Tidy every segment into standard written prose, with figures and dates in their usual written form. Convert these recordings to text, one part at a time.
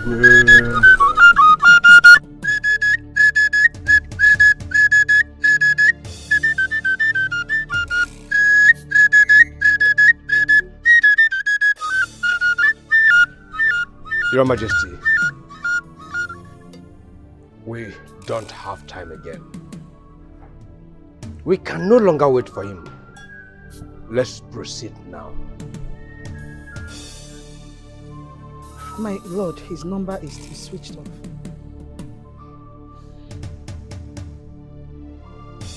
Your Majesty, we don't have time again. We can no longer wait for him. Let's proceed now. My lord, his number is switched off.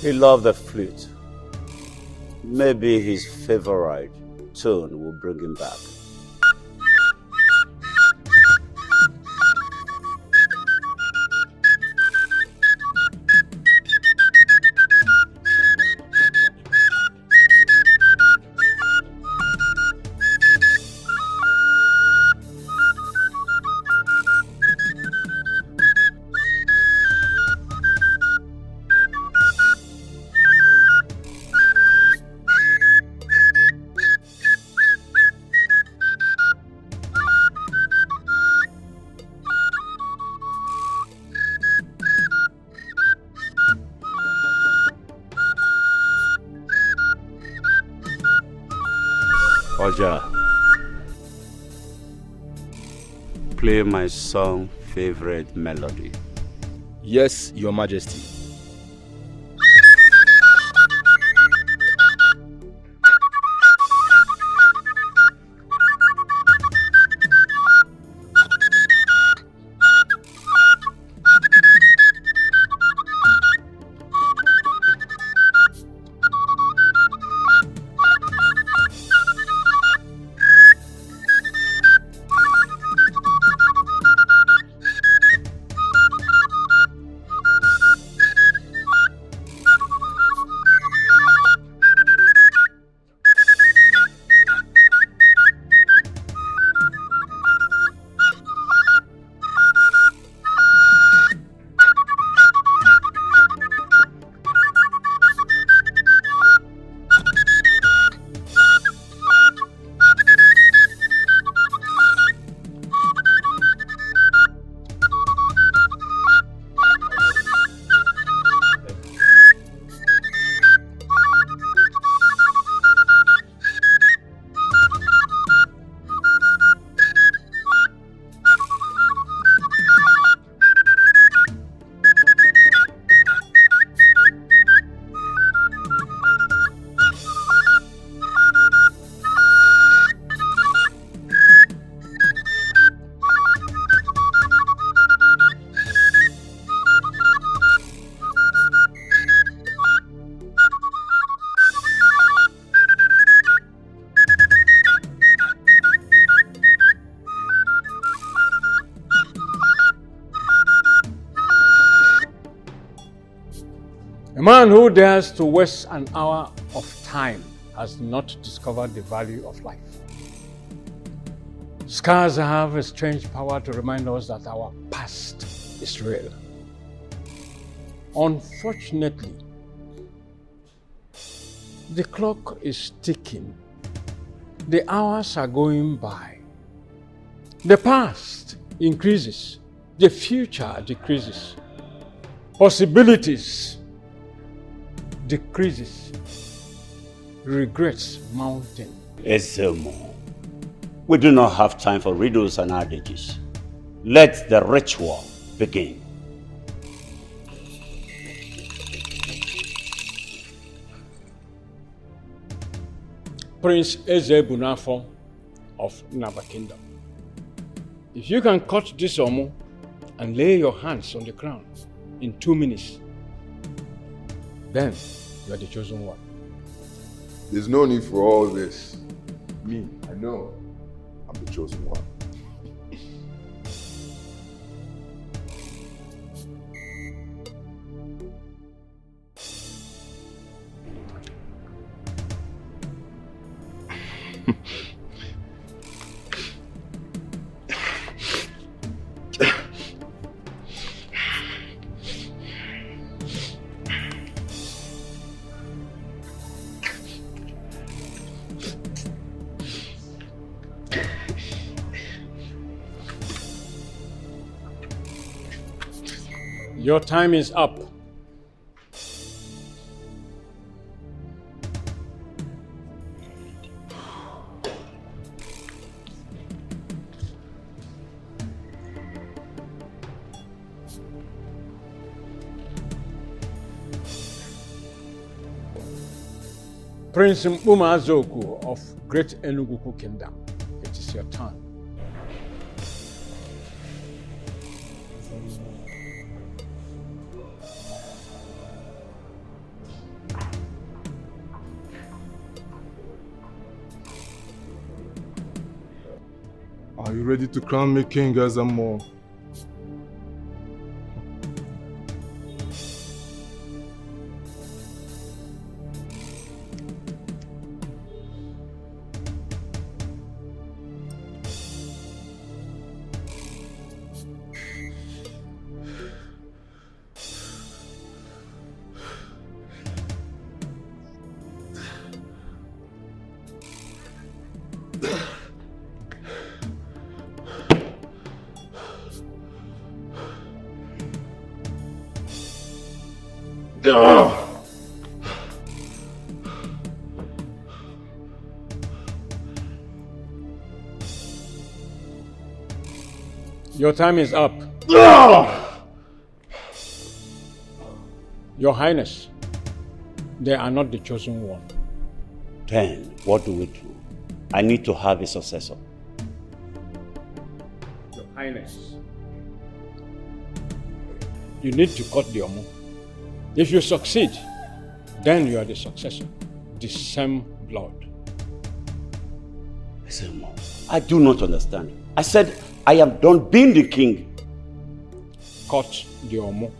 He loved the flute. Maybe his favorite tune will bring him back. Oja, play my song favorite melody. Yes, Your Majesty. A man who dares to waste an hour of time has not discovered the value of life. Scars have a strange power to remind us that our past is real. Unfortunately, the clock is ticking. The hours are going by. The past increases. The future decreases. Possibilities decreases. Regrets mounting. Ezemo, we do not have time for riddles and adages. Let the ritual begin. Prince Ezebunafo of Naba Kingdom, if you can cut this omo and lay your hands on the crown in 2 minutes, then you are the chosen one. There's no need for all this. Me, I know I'm the chosen one. Your time is up. Prince Umazoku of Great Enugu Kingdom, it is your turn. Are you ready to crown me king, Azamo? Your time is up. Your Highness, they are not the chosen one. Then, what do we do? I need to have a successor. Your Highness, you need to cut the Omu. If you succeed, then you are the successor. The same blood. I do not understand. I said I am done being the king. Cut the Omu.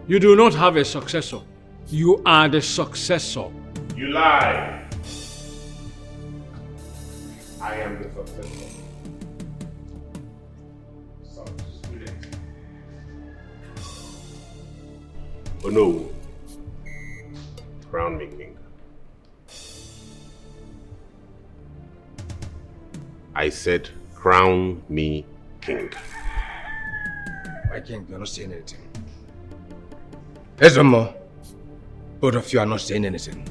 You do not have a successor. You are the successor. You lie. I am the successor. Son, student. Oh no. Crown me king. I said, crown me king. My king, you're not saying anything. There's one more. Both of you are not saying anything.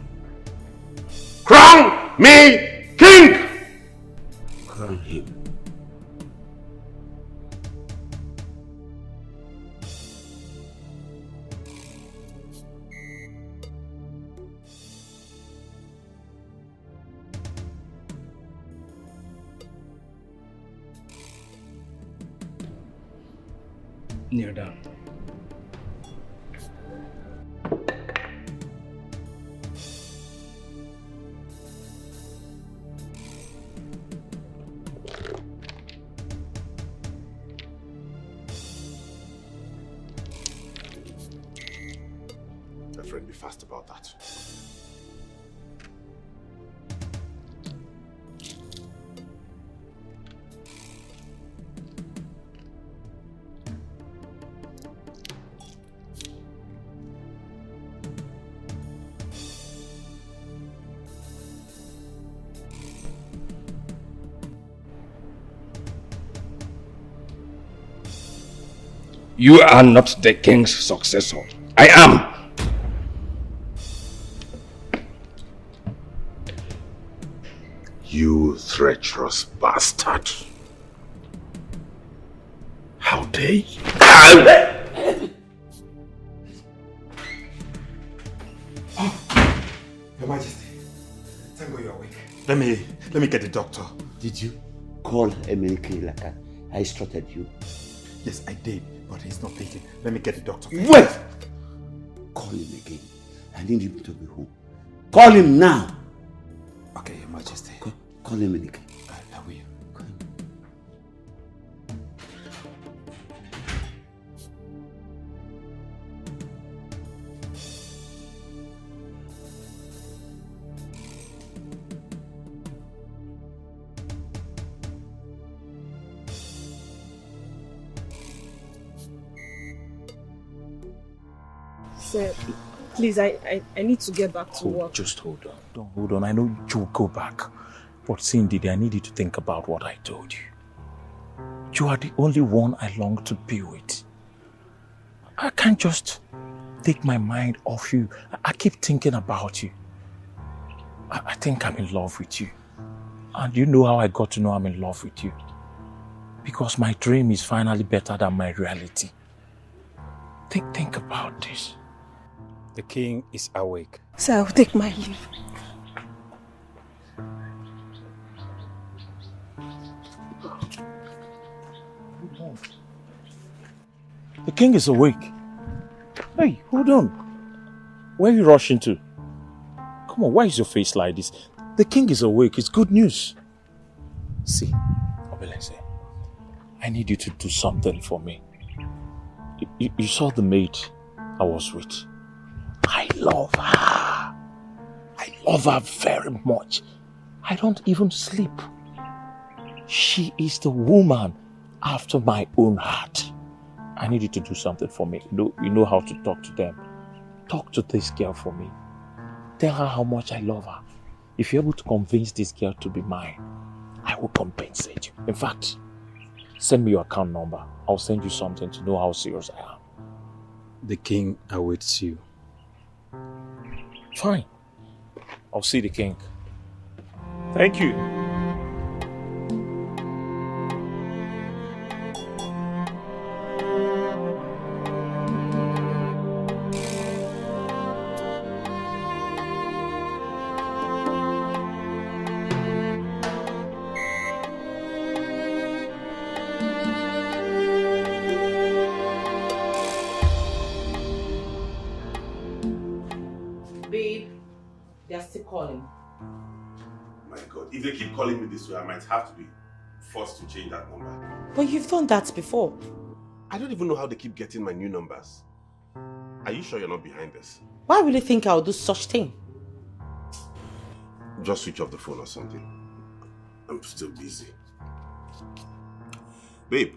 Crown me king! Crown him. Kneel down. My friend, be fast about that. You are not the king's successor. I am. You treacherous bastard. How dare you? Your Majesty, thank God you're awake. Let me get the doctor. Did you call Emenike like I instructed you? Yes, I did, but he's not picking. Let me get the doctor. Wait! Call him again. I need him to be home. Call him now! Okay, Your Majesty. Call him Emenike. I will. Call him. Sir, please, I need to get back to work. Just hold on. Don't hold on. I know you'll go back. But Cindy, I need you to think about what I told you. You are the only one I long to be with. I can't just take my mind off you. I keep thinking about you. I think I'm in love with you. And you know how I got to know I'm in love with you. Because my dream is finally better than my reality. Think about this. The king is awake. Sir, I'll take my leave. The king is awake. Hey, hold on. Where are you rushing to? Come on, why is your face like this? The king is awake. It's good news. See, Obelese, I need you to do something for me. You saw the maid I was with. I love her. I love her very much. I don't even sleep. She is the woman after my own heart. I need you to do something for me. You know how to talk to them. Talk to this girl for me. Tell her how much I love her. If you're able to convince this girl to be mine, I will compensate you. In fact, send me your account number. I'll send you something to know how serious I am. The king awaits you. Fine. I'll see the king. Thank you. If they keep calling me this way, I might have to be forced to change that number. But you've done that before. I don't even know how they keep getting my new numbers. Are you sure you're not behind this? Why will you think I'll do such thing? Just switch off the phone or something. I'm still busy. Babe,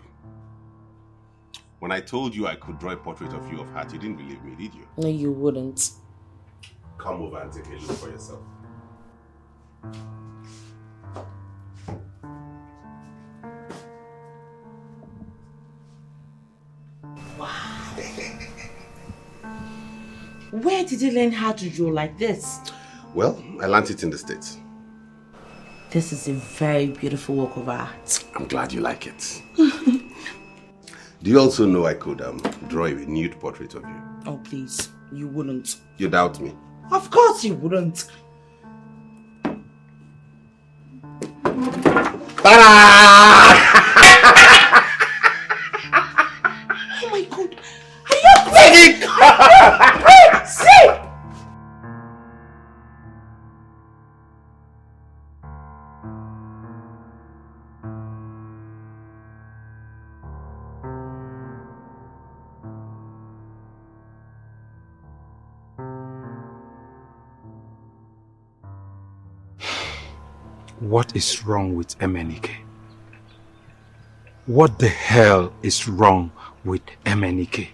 when I told you I could draw a portrait of you of heart, you didn't believe me, did you? No, you wouldn't. Come over and take a look for yourself. Wow. Where did you learn how to draw like this? Well, I learned it in the States. This is a very beautiful work of art. I'm glad you like it. Do you also know I could draw a nude portrait of you? Oh, please. You wouldn't. You doubt me? Of course you wouldn't. Oh my God. Are you crazy? See? What is wrong with MNEK? What the hell is wrong with MNEK?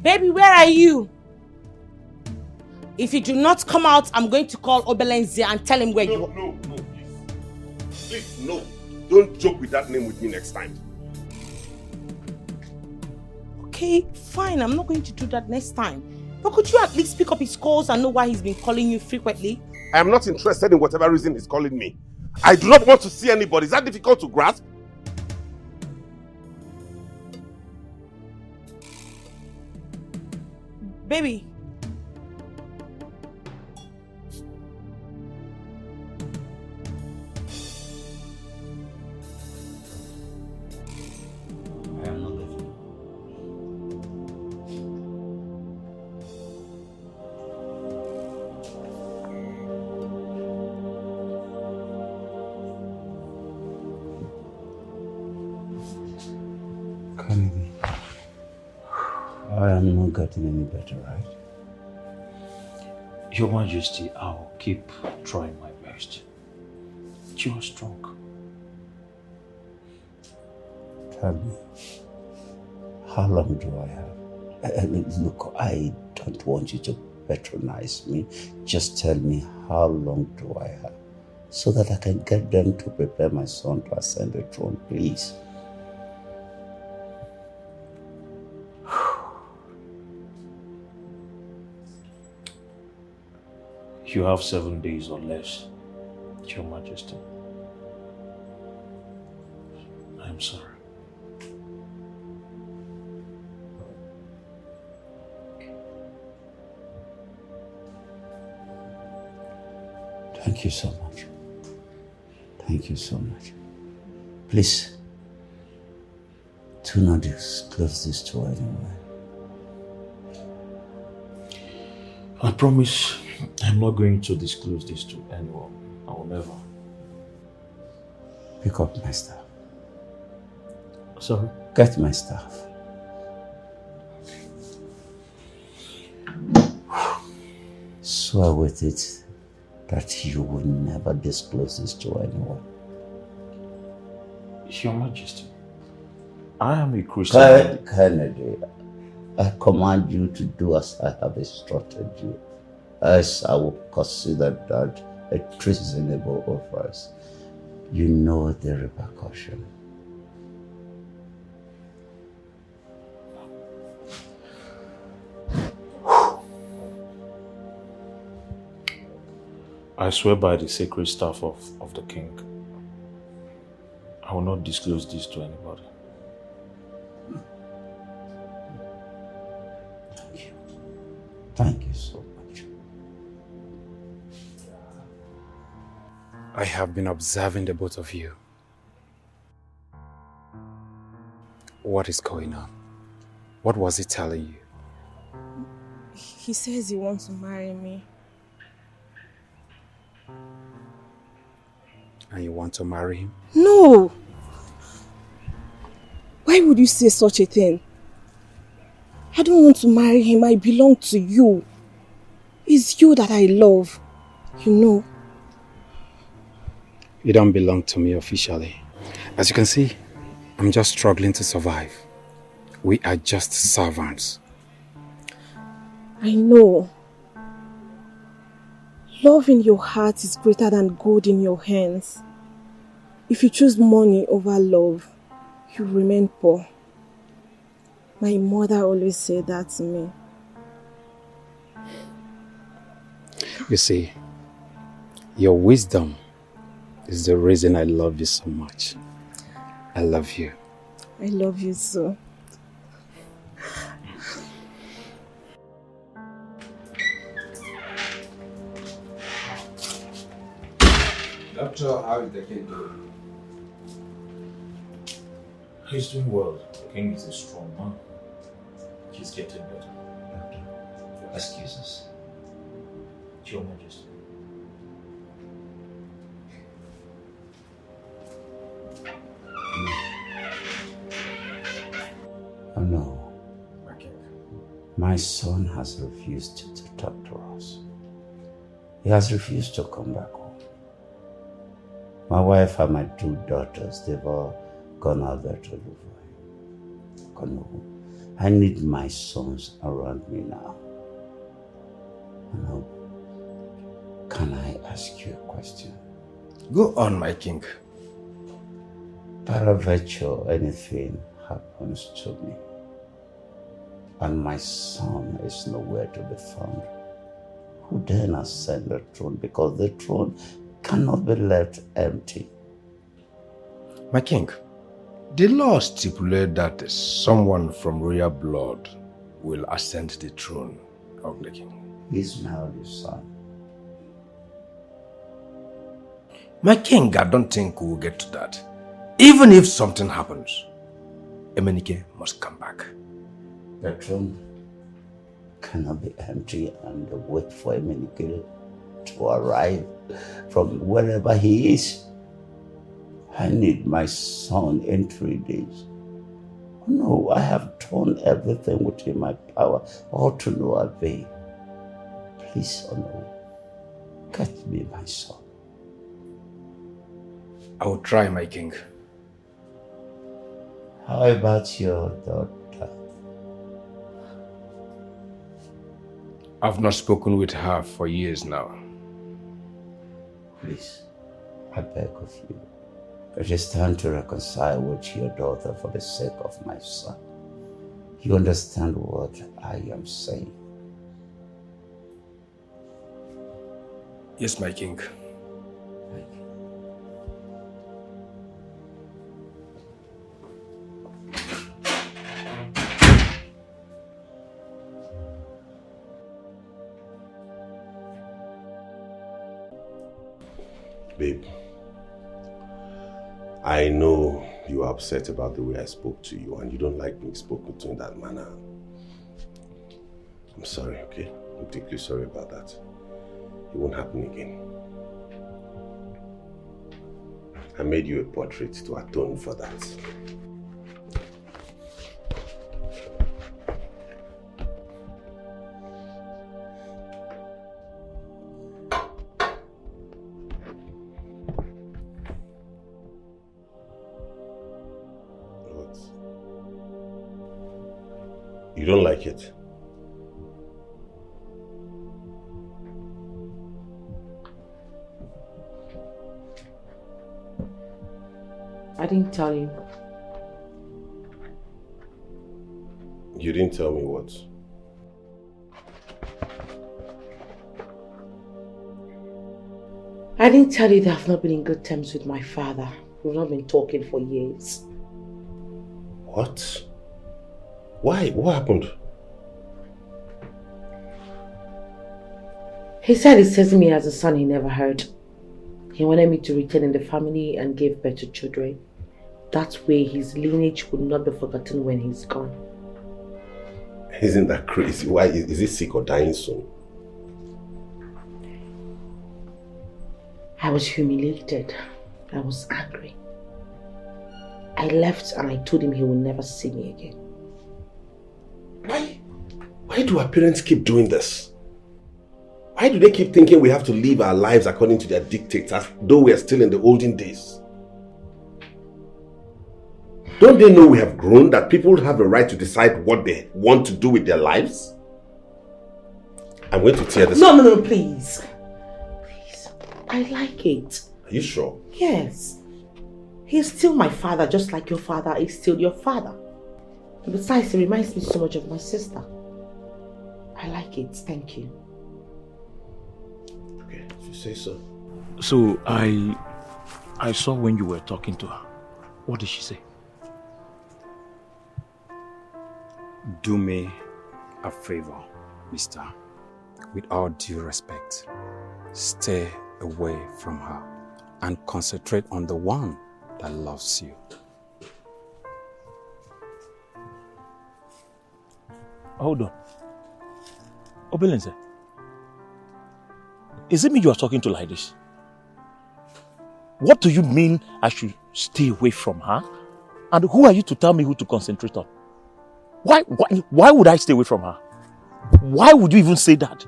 Baby, where are you? If you do not come out, I'm going to call Obelenze and tell him where you are. No, please. Please, no. Don't joke with that name with me next time. Okay, fine. I'm not going to do that next time. But could you at least pick up his calls and know why he's been calling you frequently? I am not interested in whatever reason he's calling me. I do not want to see anybody. Is that difficult to grasp? Baby. I am not listening. Kennedy, I am not getting any better, right? Your Majesty, I'll keep trying my best. You are strong. Tell me, how long do I have? Look, I don't want you to patronize me. Just tell me, how long do I have? So that I can get them to prepare my son to ascend the throne, please. You have 7 days or less, Your Majesty. I'm sorry. Thank you so much. Thank you so much. Please, do not disclose this to anyone. I promise I'm not going to disclose this to anyone. I will never. Pick up my stuff. Sorry? Get my stuff. Swear with it that you will never disclose this to anyone. Your Majesty, I am a Christian. Kennedy, I command you to do as I have instructed you, as I will consider that a treasonable offense. You know the repercussion. I swear by the sacred staff of the king, I will not disclose this to anybody. Thank you. Thank you so much. I have been observing the both of you. What is going on? What was he telling you? He says he wants to marry me. And you want to marry him? No! Why would you say such a thing? I don't want to marry him. I belong to you. It's you that I love. You know. You don't belong to me officially. As you can see, I'm just struggling to survive. We are just servants. I know. Love in your heart is greater than gold in your hands. If you choose money over love, you remain poor. My mother always said that to me. You see, your wisdom is the reason I love you so much. I love you. I love you so. Doctor, how is the kid doing? He's doing well. The king is a strong man. He's getting better. Doctor, your excuses. Your Majesty. Oh no. My son has refused to talk to us. He has refused to come back home. My wife and my 2 daughters, they've all gone out there to look for him. Gone home. I need my sons around me now. Now, can I ask you a question? Go on, my king. Paraventure, anything happens to me, and my son is nowhere to be found, who then ascend the throne? Because the throne cannot be left empty. My king, the law stipulates that someone from royal blood will ascend the throne of the king. Ismail, your son. My king, I don't think we will get to that. Even if something happens, Emenike must come back. The throne cannot be empty and wait for Emenike to arrive from wherever he is. I need my son in 3 days. No, I have done everything within my power, all to no avail. Please, no, get me my son. I will try, my king. How about your daughter? I've not spoken with her for years now. Please, I beg of you. It is time to reconcile with your daughter for the sake of my son. You understand what I am saying? Yes, my king. Babe, I know you are upset about the way I spoke to you and you don't like being spoken to in that manner. I'm sorry, okay? I'm deeply sorry about that. It won't happen again. I made you a portrait to atone for that. You don't like it? I didn't tell you. You didn't tell me what? I didn't tell you that I've not been in good terms with my father. We've not been talking for years. What? Why? What happened? He said he sees me as a son he never heard. He wanted me to return in the family and give birth to children. That way his lineage would not be forgotten when he's gone. Isn't that crazy? Why? Is he sick or dying soon? I was humiliated. I was angry. I left and I told him he would never see me again. Why do our parents keep doing this? Why do they keep thinking we have to live our lives according to their dictates as though we are still in the olden days? Don't they know we have grown, that people have the right to decide what they want to do with their lives? I'm going to tear this. No, please. Please. I like it. Are you sure? Yes. He's still my father, just like your father is still your father. And besides, he reminds me so much of my sister. I like it. Thank you. Okay, if you say so. So, I saw when you were talking to her. What did she say? Do me a favor, mister. With all due respect, stay away from her and concentrate on the one that loves you. Hold on. Obelenze, is it me you are talking to like this? What do you mean I should stay away from her? And who are you to tell me who to concentrate on? Why would I stay away from her? Why would you even say that?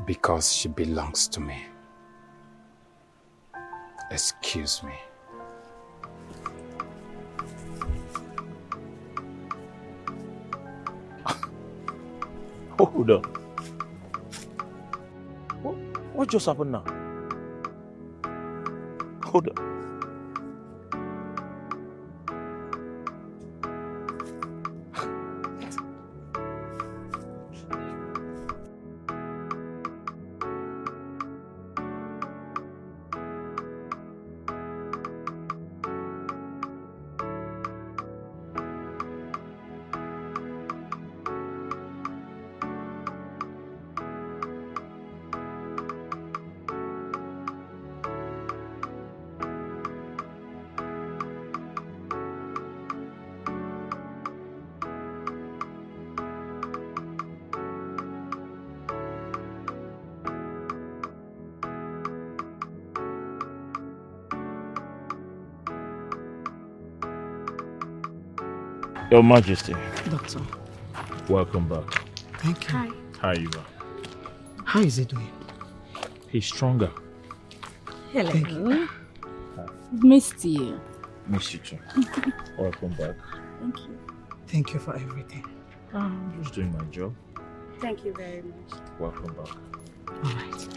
Because she belongs to me. Excuse me. Hold on. What just happened now? Hold on. Your Majesty. Doctor. Welcome back. Thank you. Hi. Hi, Eva. How is he doing? He's stronger. Hello. Thank you. Missed you. Missed you too. Welcome back. Thank you. Thank you for everything. I'm just doing my job. Thank you very much. Welcome back. All right.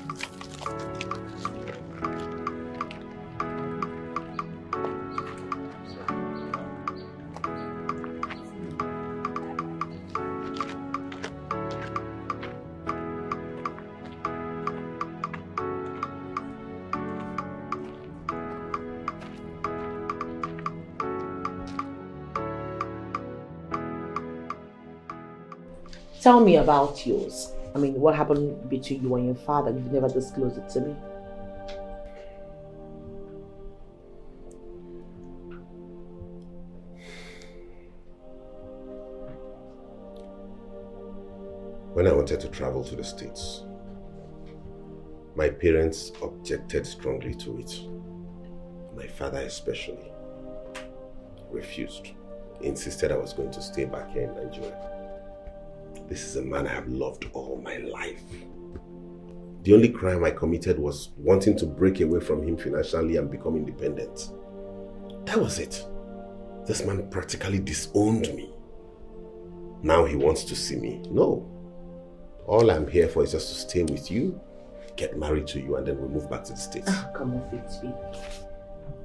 Tell me about yours. I mean, what happened between you and your father? You've never disclosed it to me. When I wanted to travel to the States, my parents objected strongly to it. My father especially refused. He insisted I was going to stay back here in Nigeria. This is a man I have loved all my life. The only crime I committed was wanting to break away from him financially and become independent. That was it. This man practically disowned me. Now he wants to see me. No. All I'm here for is just to stay with you, get married to you, and then we'll move back to the States. Oh, come on, Fitzby.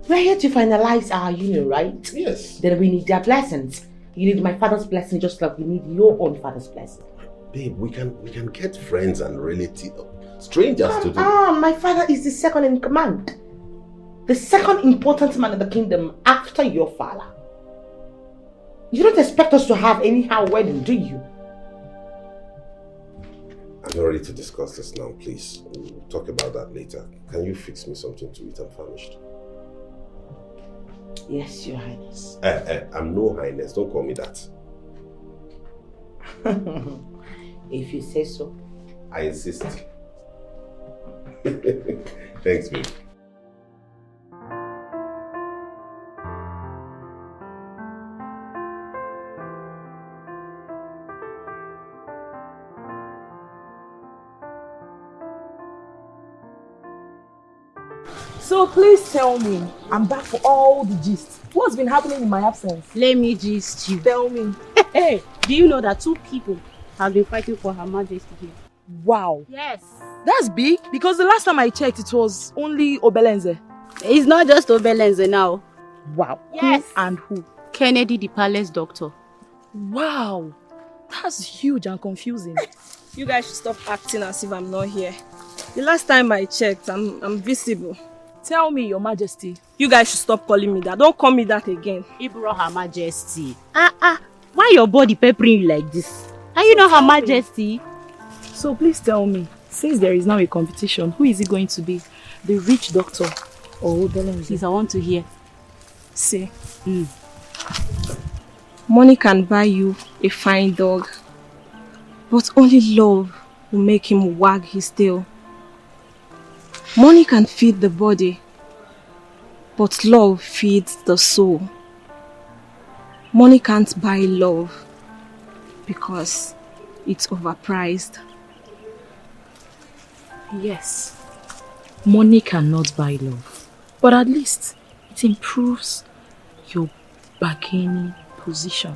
We're here to finalize our union, right? Yes. Then we need their blessings. You need my father's blessing just like we need your own father's blessing. Babe, we can get friends and relatives, strangers to do. My father is the second in command. The second important man in the kingdom after your father. You don't expect us to have anyhow wedding, do you? I'm not ready to discuss this now, please. We'll talk about that later. Can you fix me something to eat? I'm famished. Yes, Your Highness. I'm no highness. Don't call me that. If you say so. I insist. Thanks, babe. So please tell me, I'm back for all the gist. What's been happening in my absence? Let me gist you. Tell me. Hey, do you know that 2 people have been fighting for Her Majesty here? Wow. Yes. That's big because the last time I checked it was only Obelenze. It's not just Obelenze now. Wow. Yes. Who and who? Kennedy, the palace doctor. Wow. That's huge and confusing. You guys should stop acting as if I'm not here. The last time I checked, I'm visible. Tell me, Your Majesty. You guys should stop calling me that. Don't call me that again. Ibro, Her Majesty. Why your body peppering you like this? Are you not Her Majesty? So please tell me, since there is now a competition, who is it going to be? The rich doctor or Obelenze? Please, I want to hear. See. Money can buy you a fine dog, but only love will make him wag his tail. Money can feed the body, but love feeds the soul. Money can't buy love because it's overpriced. Yes, money cannot buy love, but at least it improves your bargaining position.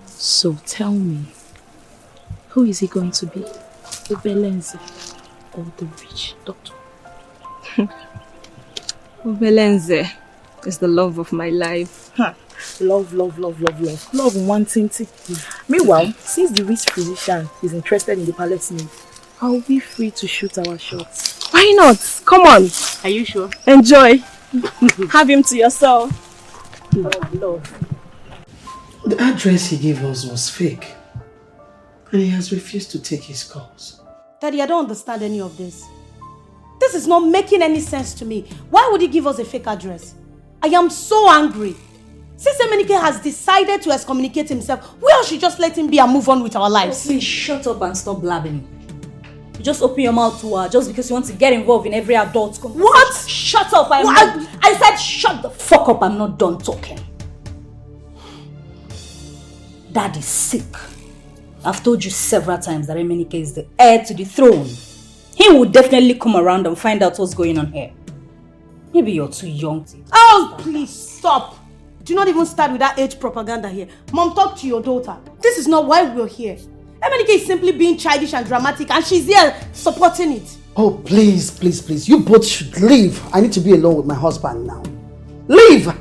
So tell me, who is it going to be? Obelenze or the rich doctor? Obelenze is the love of my life. Love. Love wanting to. Meanwhile, since the rich physician is interested in the palace maid, I'll be free to shoot our shots. Why not? Come on. Are you sure? Enjoy. Have him to yourself. Love. The address he gave us was fake. And he has refused to take his calls. Daddy, I don't understand any of this. This is not making any sense to me. Why would he give us a fake address? I am so angry. Since Emenike has decided to excommunicate himself, we all should just let him be and move on with our lives. Please shut up and stop blabbing. You just open your mouth to her just because you want to get involved in every adult conversation. What? Shut up! I said shut the fuck up. I'm not done talking. Dad is sick. I've told you several times that Emenike is the heir to the throne. He will definitely come around and find out what's going on here. Maybe you're too young to... Oh, please stop. Do not even start with that age propaganda here. Mom, talk to your daughter. This is not why we're here. Emenike is simply being childish and dramatic and she's here supporting it. Oh, please. You both should leave. I need to be alone with my husband now. Leave!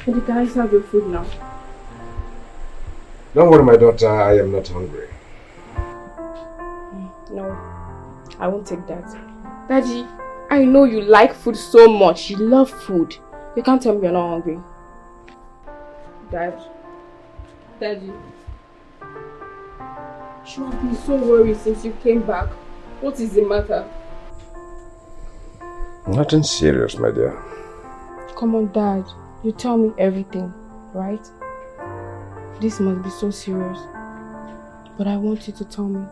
Can you guys have your food now? Don't worry, my daughter, I am not hungry. No, I won't take that. Daddy, I know you like food so much. You love food. You can't tell me you're not hungry. Daddy. You have been so worried since you came back. What is the matter? Nothing serious, my dear. Come on, Dad. You tell me everything, right? This must be so serious. But I want you to tell me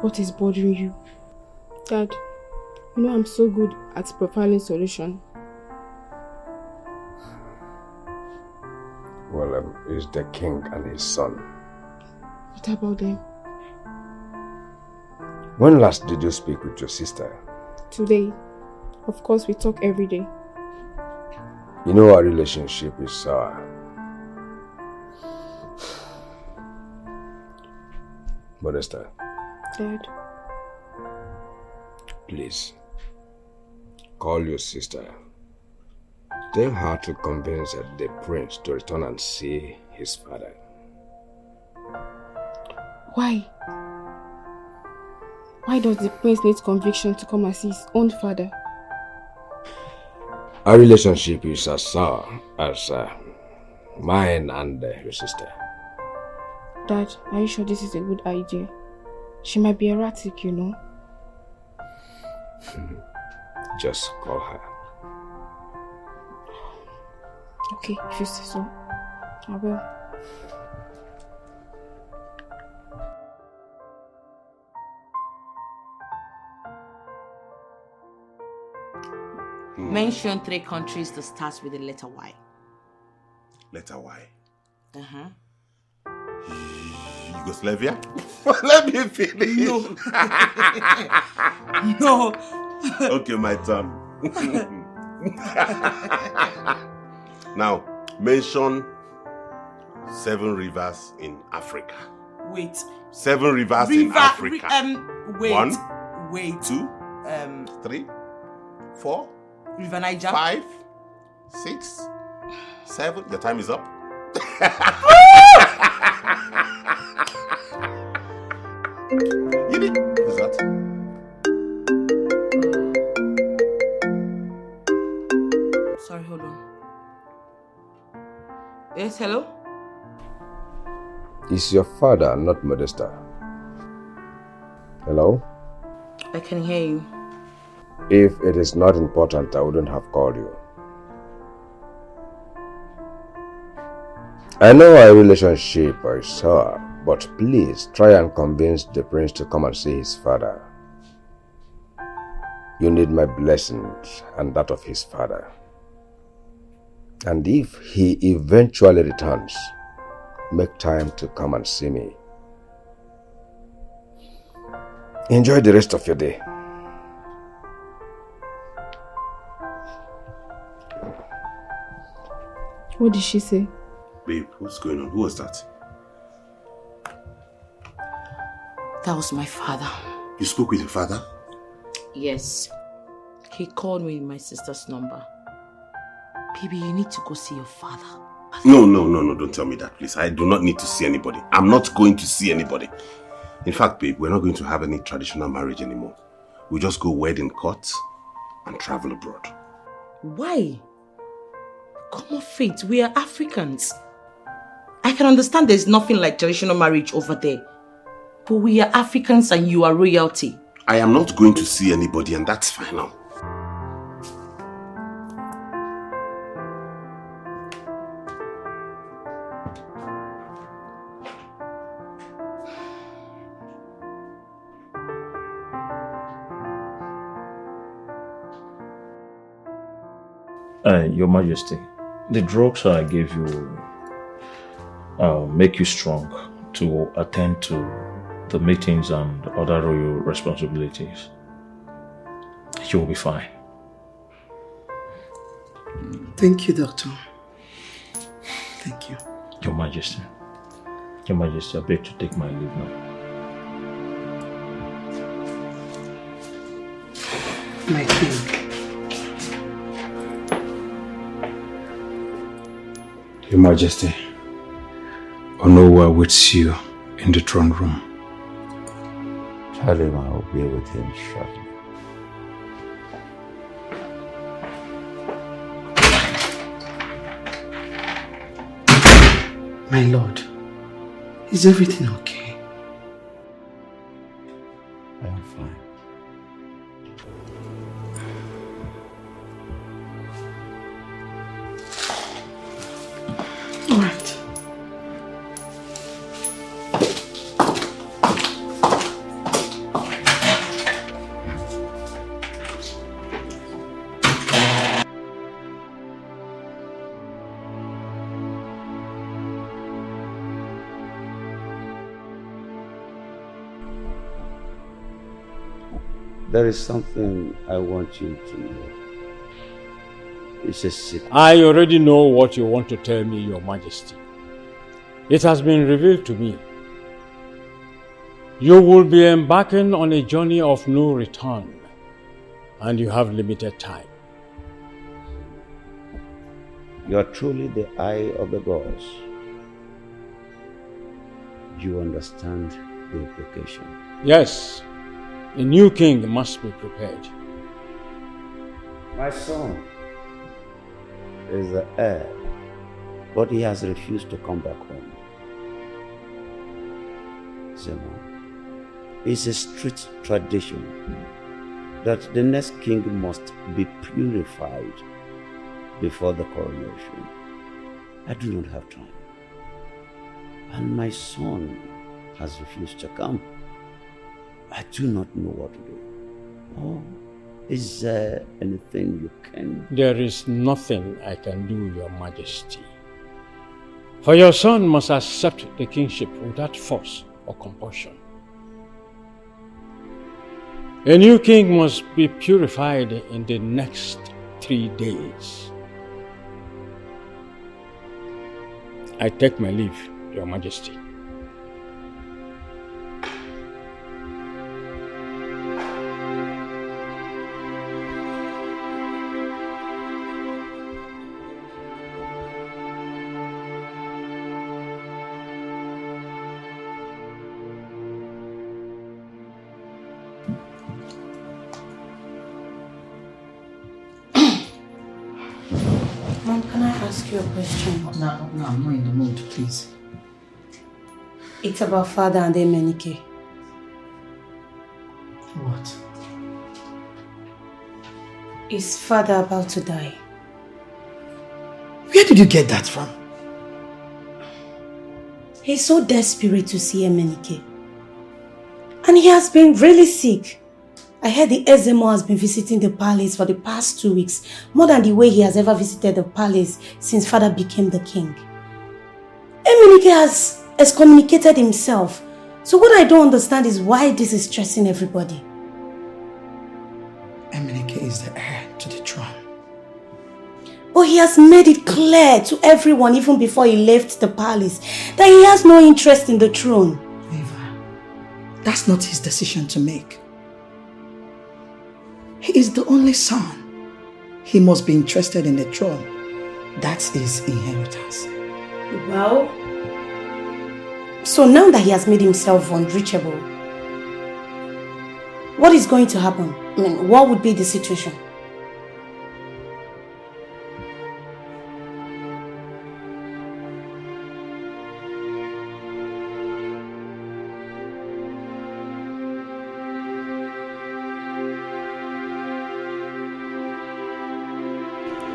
what is bothering you. Dad, you know I'm so good at profiling solution. Well, it's the king and his son. What about them? When last did you speak with your sister? Today. Of course, we talk every day. You know our relationship is sour. But Esther, Dad. Please, call your sister. Tell her to convince the prince to return and see his father. Why? Why does the prince need conviction to come and see his own father? Our relationship is as sour as mine and your sister. Dad, are you sure this is a good idea? She might be erratic, you know. Just call her. Okay, if you say so, I will. Mention 3 countries that starts with the letter Y. Letter Y. Uh-huh. Yugoslavia? Let me finish. No. No. Okay, my turn. Now, mention 7 rivers in Africa. Wait. 7 rivers in Africa. Wait. 1, Wait. 2, 3, 4, River Niger. 5, 6, 7. Your time is up. You did. Who's that? Sorry, hold on. Yes, hello? Is your father not Modesta? Hello? I can hear you. If it is not important, I wouldn't have called you. I know our relationship is sour, but please try and convince the prince to come and see his father. You need my blessings and that of his father. And if he eventually returns, make time to come and see me. Enjoy the rest of your day. What did she say? Babe, what's going on? Who was that? That was my father. You spoke with your father? Yes. He called me with my sister's number. Baby, you need to go see your father. No, don't tell me that, please. I do not need to see anybody. I'm not going to see anybody. In fact, babe, we're not going to have any traditional marriage anymore. We'll just go wed in court and travel abroad. Why? Come on, Faith, we are Africans. I can understand there's nothing like traditional marriage over there. But we are Africans and you are royalty. I am not going to see anybody, and that's final. Your Majesty, the drugs I gave you make you strong to attend to the meetings and other royal responsibilities. You will be fine. Thank you, Doctor. Thank you. Your Majesty, I beg to take my leave now. My king. Your Majesty, Onowu awaits you in the throne room. Tell him I will be with him shortly. My lord, is everything okay? I am fine. All right. There is something I want you to know. It's a secret. I already know what you want to tell me, Your Majesty. It has been revealed to me. You will be embarking on a journey of no return and you have limited time. You are truly the eye of the gods. You understand the implication. Yes, the new king must be prepared. My son is the heir, but he has refused to come back home. Zemo, it's a strict tradition that the next king must be purified before the coronation. I do not have time. And my son has refused to come. I do not know what to do. Oh, is there anything you can... There is nothing I can do, Your Majesty. For your son must accept the kingship without force or compulsion. A new king must be purified in the next 3 days. I take my leave, Your Majesty. Mom, can I ask you a question? No, I'm not in the mood, please. It's about Father and Emenike. What? Is Father about to die? Where did you get that from? He's so desperate to see Emenike. And he has been really sick. I heard the Ezemo has been visiting the palace for the past 2 weeks, more than the way he has ever visited the palace since Father became the king. Emenike has excommunicated himself. So what I don't understand is why this is stressing everybody. Emenike is the heir to the throne. But he has made it clear to everyone, even before he left the palace, that he has no interest in the throne. Eva, that's not his decision to make. He is the only son. He must be interested in the throne. That's his inheritance. Well, so now that he has made himself unreachable, what is going to happen? I mean, what would be the situation?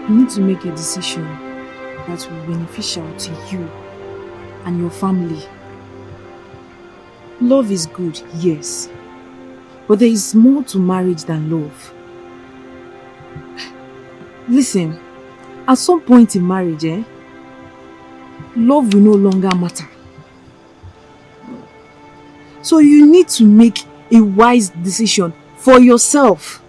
You need to make a decision that will be beneficial to you and your family. Love is good, yes. But there is more to marriage than love. Listen, at some point in marriage, love will no longer matter. So you need to make a wise decision for yourself.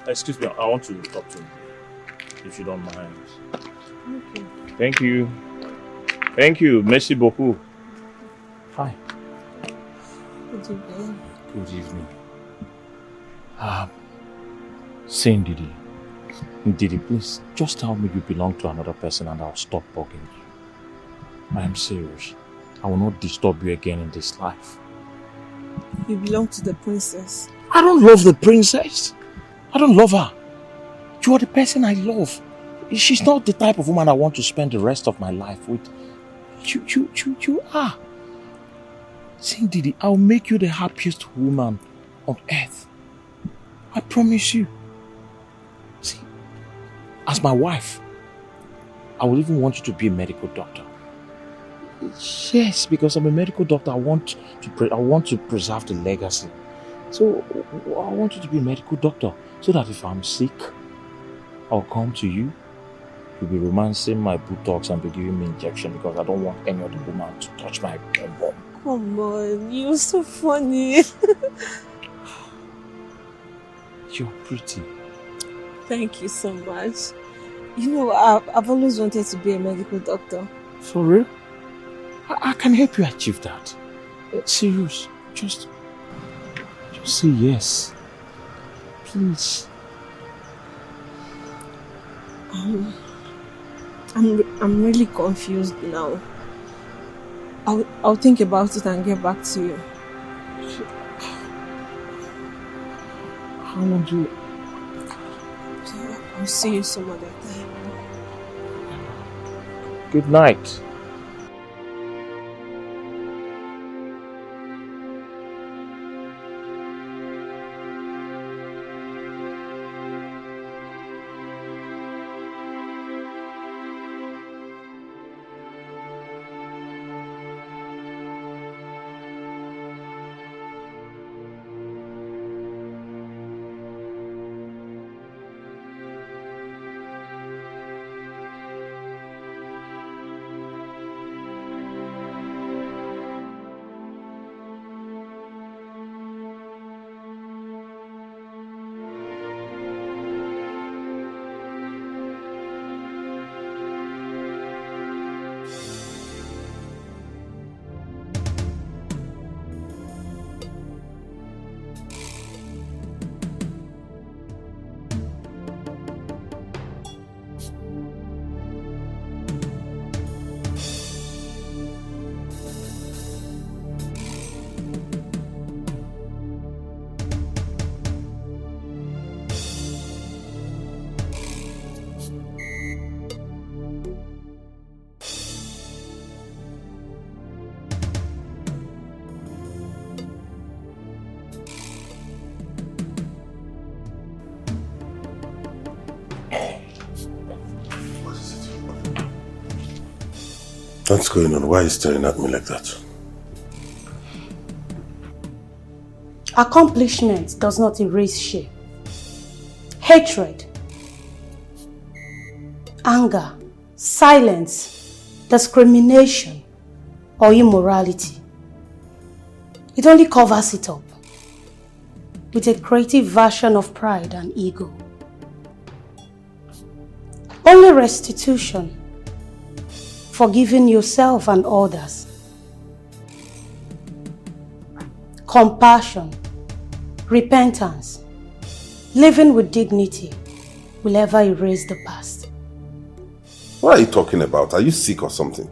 Excuse me, I want to talk to you, if you don't mind. Okay. Thank you. Thank you. Merci beaucoup. Hi. Good evening. Good evening. Saying Didi, please, just tell me you belong to another person and I'll stop bugging you. I am serious. I will not disturb you again in this life. You belong to the princess. I don't love the princess. I don't love her. You are the person I love. She's not the type of woman I want to spend the rest of my life with. You are. Saying Didi, I'll make you the happiest woman on earth. I promise you. See, as my wife, I will even want you to be a medical doctor. Yes, because I'm a medical doctor. I want to preserve the legacy. So I want you to be a medical doctor, so that if I'm sick, I'll come to you. You'll be romancing my buttocks and be giving me injection because I don't want any other woman to touch my bum. Come on, you're so funny. You're pretty. Thank you so much. You know, I've always wanted to be a medical doctor. For real? I can help you achieve that. Serious. Just say yes. Please. I'm really confused now. I'll think about it and get back to you. How long do you... I'll see you some other time. Good night. What's going on? Why are you staring at me like that? Accomplishment does not erase shame. Hatred, anger, silence, discrimination, or immorality. It only covers it up with a creative version of pride and ego. Only restitution, forgiving yourself and others, compassion, repentance, living with dignity will ever erase the past. What are you talking about? Are you sick or something?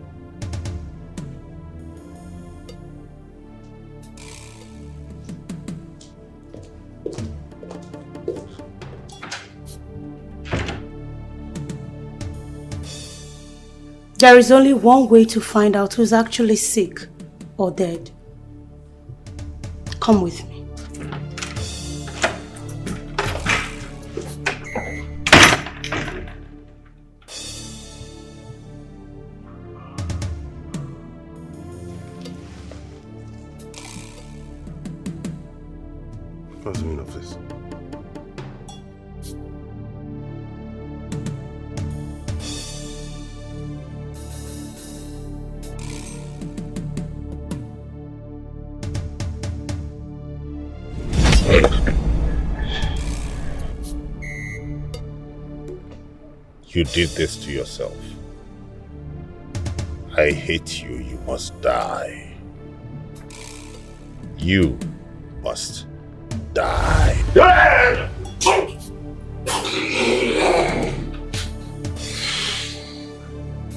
There is only one way to find out who's actually sick or dead. Come with me. What's the meaning of this? You did this to yourself. I hate you. You must die. You must die.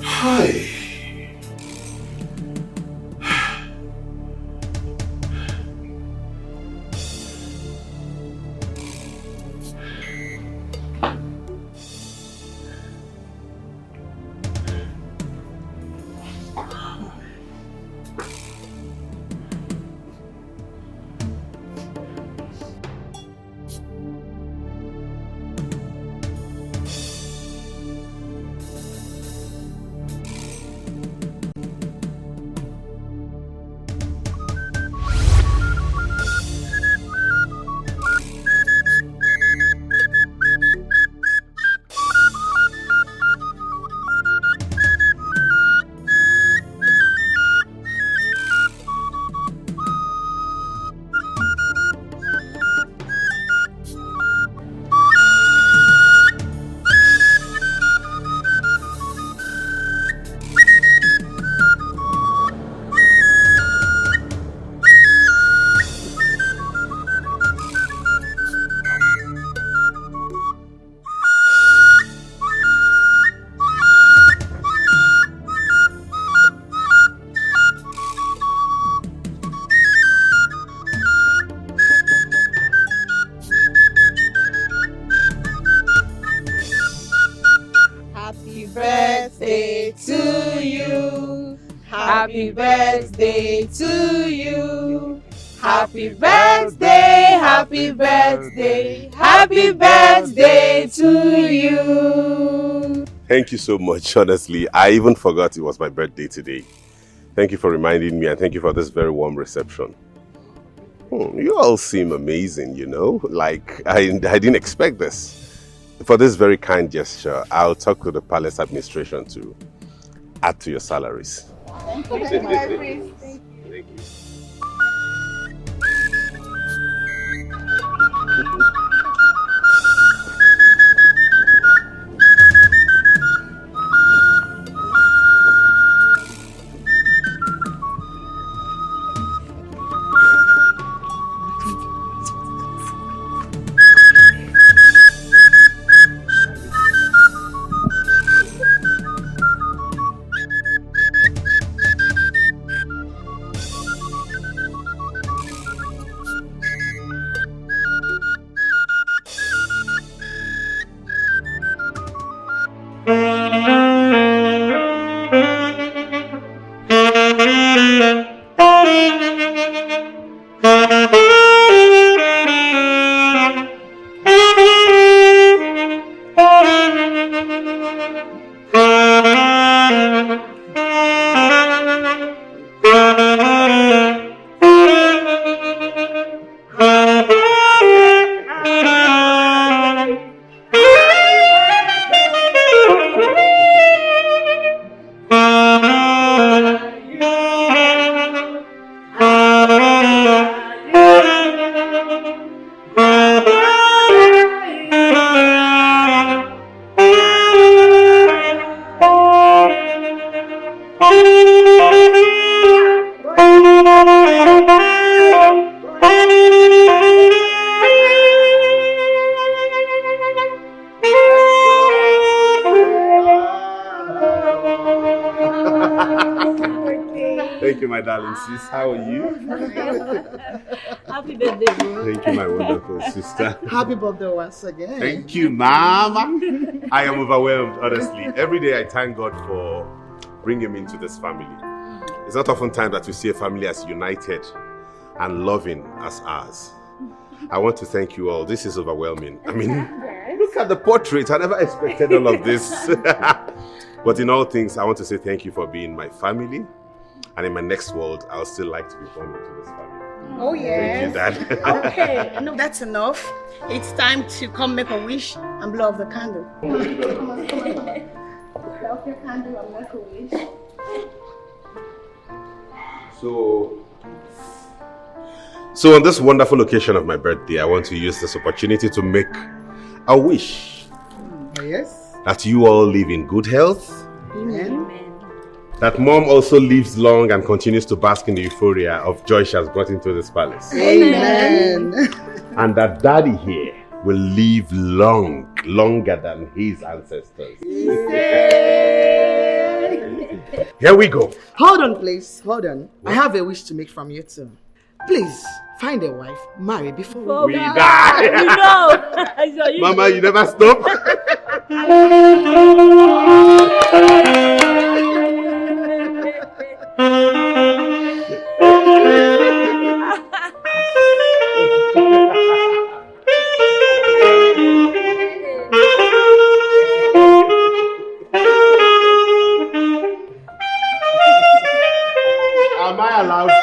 Hi. Happy birthday to you. Happy birthday, happy birthday, happy birthday to you. Thank you so much, honestly. I even forgot it was my birthday today. Thank you for reminding me, and thank you for this very warm reception. You all seem amazing, you know? Like, I didn't expect this. For this very kind gesture, I'll talk to the palace administration to add to your salaries. Thank you, my prince. Thank you. Thank you, my darling sis. How are you? Happy birthday, bro. Thank you, my wonderful sister. Happy birthday once again. Thank you, Mama. I am overwhelmed, honestly. Every day I thank God for bringing me into this family. It's not often time that we see a family as united and loving as ours. I want to thank you all. This is overwhelming. I mean, look at the portrait. I never expected all of this. But in all things, I want to say thank you for being my family. And in my next world, I'll still like to be born into this family. Oh, yes. Thank you, Dad. Okay, no, that's enough. It's time to come make a wish and blow off the candle. Come on. Blow off your candle and make a wish. So on this wonderful occasion of my birthday, I want to use this opportunity to make a wish. Yes. That you all live in good health. Amen. That Mom also lives long and continues to bask in the euphoria of joy she has brought into this palace. Amen. And that Daddy here will live long, longer than his ancestors. Here we go. Hold on, please. Hold on. I have a wish to make from you too. Please, find a wife, marry before we die. You know. Mama, you never stop. Am I allowed to?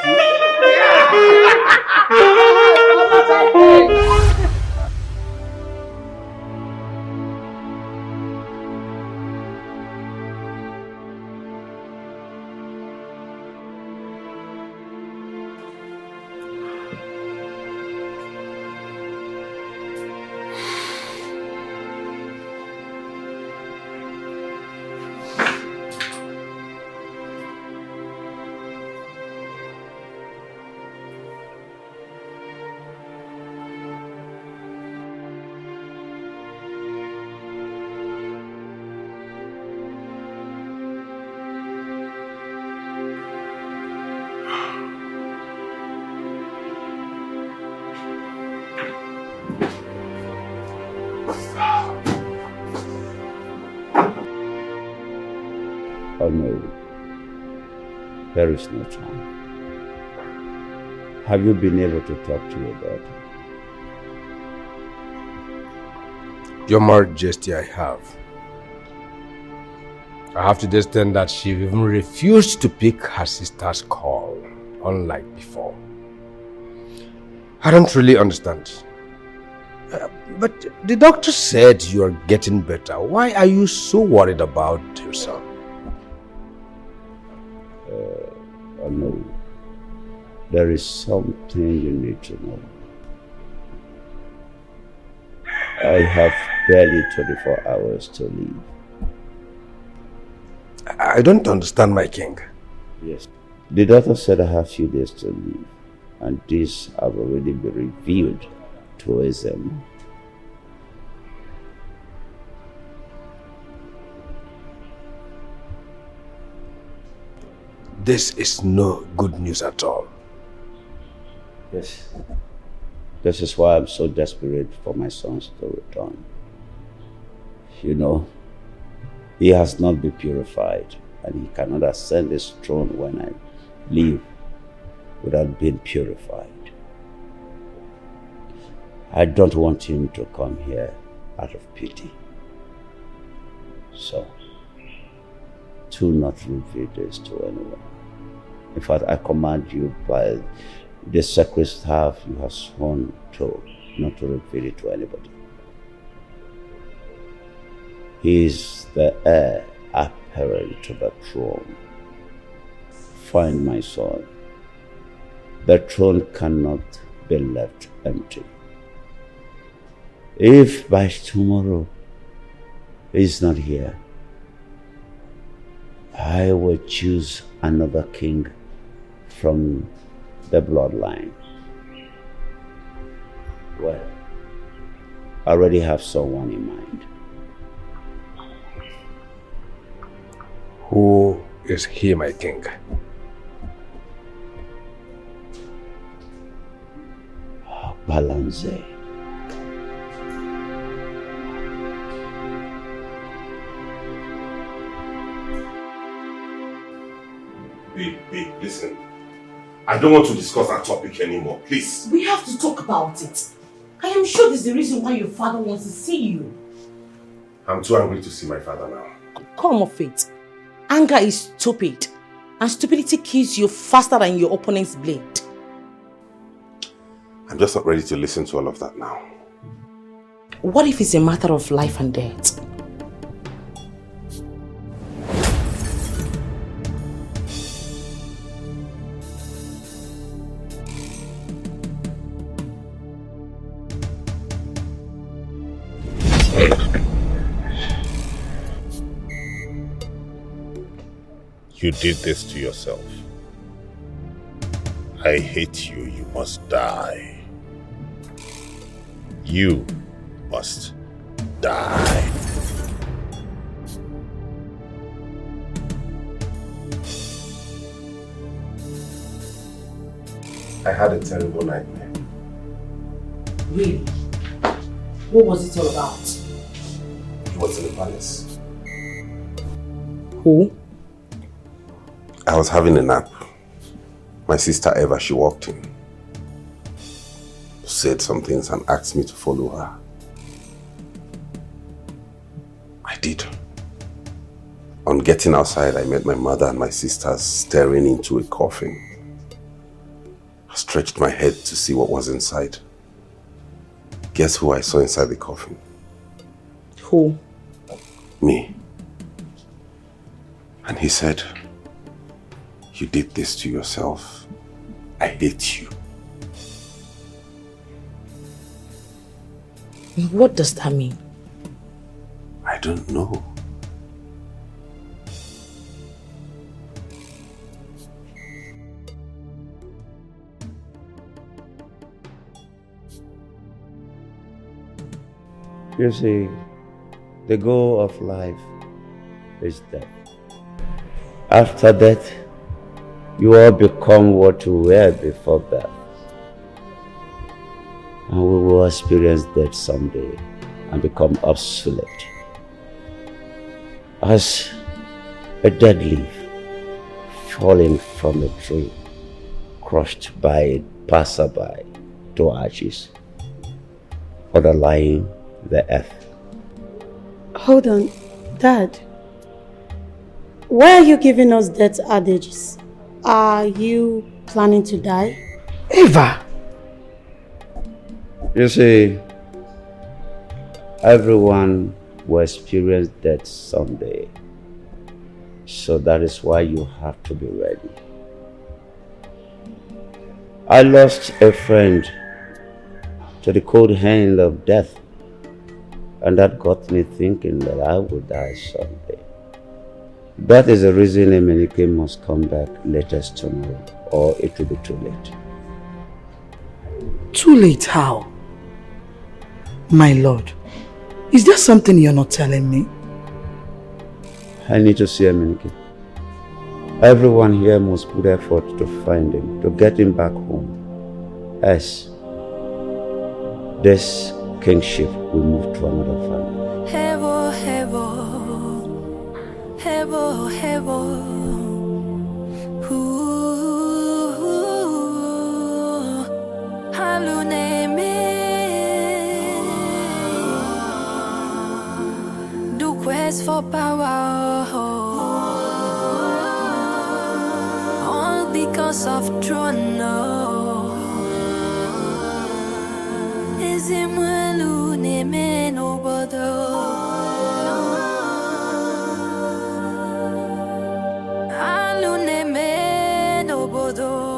Unmarried. There is no time. Have you been able to talk to your daughter? Your Majesty, I have. I have to understand that she even refused to pick her sister's call, unlike before. I don't really understand. But the doctor said you are getting better. Why are you so worried about your son? No. There is something you need to know. I have barely 24 hours to leave. I don't understand, my king. Yes. The doctor said I have few days to leave, and these have already been revealed to SM. This is no good news at all. Yes. This is why I'm so desperate for my sons to return. You know, he has not been purified, and he cannot ascend his throne when I leave without being purified. I don't want him to come here out of pity. So, do not reveal this to anyone. In fact, I command you by the sacred staff you have sworn to not to reveal it to anybody. He is the heir apparent to the throne. Find my son. The throne cannot be left empty. If by tomorrow he is not here, I will choose another king from the bloodline. Well, I already have someone in mind. Who is he, my king? Balance. Babe, listen. I don't want to discuss that topic anymore, please. We have to talk about it. I am sure this is the reason why your father wants to see you. I'm too angry to see my father now. Come off it. Anger is stupid. And stupidity kills you faster than your opponent's blade. I'm just not ready to listen to all of that now. What if it's a matter of life and death? You did this to yourself. I hate you. You must die. You must die. I had a terrible nightmare. Really? What was it all about? It was in the palace. Who? I was having a nap. My sister Eva, she walked in, said some things and asked me to follow her. I did. On getting outside, I met my mother and my sisters staring into a coffin. I stretched my head to see what was inside. Guess who I saw inside the coffin? Who? Me. And he said, "You did this to yourself. I hate you." What does that mean? I don't know. You see, the goal of life is death. After death, you all become what you were before birth. And we will experience death someday and become obsolete. As a dead leaf falling from a tree, crushed by a passerby to ashes, underlying the earth. Hold on, Dad. Why are you giving us death adages? Are you planning to die? Eva! You see, everyone will experience death someday. So that is why you have to be ready. I lost a friend to the cold hand of death, and that got me thinking that I would die someday. That is the reason Emenike must come back latest tomorrow, or it will be too late. Too late how? My lord, is there something you're not telling me? I need to see Emenike. Everyone here must put effort to find him, to get him back home. Else, this kingship will move to another family. Hevo, hevo, hevo, hevo. Haluneme, do quest for power, all because of throne. Is it haluneme no bodo? Haluneme no bodo.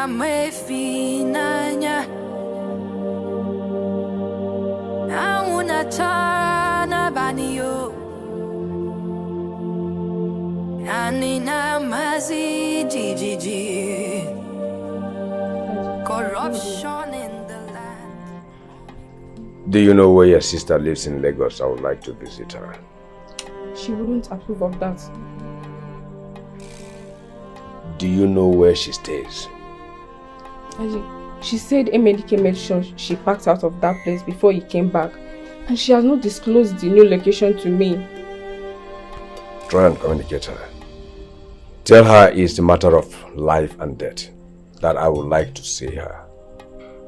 Me finanya auna chana banio anina mazi jiji corruption in the land. Do you know where your sister lives in Lagos? I would like to visit her. She wouldn't approve of that. Do you know where she stays? She said Emenike made sure she packed out of that place before he came back, and she has not disclosed the new location to me. Try and communicate her. Tell her it's a matter of life and death, that I would like to see her.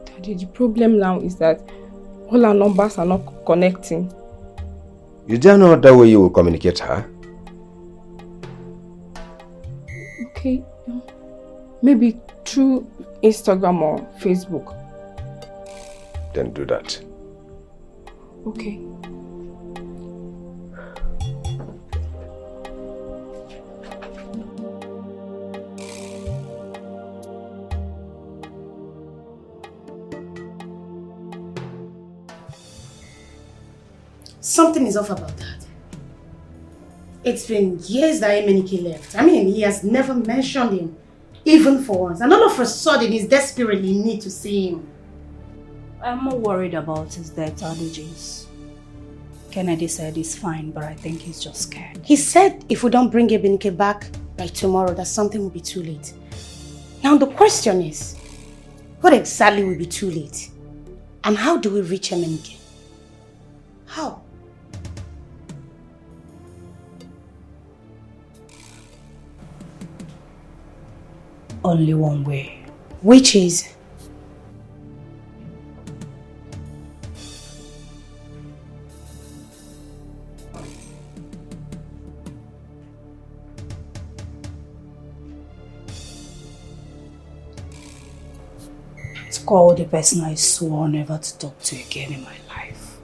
Daddy, the problem now is that all our numbers are not connecting. Is there no other way you will communicate her? Okay, maybe through Instagram or Facebook. Then do that. Okay. Something is off about that. It's been years that Emenike left. I mean, he has never mentioned him, even for once. And all of a sudden, he's desperately in need to see him. I'm more worried about his death allergies. Kennedy said he's fine, but I think he's just scared. He said if we don't bring Emenike back by tomorrow, that something will be too late. Now the question is, what exactly will be too late? And how do we reach Emenike? How? Only one way. Which is? To call the person I swore never to talk to again in my life.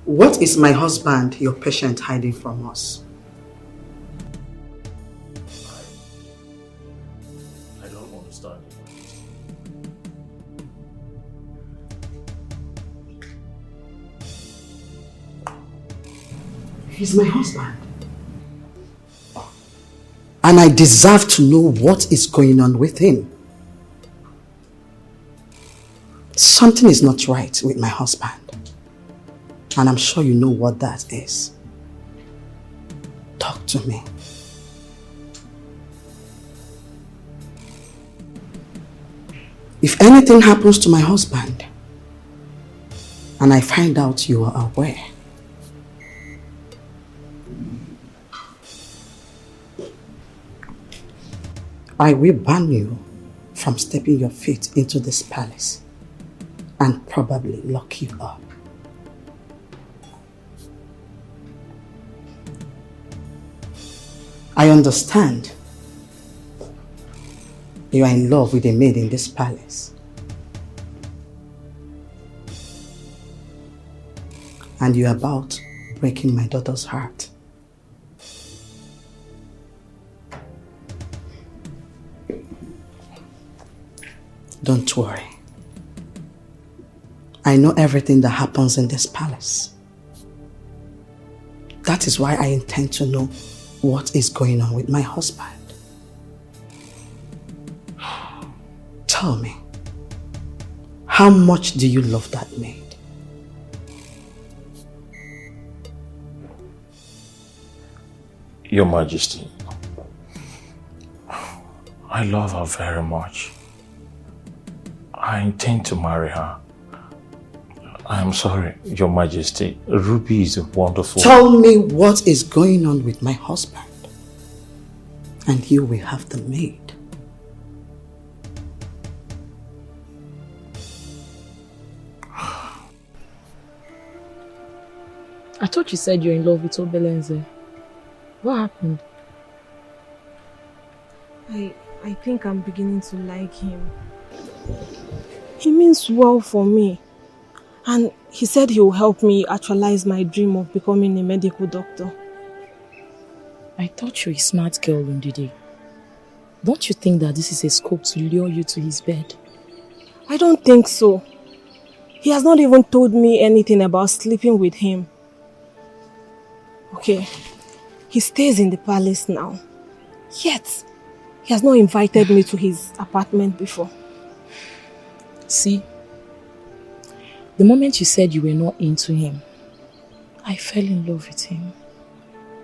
What is my husband, your patient, hiding from us? I don't understand. He's my husband. And I deserve to know what is going on with him. Something is not right with my husband. And I'm sure you know what that is. Talk to me. If anything happens to my husband, and I find out you are aware, I will ban you from stepping your feet into this palace and probably lock you up. I understand you are in love with a maid in this palace. And you are about breaking my daughter's heart. Don't worry. I know everything that happens in this palace. That is why I intend to know what is going on with my husband. Tell me, how much do you love that maid? Your Majesty, I love her very much. I intend to marry her. I am sorry, Your Majesty. Ruby is a wonderful... Tell me what is going on with my husband, and you will have the maid. I thought you said you're in love with Obelenze. What happened? I think I'm beginning to like him. He means well for me. And he said he will help me actualize my dream of becoming a medical doctor. I thought you're a smart girl, Ndidi. Don't you think that this is a scope to lure you to his bed? I don't think so. He has not even told me anything about sleeping with him. Okay, he stays in the palace now. Yet, he has not invited me to his apartment before. See, the moment you said you were not into him, I fell in love with him.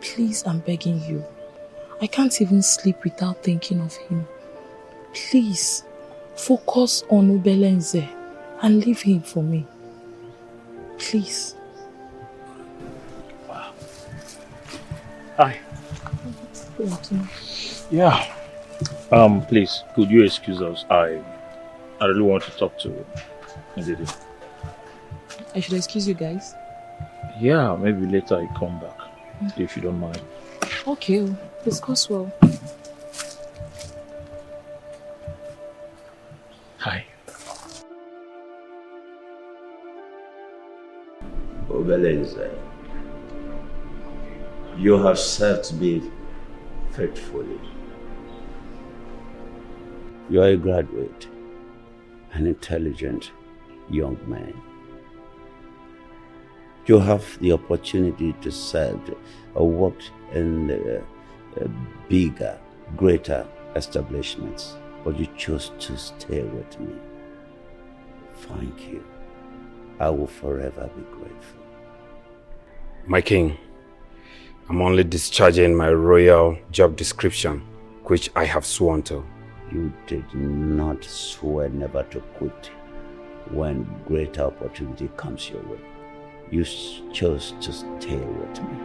Please, I'm begging you. I can't even sleep without thinking of him. Please, focus on Obelenze and leave him for me. Please. Hi. Yeah. Please, could you excuse us? I really want to talk to Ndidi. I should excuse you guys? Yeah, maybe later I come back, if you don't mind. Okay, discuss well. Hi. Obelenze, you have served me faithfully. You are a graduate, an intelligent young man. You have the opportunity to serve or work in bigger, greater establishments, but you chose to stay with me. Thank you. I will forever be grateful. My king, I'm only discharging my royal job description, which I have sworn to. You did not swear never to quit when greater opportunity comes your way. You chose to stay with me.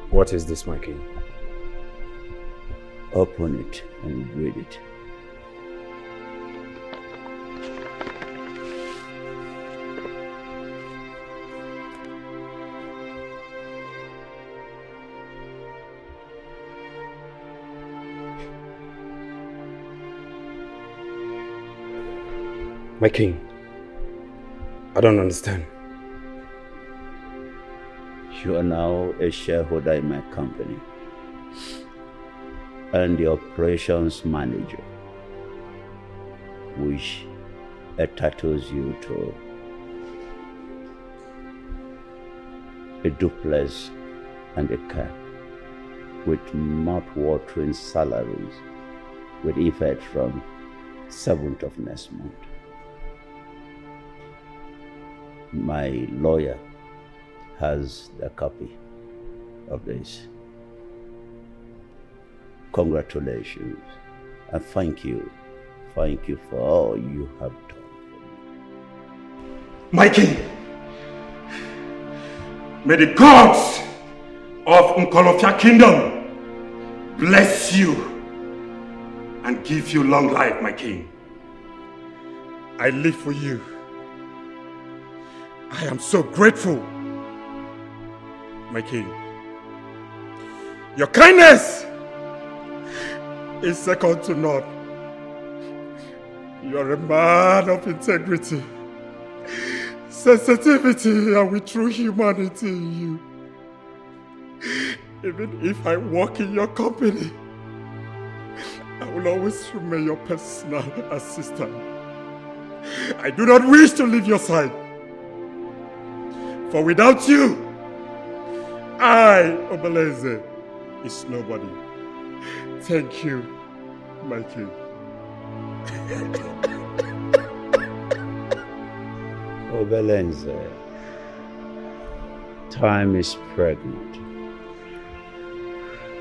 What is this, my king? Open it and read it. My king, I don't understand. You are now a shareholder in my company and the operations manager, which entitles you to a duplex and a car with mouth-watering salaries with effect from 7th of next month. My lawyer has the copy of this. Congratulations and thank you. Thank you for all you have done for me. My king, may the gods of Nkolofia Kingdom bless you and give you long life, my king. I live for you. I am so grateful, my king. Your kindness is second to none. You are a man of integrity, sensitivity, and with true humanity in you. Even if I work in your company, I will always remain your personal assistant. I do not wish to leave your side. For without you, I, Obeleze, is nobody. Thank you, my king. Obeleze, time is pregnant.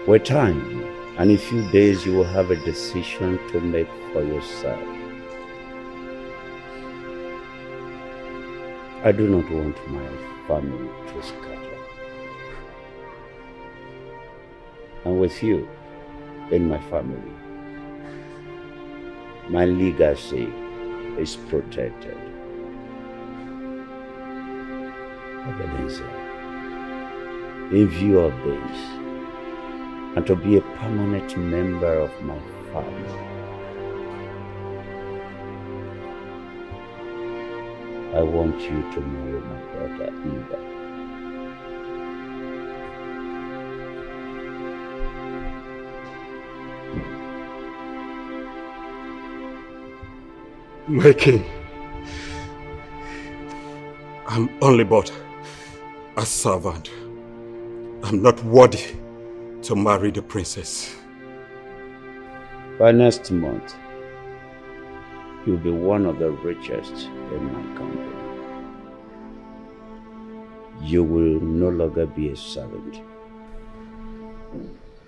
With time, and in a few days you will have a decision to make for yourself. I do not want my family to scatter. And with you in my family, my legacy is protected. Obeleze, in view of this, and to be a permanent member of my family, I want you to marry my daughter Eva. My king, I'm only but a servant. I'm not worthy to marry the princess. By next month, you'll be one of the richest in my company. You will no longer be a servant.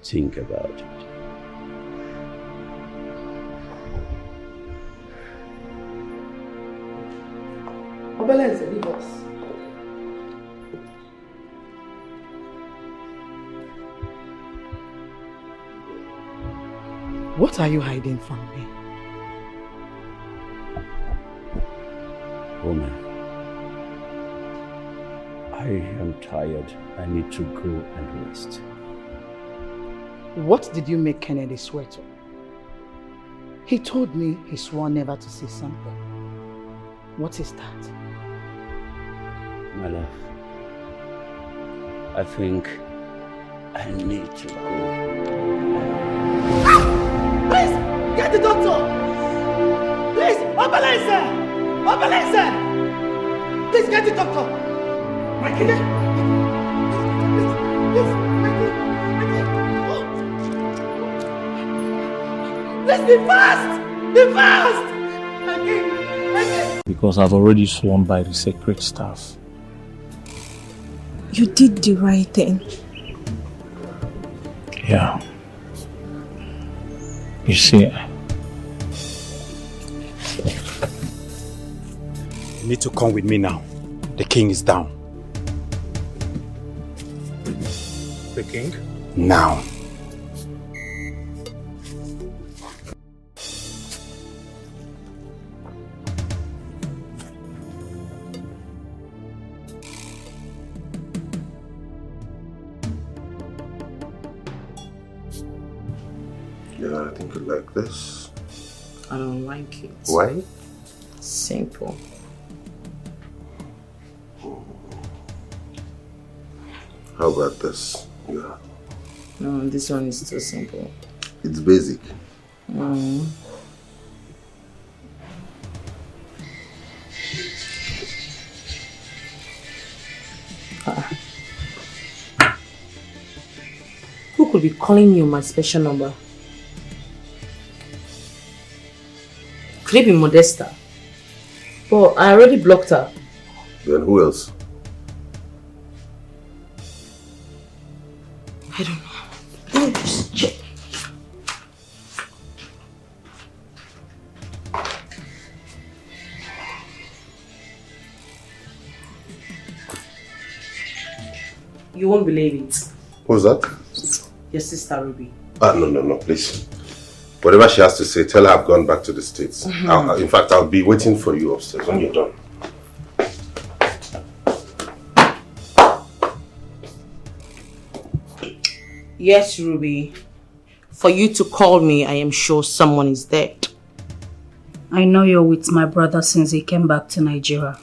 Think about it. Obeleze, leave us. What are you hiding from me? Woman, I am tired. I need to go and rest. What did you make Kennedy swear to? He told me he swore never to say something. What is that? My love, I think I need to go. Please, get the doctor! Please, Obeleze! Obeleze! Please, get the doctor! My kid! Please, please, be fast! Be fast! My kid! Because I've already sworn by the sacred staff. You did the right thing. Yeah. You see, you need to come with me now. The king is down. The king? Now. Yeah, I think you like this. I don't like it. Why? Simple. How about this? Yeah. No, this one is too simple. It's basic. Who could be calling you my special number? Maybe Modesta. But I already blocked her. Then who else? I don't know. Let me just check. You won't believe it. Who's that? Your sister Ruby. No, please. Whatever she has to say, tell her I've gone back to the States. In fact, I'll be waiting for you upstairs when you're done. Yes, Ruby. For you to call me, I am sure someone is dead. I know you're with my brother since he came back to Nigeria.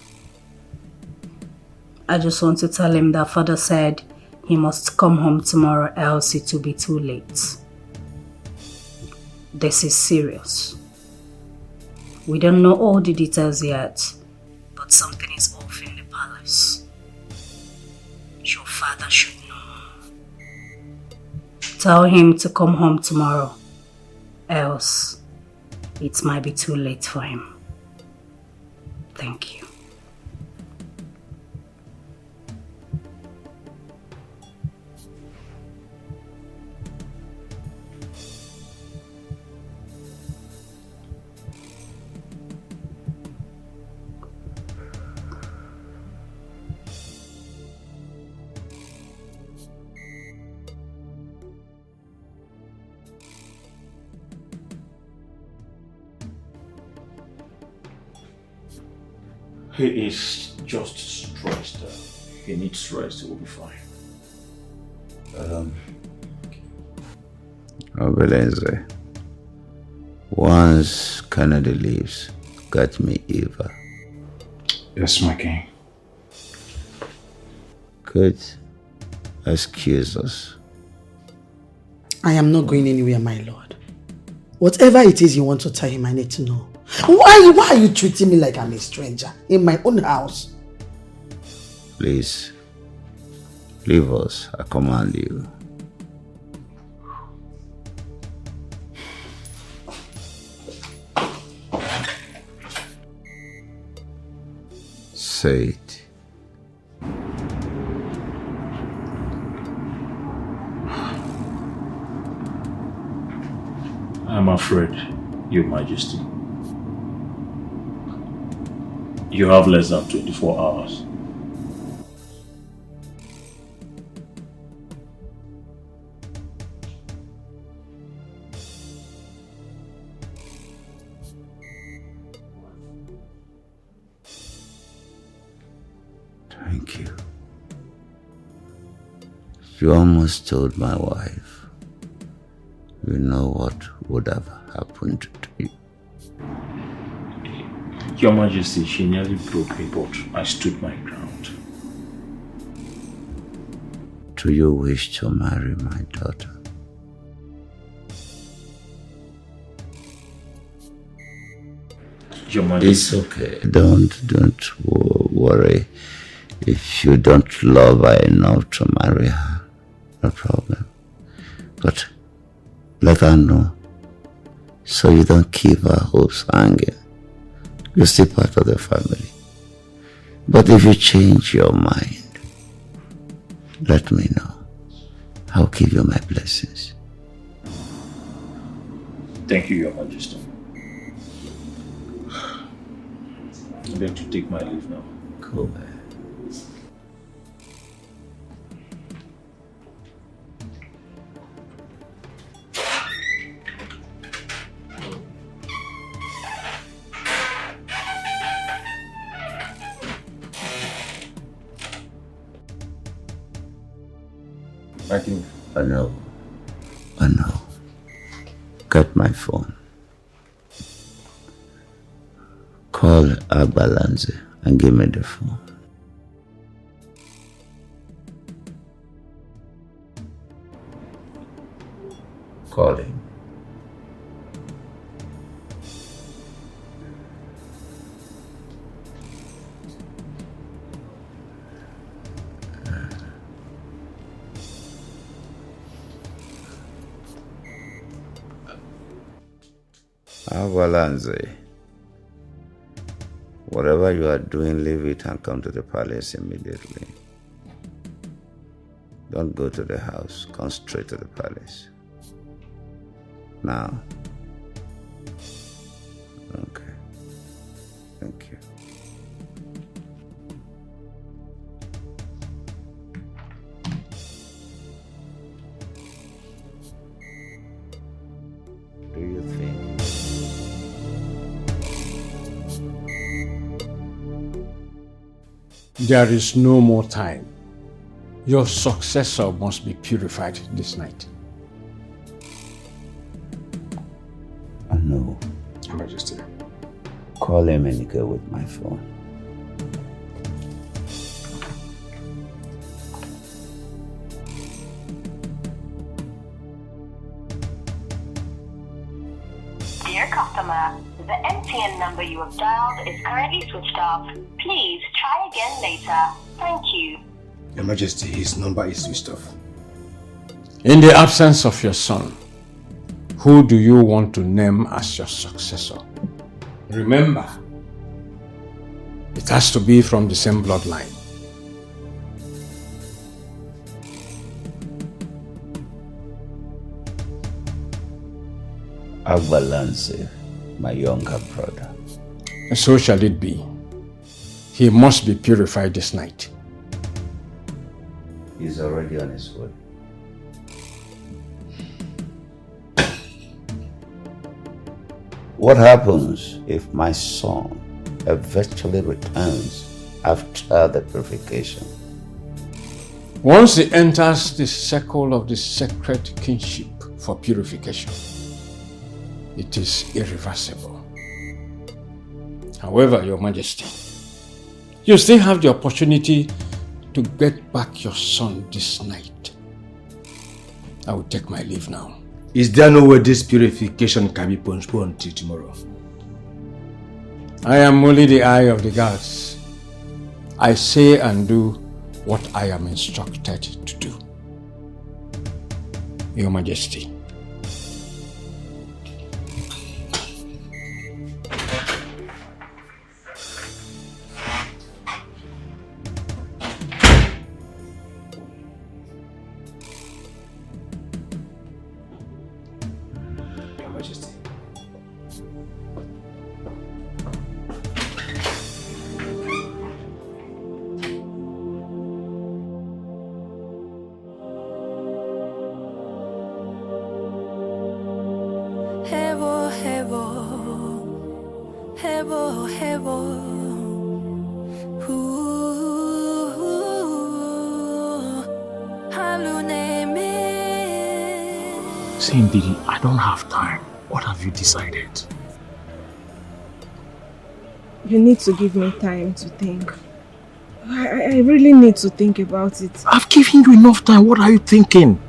I just want to tell him that father said he must come home tomorrow, else it will be too late. This is serious. We don't know all the details yet, but something is off in the palace. Your father should know. Tell him to come home tomorrow, else it might be too late for him. Thank you. He is just stressed. He needs rest. He will be fine. Obelenze, once Kennedy leaves, get me Eva. Yes, my king. Good. Excuse us. I am not going anywhere, my lord. Whatever it is you want to tell him, I need to know. Why are you treating me like I'm a stranger in my own house? Please, leave us. I command you. Say it. I'm afraid, Your Majesty. You have less than 24 hours. Thank you. You almost told my wife. You know what would have happened to you. Your Majesty, she nearly broke me, but I stood my ground. Do you wish to marry my daughter? Your Majesty. It's okay. Don't worry. If you don't love her enough to marry her, no problem. But let her know, so you don't keep her hopes hanging. You're still part of the family. But if you change your mind, let me know. I'll give you my blessings. Thank you, Your Majesty. I'm going to take my leave now. Cool. I know. Get my phone. Call Agbalanze and give me the phone. Call him. Agbalanze, Whatever you are doing, leave it and come to the palace immediately. Don't go to the house. Come straight to the palace. Now. Okay. Thank you. Do you think? There is no more time. Your successor must be purified this night. No. Your Majesty. Call Emenike with my phone. Dear customer, the MTN number you have dialed is currently switched off. Please try again later. Thank you. Your Majesty, his number is switched off. In the absence of your son, who do you want to name as your successor? Remember, it has to be from the same bloodline. Agbalanse, my younger brother. And so shall it be. He must be purified this night. He's already on his way. What happens if my son eventually returns after the purification? Once he enters the circle of the sacred kinship for purification, it is irreversible. However, Your Majesty, you still have the opportunity to get back your son this night. I will take my leave now. Is there no way this purification can be postponed till tomorrow? I am only the eye of the gods. I say and do what I am instructed to do. Your Majesty. Saying, Didi, I don't have time. What have you decided? You need to give me time to think. I really need to think about it. I've given you enough time. What are you thinking?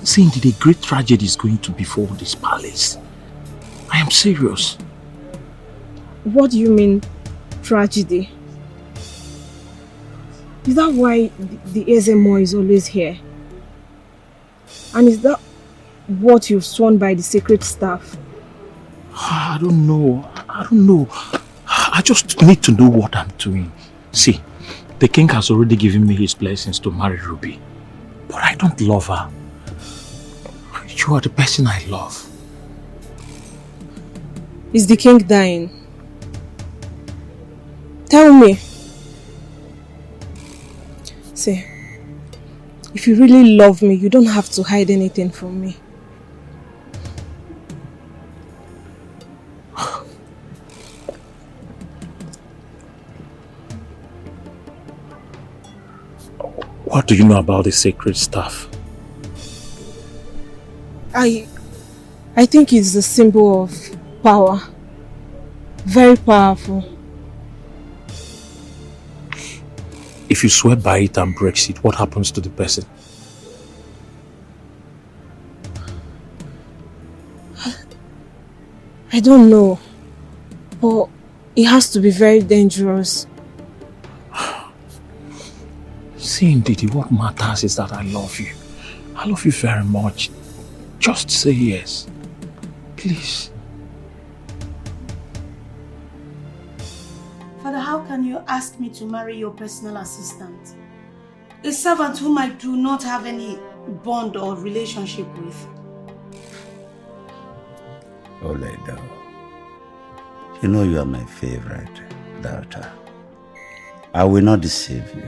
Saying, Didi, a great tragedy is going to befall this palace. I am serious. What do you mean, tragedy? Is that why the Ezemo is always here? And is that what you've sworn by the sacred staff? I don't know. I just need to know what I'm doing. See, the king has already given me his blessings to marry Ruby. But I don't love her. You are the person I love. Is the king dying? Tell me. See, if you really love me, you don't have to hide anything from me. What do you know about the sacred staff? I think it's a symbol of power. Very powerful. If you swear by it and breaks it, what happens to the person? I don't know. But it has to be very dangerous. See, Didi, what matters is that I love you. I love you very much. Just say yes. Please. how can you ask me to marry your personal assistant? A servant whom I do not have any bond or relationship with. Oledo, you know you are my favorite daughter. I will not deceive you.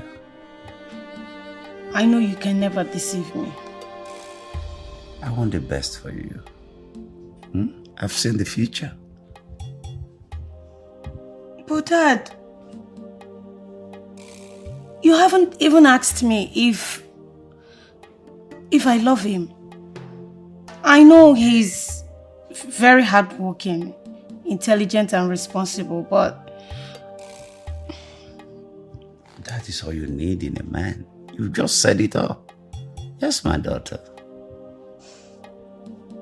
I know you can never deceive me. I want the best for you. I've seen the future. But Dad, you haven't even asked me if I love him. I know he's very hardworking, intelligent and responsible, but... That is all you need in a man. You just said it all. Yes, my daughter.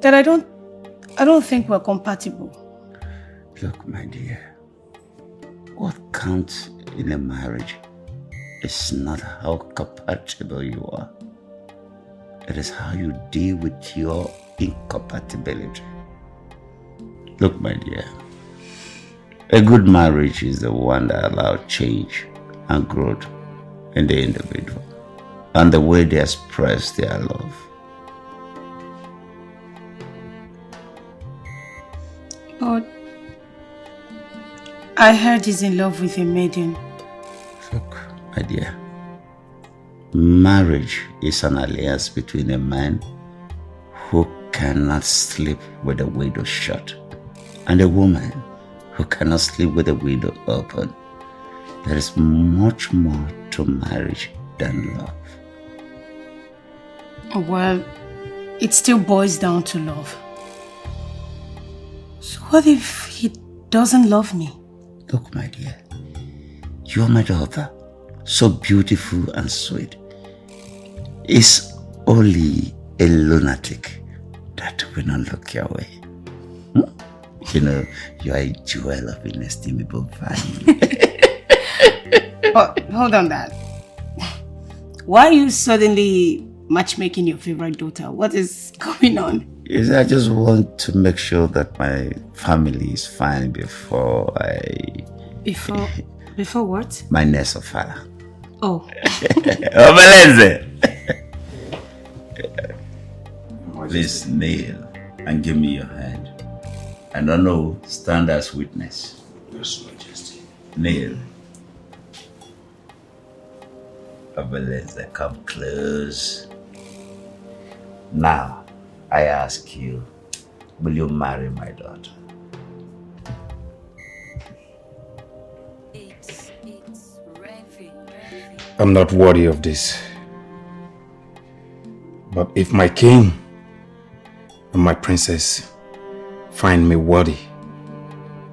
Dad, I don't think we're compatible. Look, my dear, what counts in a marriage is not how compatible you are. It is how you deal with your incompatibility. Look, my dear, a good marriage is the one that allows change and growth in the individual and the way they express their love. But I heard he's in love with a maiden. Look, my dear, marriage is an alliance between a man who cannot sleep with a window shut and a woman who cannot sleep with a window open. There is much more to marriage than love. Well, it still boils down to love. So what if he doesn't love me? Look, my dear, you are my daughter, so beautiful and sweet. It's only a lunatic that will not look your way. You know, you are a jewel of inestimable value. But hold on, Dad. Why are you suddenly matchmaking your favorite daughter? What is going on? Yes, I just want to make sure that my family is fine before I... Before what? My next of father. Oh. Please kneel and give me your hand. I don't know, stand as witness. Yes, Majesty. Kneel. Obeleze, come close. Now, I ask you, will you marry my daughter? I'm not worthy of this. But if my king and my princess find me worthy,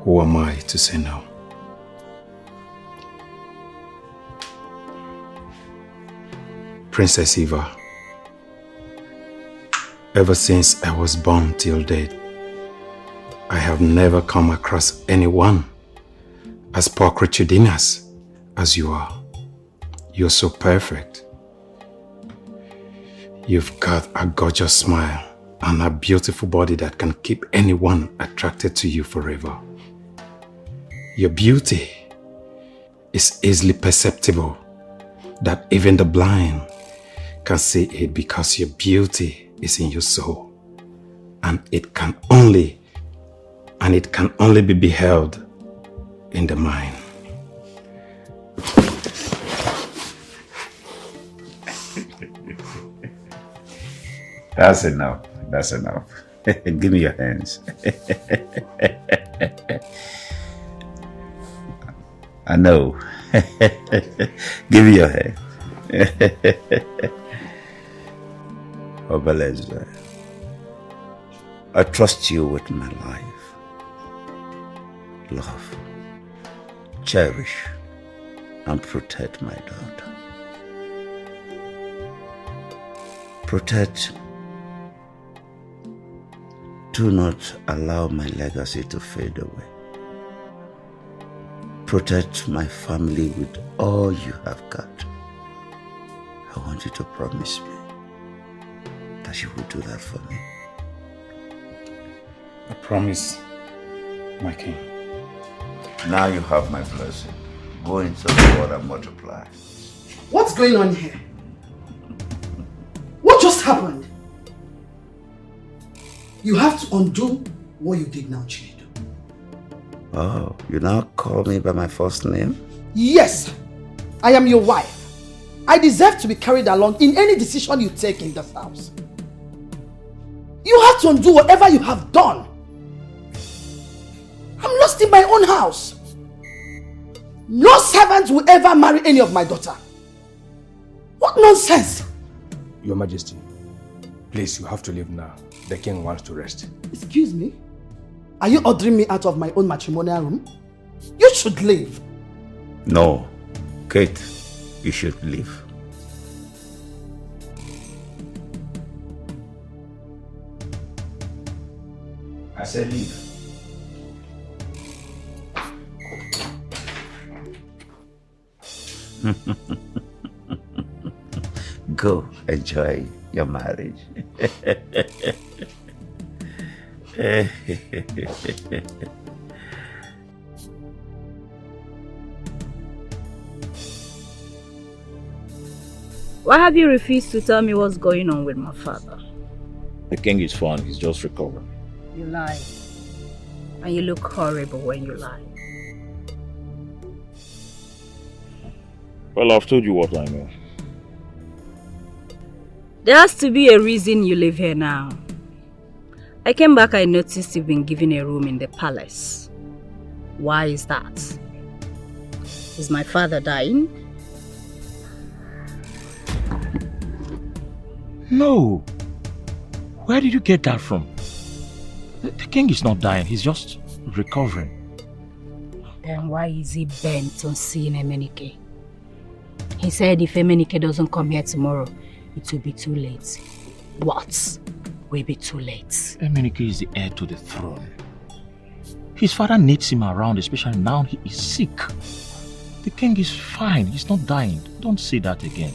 who am I to say no? Princess Eva, ever since I was born till date, I have never come across anyone as porcritudinous as you are. You're so perfect. You've got a gorgeous smile and a beautiful body that can keep anyone attracted to you forever. Your beauty is easily perceptible, that even the blind can see it because your beauty is in your soul, and it can only be beheld in the mind. That's enough. That's enough. Give me your hands. I know. Give me your hand. Obeleze, I trust you with my life. Love, cherish, and protect my daughter. Protect. Do not allow my legacy to fade away. Protect my family with all you have got. I want you to promise me that you will do that for me. I promise, my king. Now you have my blessing. Go into the world and multiply. What's going on here? What just happened? You have to undo what you did now, Chinedu. Oh, you now call me by my first name? Yes, I am your wife. I deserve to be carried along in any decision you take in this house. You have to undo whatever you have done. I'm lost in my own house. No servant will ever marry any of my daughter. What nonsense! Your Majesty, please, you have to leave now. The king wants to rest. Excuse me? Are you ordering me out of my own matrimonial room? You should leave. No. Kate, you should leave. I said leave. Go enjoy your marriage. Why have you refused to tell me what's going on with my father? The king is fine. He's just recovering. You lie. And you look horrible when you lie. Well, I've told you what I know. There has to be a reason you live here now. I came back, I noticed you've been given a room in the palace. Why is that? Is my father dying? No. Where did you get that from? The king is not dying. He's just recovering. Then why is he bent on seeing Emenike? He said if Emenike doesn't come here tomorrow, it will be too late. What will be too late? Emenike is the heir to the throne. His father needs him around, especially now he is sick. The king is fine. He's not dying. Don't say that again.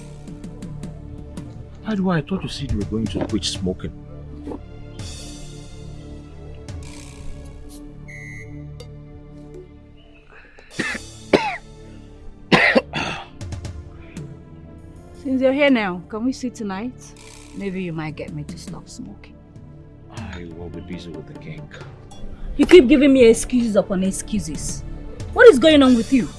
By the way, I thought you said you were going to quit smoking. Since you're here now, can we see tonight? Maybe you might get me to stop smoking. I will be busy with the king. You keep giving me excuses upon excuses. What is going on with you?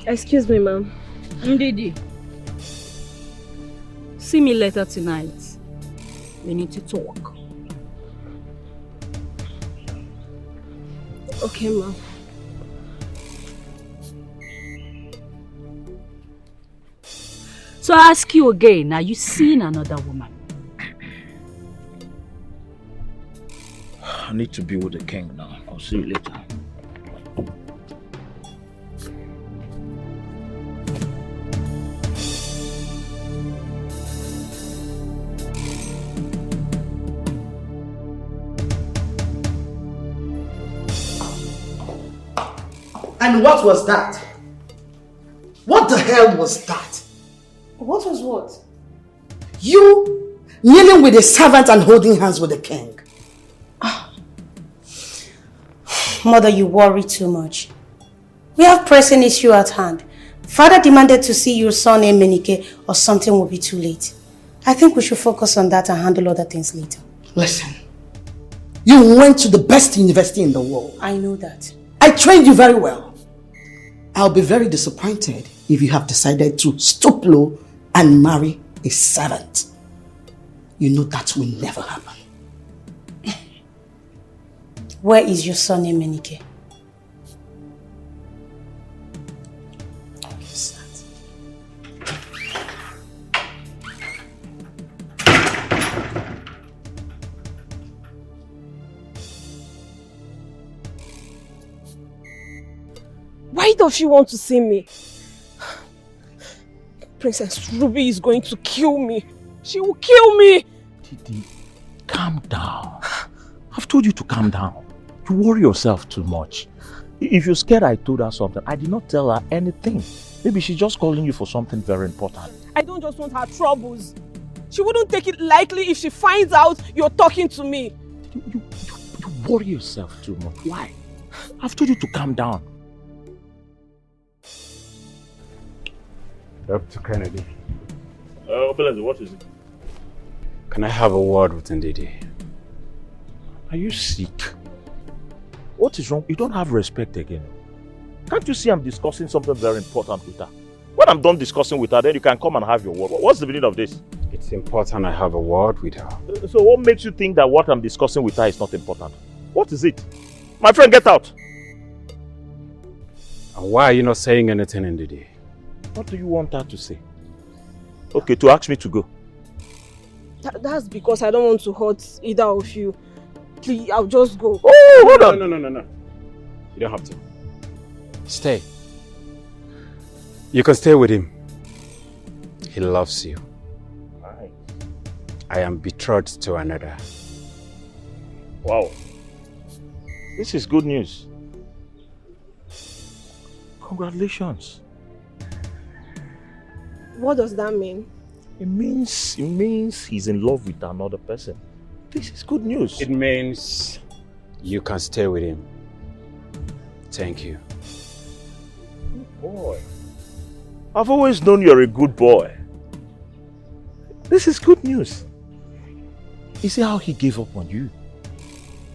Excuse me, ma'am. Ndidi, see me later tonight. We need to talk. Okay, ma'am. So I ask you again, are you seeing another woman? I need to be with the king now. I'll see you later. And what was that? What the hell was that? What was what? You kneeling with a servant and holding hands with the king. Mother, you worry too much. We have pressing issue at hand. Father demanded to see your son Emenike or something will be too late. I think we should focus on that and handle other things later. Listen, you went to the best university in the world. I know that. I trained you very well. I'll be very disappointed if you have decided to stoop low and marry a servant. You know that will never happen. Where is your son Emenike? Why does she want to see me? Princess Ruby is going to kill me. She will kill me. Didi, calm down. I've told you to calm down. You worry yourself too much. If you're scared I told her something, I did not tell her anything. Maybe she's just calling you for something very important. I don't just want her troubles. She wouldn't take it lightly if she finds out you're talking to me. You worry yourself too much. Why? I've told you to calm down. Dr. Kennedy. Obeleze, what is it? Can I have a word with Ndidi? Are you sick? What is wrong? You don't have respect again. Can't you see I'm discussing something very important with her? When I'm done discussing with her, then you can come and have your word. What's the meaning of this? It's important I have a word with her. So what makes you think that what I'm discussing with her is not important? What is it? My friend, get out! And why are you not saying anything, Ndidi? What do you want her to say? Okay, to ask me to go. That's because I don't want to hurt either of you. Please, I'll just go. Oh, hold on! No. You don't have to. Stay. You can stay with him. He loves you. Right. I am betrothed to another. Wow. This is good news. Congratulations. What does that mean? It means he's in love with another person. This is good news. It means you can stay with him. Thank you. Good boy. I've always known you're a good boy. This is good news. You see how he gave up on you?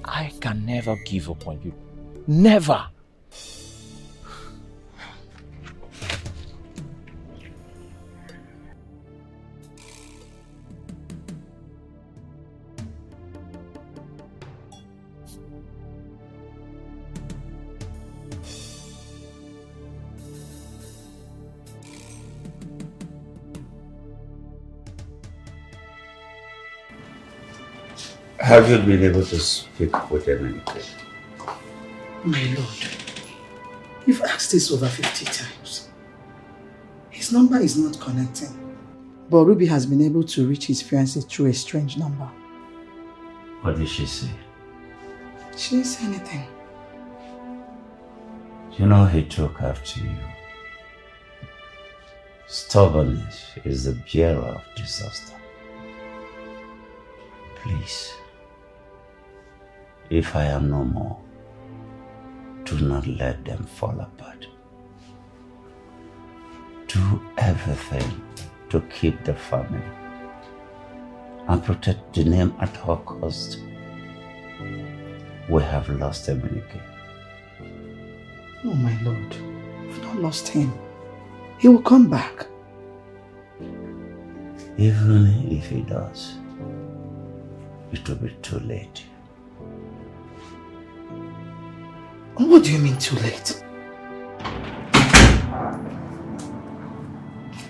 I can never give up on you. Never. Have you been able to speak with him anything? My lord, you've asked this over 50 times. His number is not connecting. But Ruby has been able to reach his fiancée through a strange number. What did she say? She didn't say anything. You know he took after you. Stubbornness is the bearer of disaster. Please, if I am no more, do not let them fall apart. Do everything to keep the family and protect the name at all cost. We have lost Emenike. Oh my lord, we've not lost him. He will come back. Even if he does, it will be too late. What do you mean too late?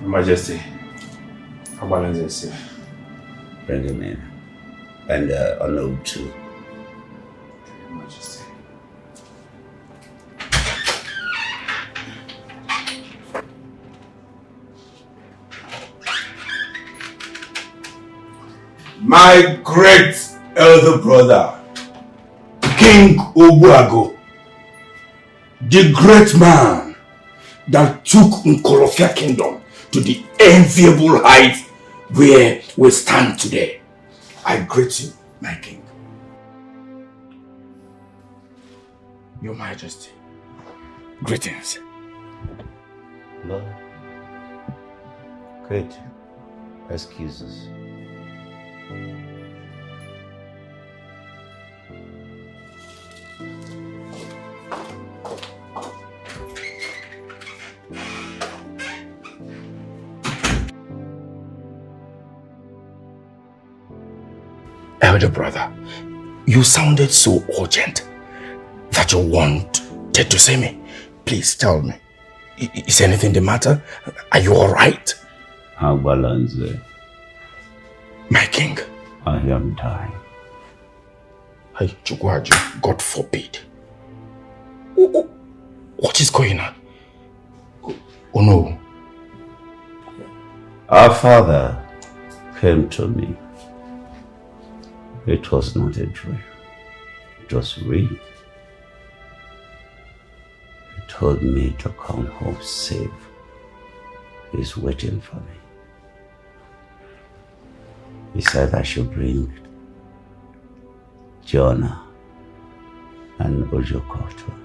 Your Majesty, our balance is safe. Bring him in. And Ono too. Your Majesty. My great elder brother, King Obuago, the great man that took Nkolofia Kingdom to the enviable height where we stand today. I greet you, my king. Your Majesty, greetings. Lord, great excuses. Elder brother, you sounded so urgent that you wanted to see me. Please tell me, is anything the matter? Are you alright? Agbalanze, my king. I am dying. Hey, Chukwaji, God forbid. What is going on? Oh no. Our father came to me. It was not a dream. It was real. He told me to come home safe. He's waiting for me. He said I should bring Jonah and Ojoko to him.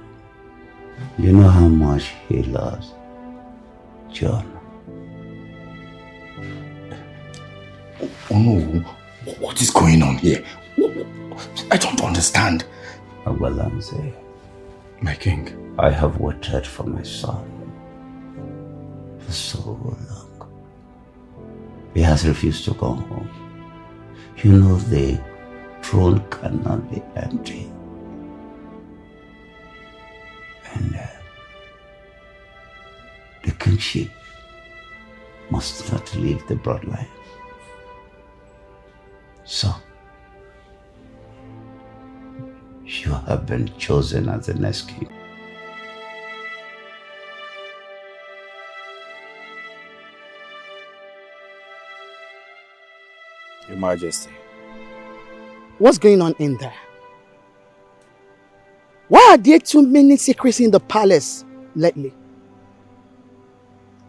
You know how much he loves Jonah. Oh no, what is going on here? I don't understand. Abalanze, my king, I have waited for my son for so long. He has refused to come home. You know the throne cannot be empty. And the kingship must not leave the bloodline. So, you have been chosen as the next king. Your Majesty. What's going on in there? Why are there too many secrets in the palace lately?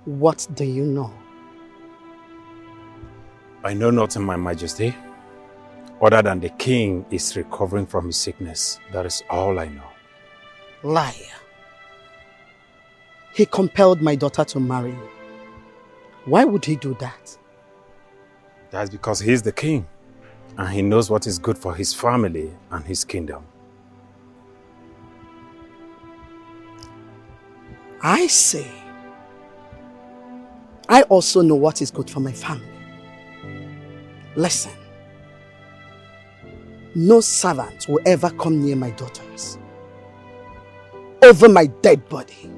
What do you know? I know nothing, my Majesty, other than the king is recovering from his sickness. That is all I know. Liar. He compelled my daughter to marry you. Why would he do that? That's because he is the king, and he knows what is good for his family and his kingdom. I say, I also know what is good for my family. Listen, no servant will ever come near my daughters over my dead body.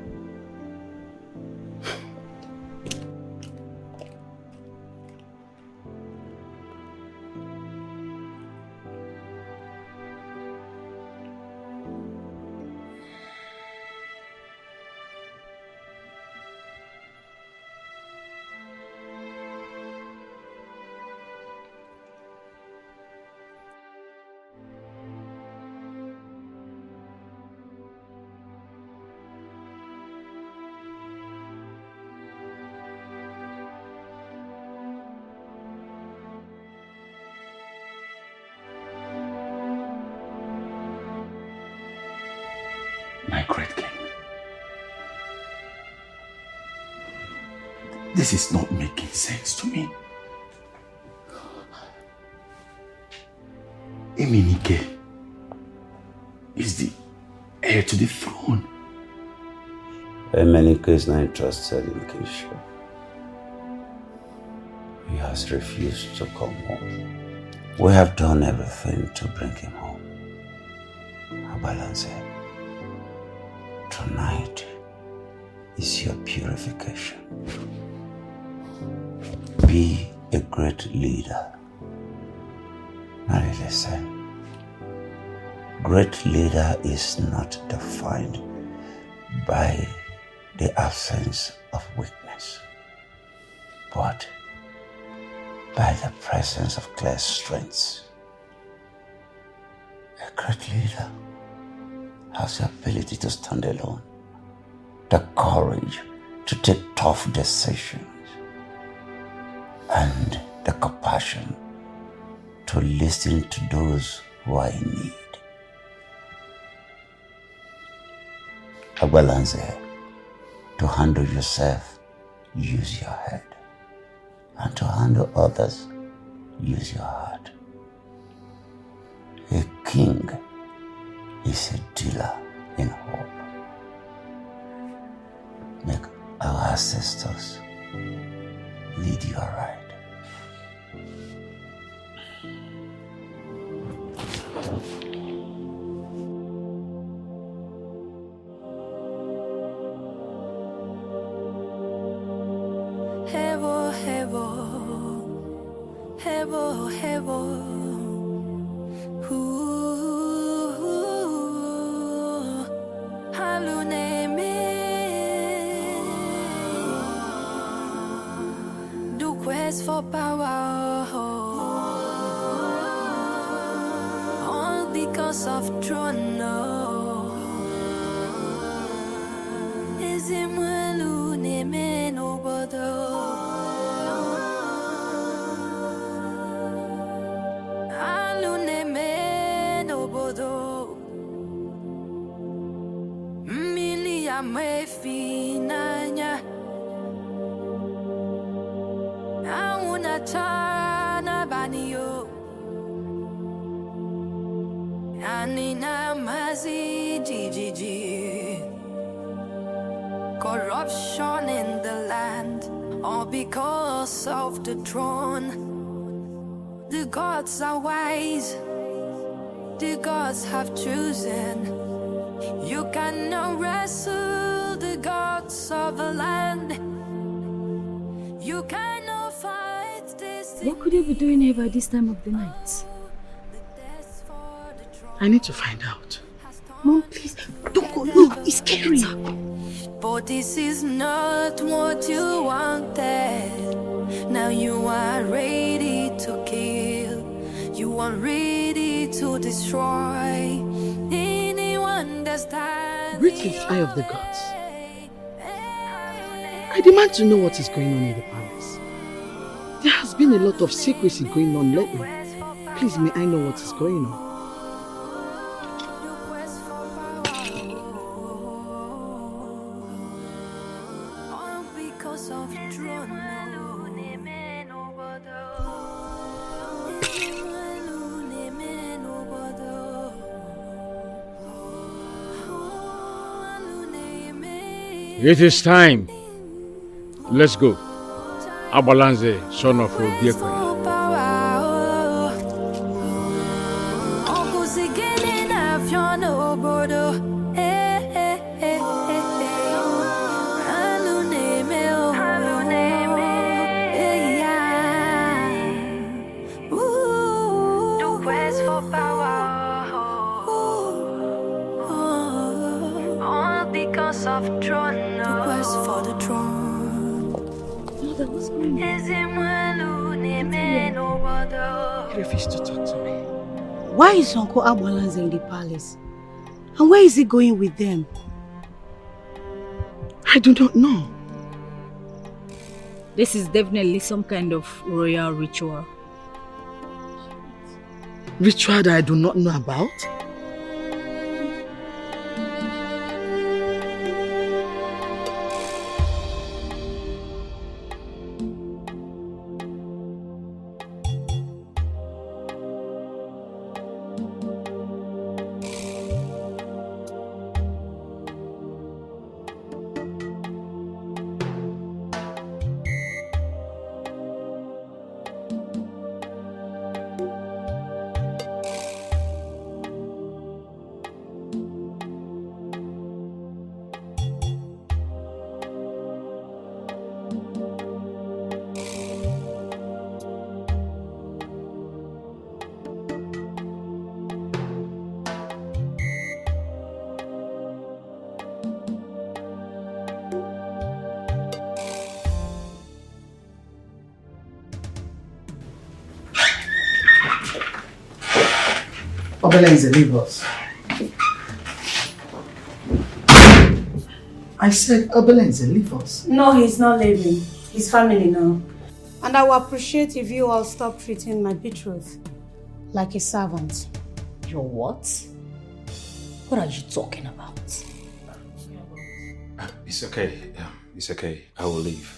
My great king, this is not making sense to me. Eminike is the heir to the throne. Emenike is not interested in kingship. He has refused to come home. We have done everything to bring him home. Abalanze, tonight is your purification. Be a great leader. Now listen, great leader is not defined by the absence of weakness, but by the presence of clear strengths. A great leader has the ability to stand alone, the courage to take tough decisions, and the compassion to listen to those who are in need. Abalanze, to handle yourself, use your head. And to handle others, use your heart. A king is a dealer in hope. Make our ancestors lead you aright. Hevo, hevo, hevo, hevo. Haluneme, dukwe. quest for power, all because of throne. Is it mwelu neme nobodo? Alu neme nobodo. Mili amefinanya. Auna chana banio. Anina mazi GGG. Corruption in the land, all because of the throne. The gods are wise, the gods have chosen. You cannot wrestle the gods of the land. You cannot fight this. What could you be doing here by this time of the night? I need to find out. Mom, please, don't go. Look, it's scary. But this is not what you wanted. Now you are ready to kill. You are ready to destroy anyone that's standing. Reach the eye of the gods. I demand to know what is going on in the palace. There has been a lot of secrecy going on lately. Please, may I know what is going on? It is time. Let's go. Abalanze, son of Obiekwe. Of throne, the quest for the throne. Mother, what's going on? He refused to talk to me. Why is Uncle Abalanze in the palace? And where is he going with them? I do not know. This is definitely some kind of royal ritual. Ritual that I do not know about? Obalenze, leave us. I said, Obalenze, leave us. No, he's not leaving. His family now. And I will appreciate if you all stop treating my betrothed like a servant. Your what? What are you talking about? It's okay. It's okay. I will leave.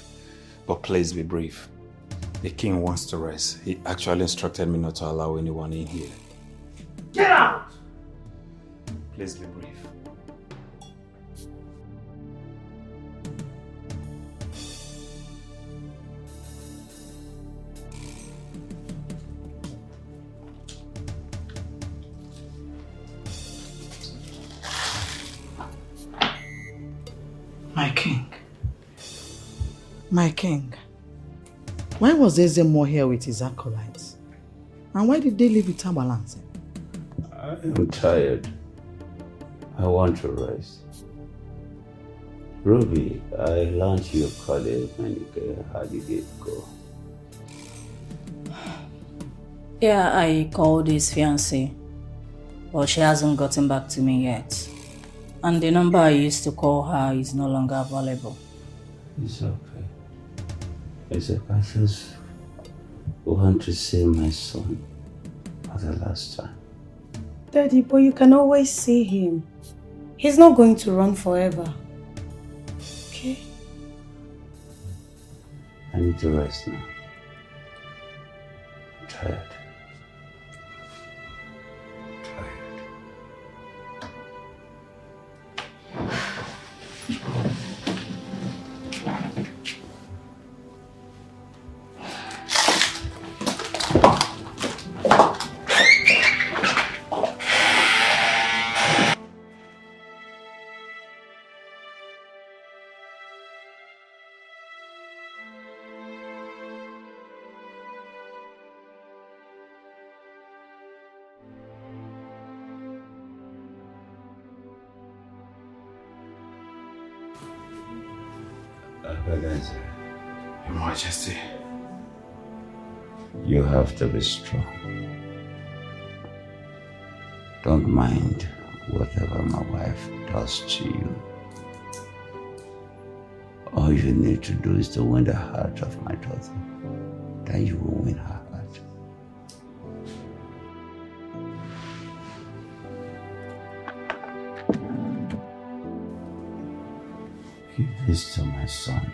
But please be brief. The king wants to rest. He actually instructed me not to allow anyone in here. Get out! Please be brief. My king. My king. Why was Ezemo here with his acolytes? And why did they leave with Abalanze? I'm tired. I want to rest. Ruby, I learned your colleague and how did it go? Yeah, I called his fiancée, but she hasn't gotten back to me yet. And the number I used to call her is no longer available. It's okay. It's okay. I just want to see my son for the last time. Daddy, but you can always see him. He's not going to run forever. Okay? I need to rest now. I'm tired. Your Majesty. You have to be strong. Don't mind whatever my wife does to you. All you need to do is to win the heart of my daughter. Then you will win her heart. Give this to my son.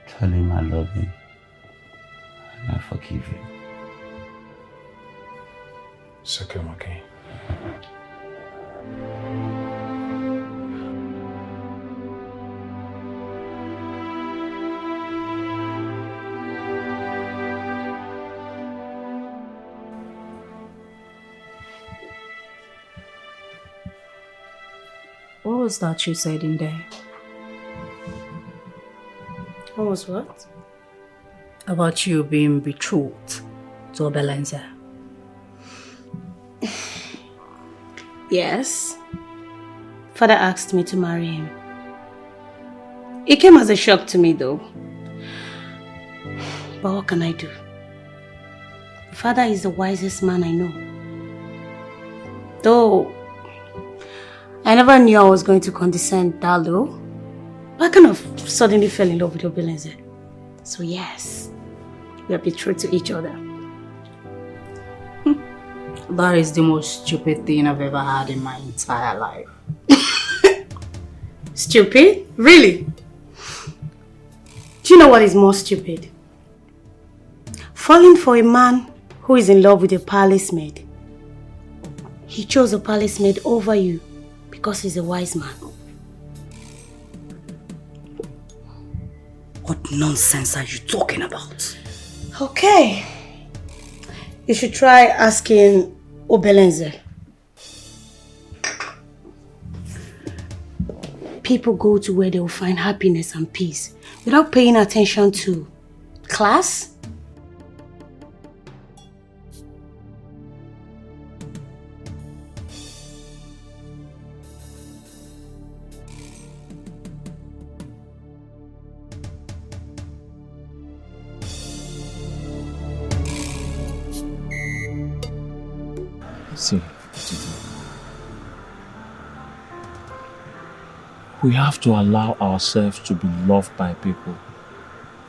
Tell him I love him and I forgive him. It's okay, my king. What was that you said in there? What was what? About you being betrothed to Obelenze. Yes. Father asked me to marry him. It came as a shock to me though. But what can I do? Father is the wisest man I know. Though I never knew I was going to condescend that low. I kind of suddenly fell in love with Obelenze. So yes, we are betrothed to each other. That is the most stupid thing I've ever had in my entire life. Stupid? Really? Do you know what is more stupid? Falling for a man who is in love with a palace maid. He chose a palace maid over you because he's a wise man. What nonsense are you talking about? Okay. You should try asking Obelenze. People go to where they will find happiness and peace without paying attention to class. See, we have to allow ourselves to be loved by people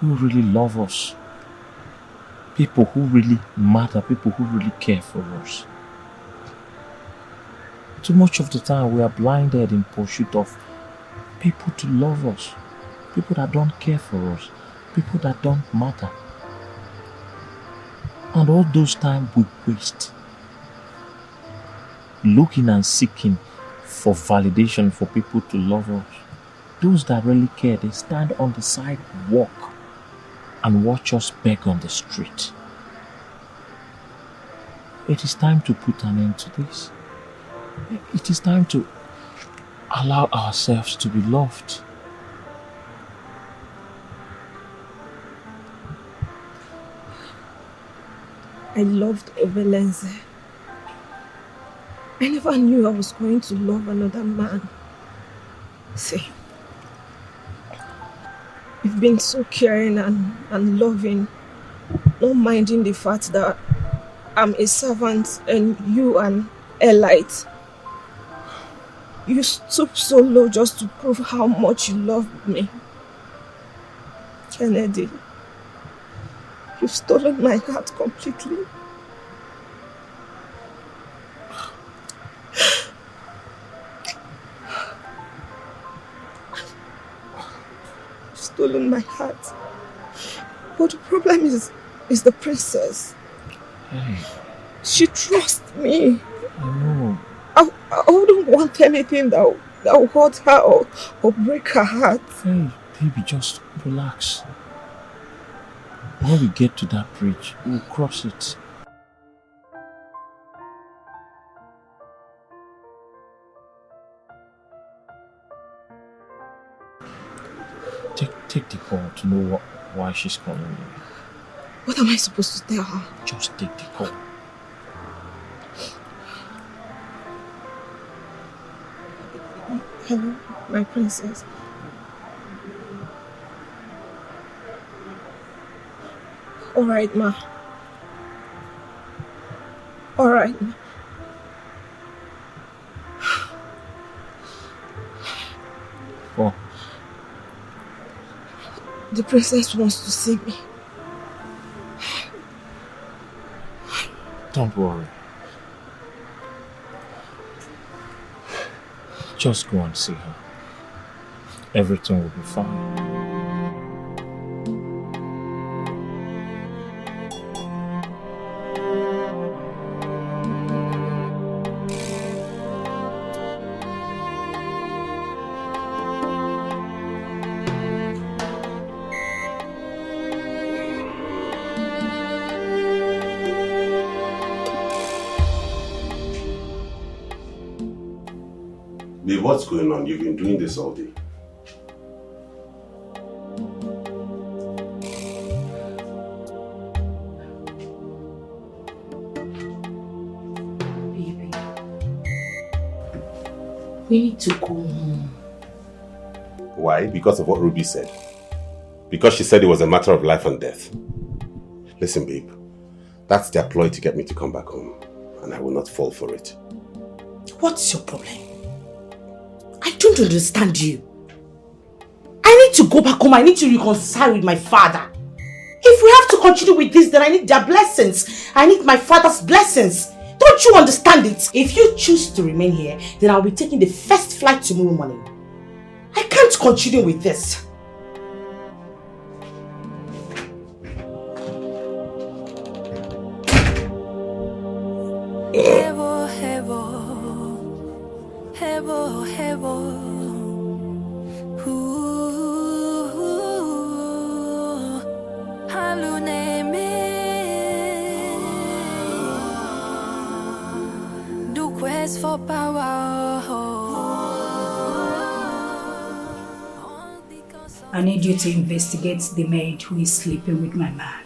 who really love us. People who really matter, people who really care for us. Too much of the time we are blinded in pursuit of people to love us, people that don't care for us, people that don't matter. And all those times we waste looking and seeking for validation for people to love us. Those that really care, they stand on the sidewalk and watch us beg on the street. It is time to put an end to this. It is time to allow ourselves to be loved. I loved Obelenze. I never knew I was going to love another man. See, you've been so caring and loving, not minding the fact that I'm a servant and you an elite. You stoop so low just to prove how much you love me. Kennedy, you've stolen my heart completely. You've stolen my heart. But the problem is the princess. Hey. She trusts me. I know. I wouldn't want anything that will hurt her or break her heart. Hey, baby, just relax. When we get to that bridge, we'll cross it. Take the call to know why she's calling you. What am I supposed to tell her? Just take the call. Hello, my princess. Alright, ma. Alright, ma. What? The princess wants to see me. Don't worry. Just go and see her. Everything will be fine. Babe, what's going on? You've been doing this all day. Baby, we need to go home. Why? Because of what Ruby said. Because she said it was a matter of life and death. Listen, babe. That's their ploy to get me to come back home. And I will not fall for it. What's your problem? I don't understand you. I need to go back home. I need to reconcile with my father. If we have to continue with this, then I need their blessings. I need my father's blessings. Don't you understand it? If you choose to remain here, then I'll be taking the first flight tomorrow morning. I can't continue with this. Hevo, hevo, hevo, hevo. Haluneme, do quest for power. I need you to investigate the maid who is sleeping with my man.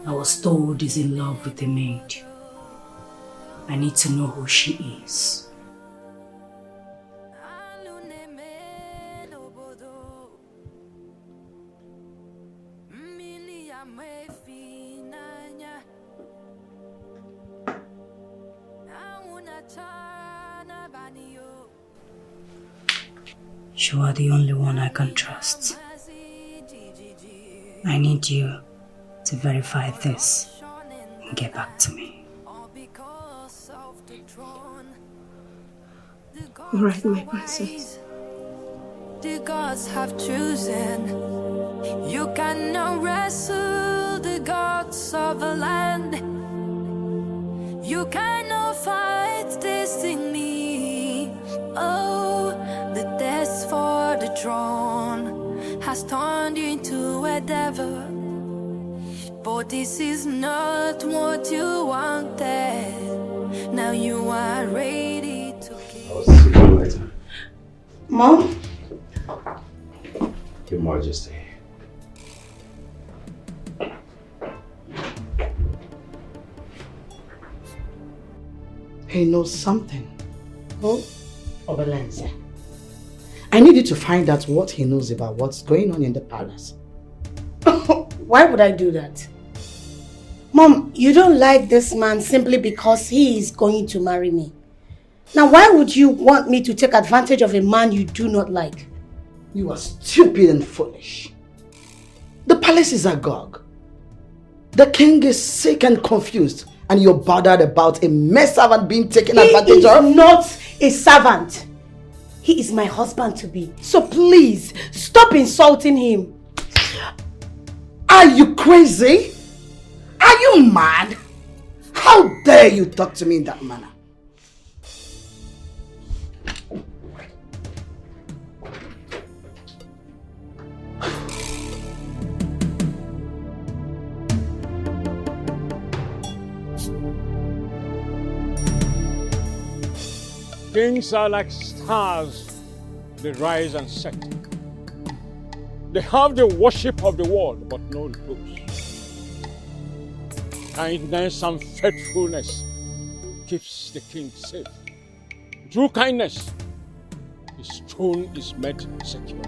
I was told he's in love with the maid. I need to know who she is. You are the only one I can trust. I need you to verify this and get back to me. Alright, my princess. The gods have chosen. You cannot wrestle the gods of a land. You cannot fight destiny. Oh, the test for the throne has turned you into a devil. But this is not what you wanted. Now you are ready to I'll see you later. Mom? Your Majesty. He knows something. Oh, Obalenze. I need you to find out what he knows about what's going on in the palace. Why would I do that? Mom, you don't like this man simply because he is going to marry me. Now, why would you want me to take advantage of a man you do not like? You are stupid and foolish. The palace is agog. The king is sick and confused, and you're bothered about a mere servant being taken advantage of? He is not a servant. He is my husband-to-be. So please, stop insulting him. Are you crazy? Are you mad? How dare you talk to me in that manner? Kings are like stars, they rise and set. They have the worship of the world, but no repose. Kindness and faithfulness keeps the king safe. Through kindness, his throne is made secure.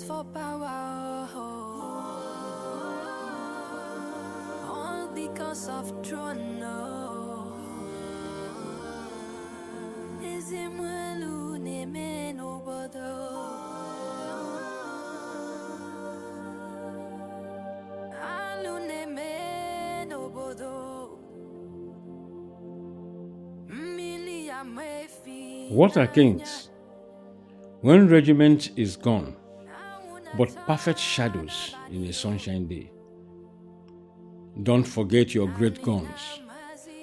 For power, all because of throne. Is him well name no bodo. Alu name no bodo. What are kings? When regiment is gone, but perfect shadows in a sunshine day. Don't forget your great guns,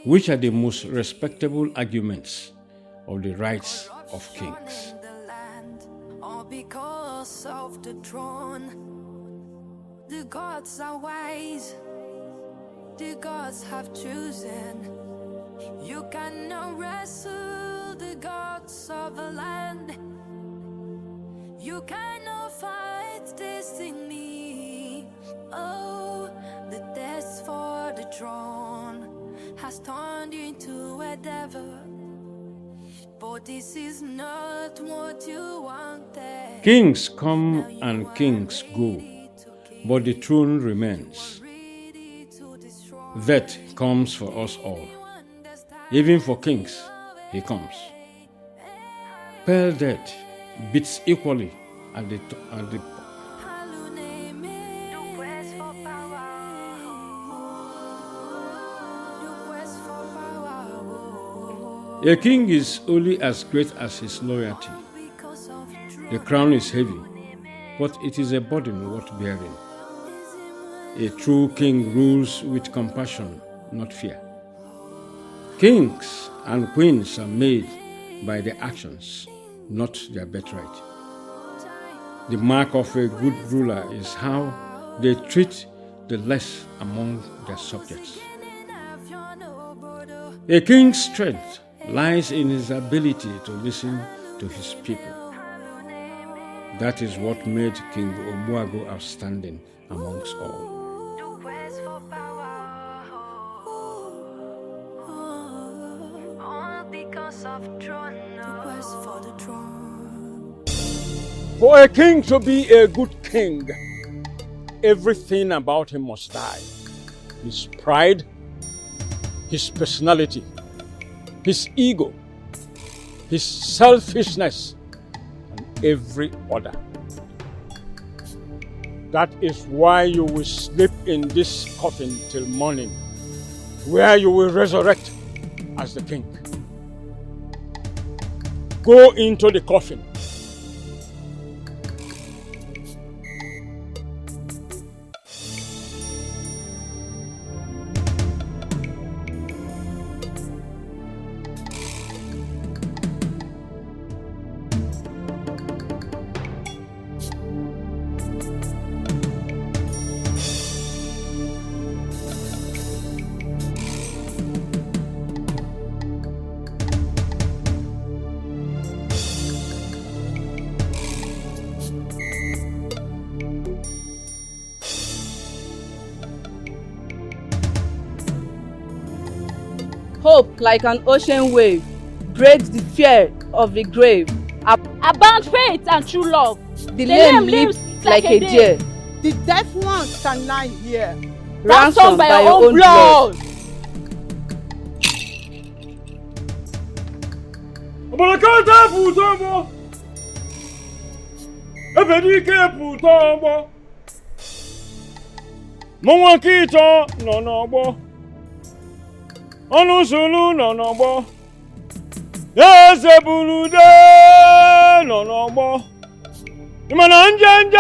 which are the most respectable arguments of the rights of kings. All because of the throne. The gods are wise, the gods have chosen. You cannot wrestle the gods of a land. You cannot fight destiny. Oh, the test for the throne has turned into a devil. But this is not what you wanted. Kings come and kings go, but the throne remains. That comes for us all. Even for kings, he comes. Pale death beats equally at the A king is only as great as his loyalty. The crown is heavy, but it is a burden worth bearing. A true king rules with compassion, not fear. Kings and queens are made by their actions, not their birthright. The mark of a good ruler is how they treat the less among their subjects. A king's strength lies in his ability to listen to his people. That is what made King Omuago outstanding amongst all. For a king to be a good king, everything about him must die. His pride, his personality, his ego, his selfishness, and every other. That is why you will sleep in this coffin till morning, where you will resurrect as the king. Go into the coffin. Hope, like an ocean wave, breaks the fear of the grave. About faith and true love. The lame leaps like a deer. The deaf ones can lie here. Ransomed by your own blood. Obolokata putomo. Ebedike putomo. Monwa kito no nobo. Onu sulu no nobo. Ezebulude no nobo. Imana nje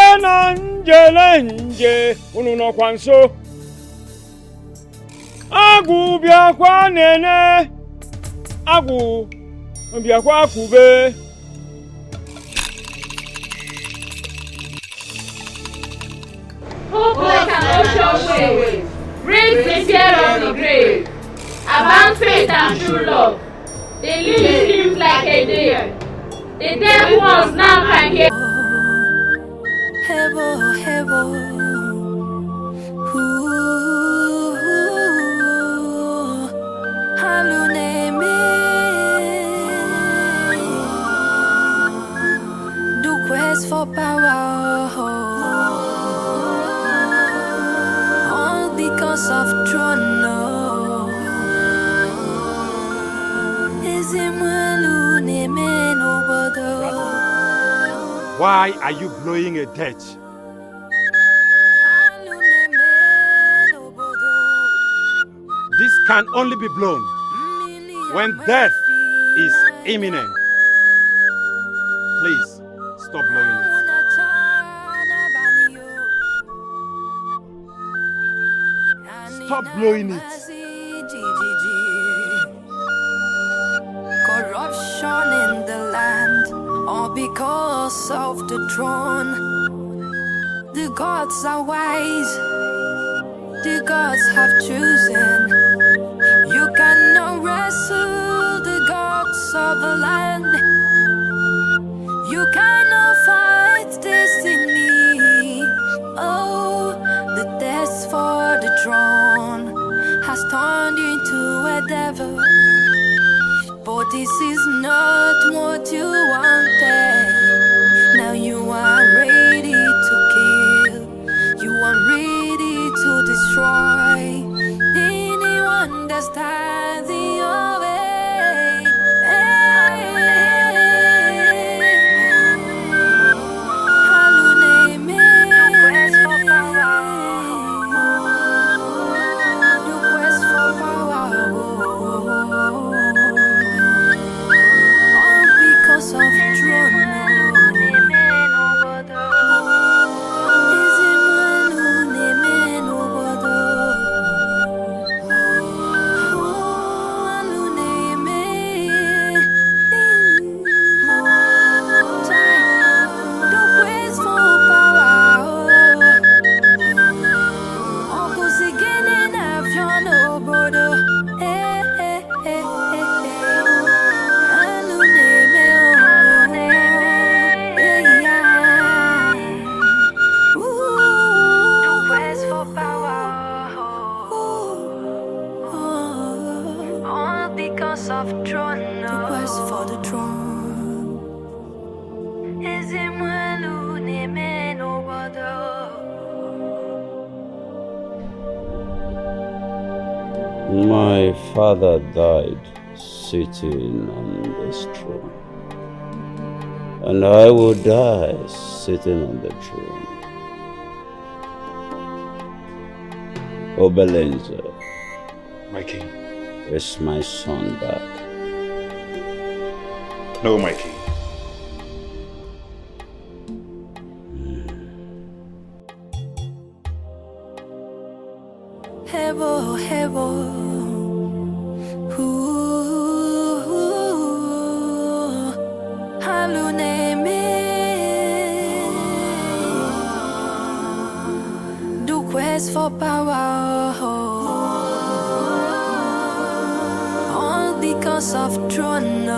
na nje unu no kwanso. Agwu biakwa nene. Agwu biakwa kube. Hope like an ocean wave, breaks the fear of the grave. About faith and true love, the lily sleeps like a deer. The deaf ones now can hear. Hebo, hebo, haluneme, do quest for power, all because of throne. Why are you blowing a dirge? This can only be blown when death is imminent. Please, stop blowing it. Stop blowing it. Corruption in the land, all because of the throne. The gods are wise, the gods have chosen. You cannot wrestle the gods of the land. You cannot fight destiny. Oh, the test for the throne has turned you into a devil. But this is not what you wanted. Now you are ready to kill. You are ready to destroy anyone that stands in your way. My father died sitting on this throne, and I will die sitting on the throne. Obelenze, my king, is my son back? No, my king. Hebo, hebo. For power, all because of throne.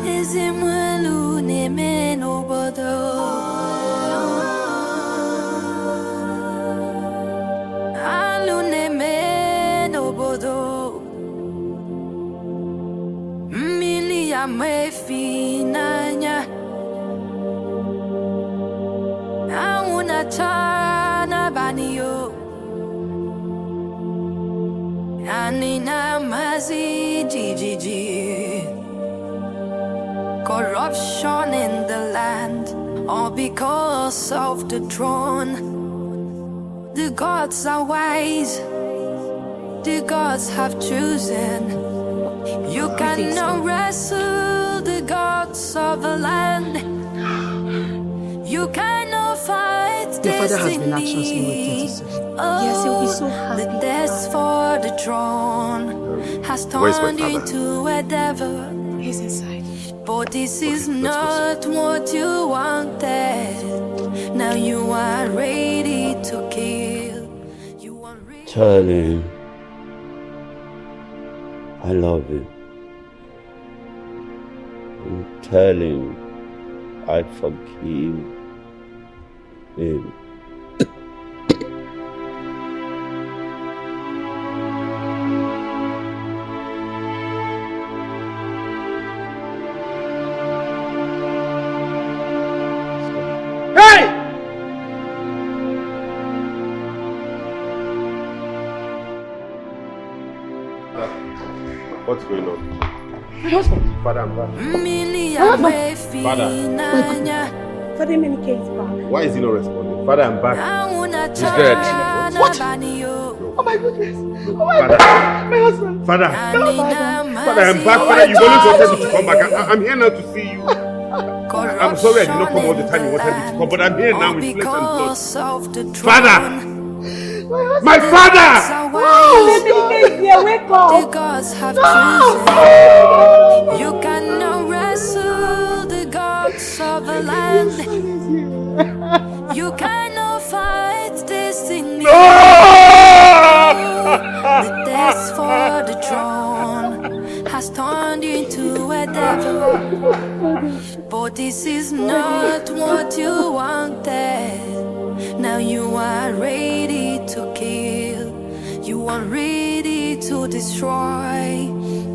Is him well name obodo. Alu neme. mefinanya Auna chana banio Anina mazi jijiji Corruption in the land all because of the throne. The gods are wise, the gods have chosen. You cannot wrestle the gods of the land. You cannot fight Your father has been destiny. anxiously waiting to see you. Oh, Yes, he'll be so happy. the death for the throne has Where's my turned father? into a devil. He's inside. But this is not what you wanted. Now you are ready to kill. Tell him I love him. And tell him I forgive him. Hey! What's going on? My husband. Father, I'm back. Father, Emenike is back. Why is he not responding? Father, I'm back. He's dead. What? Oh my goodness. Oh my God. My husband. Father. No, Father, I'm back. Father, you've always wanted me to come back. I'm here now to see you. I'm sorry I did not come all the time you wanted me to come, but I'm here now with flesh and blood. Father! My father! Oh, Emenike is here. Wake up. The gods have chosen. You cannot wrestle the gods of the land. You cannot fight destiny. The death for the throne has turned into a devil. But this is not what you wanted. Now you are ready to kill. You are ready to destroy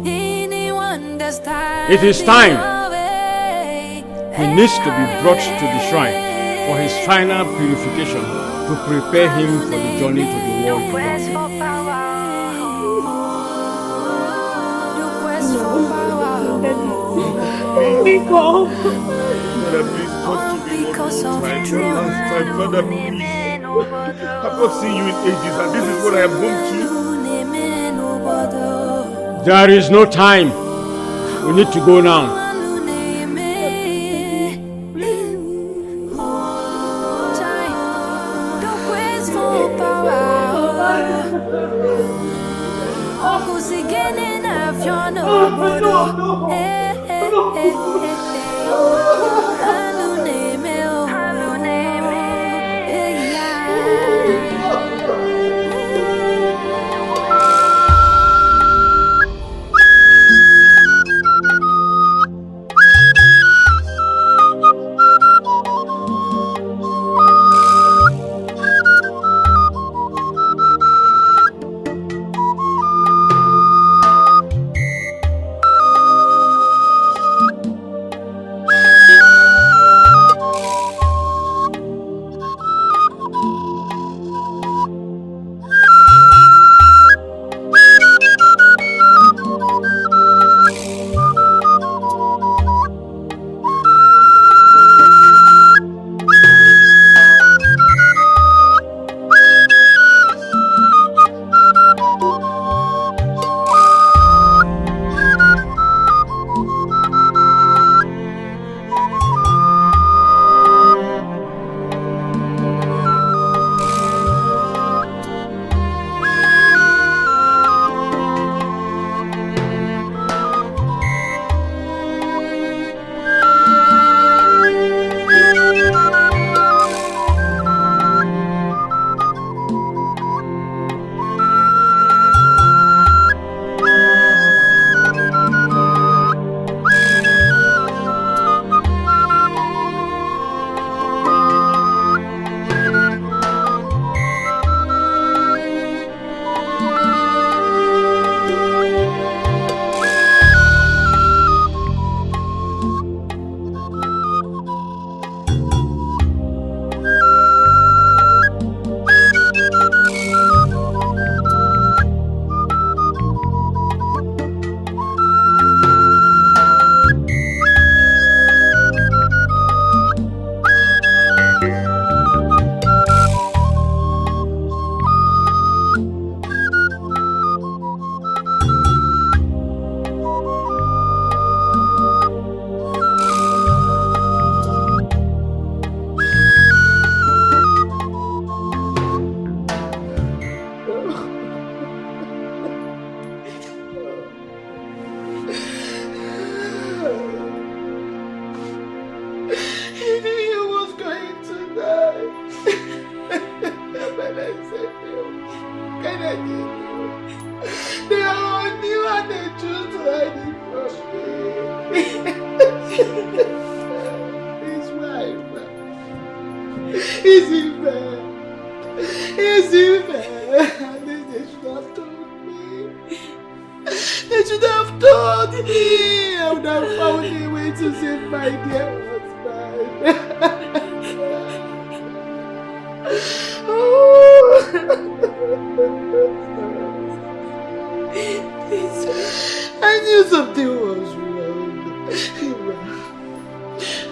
anyone that's standing. It is time. He needs to be brought to the shrine for his final purification to prepare him for the journey to the world beyond. Nico. Father, please talk to me one last time. Father, please. I've not seen you in ages, and this is what I am home to. There is no time. We need to go now. They are only what they choose to hide it from me. His wife. Is it fair? Is it fair? At least they should have told me. They should have told me. I would have found a way to save my dear husband. I knew something was wrong.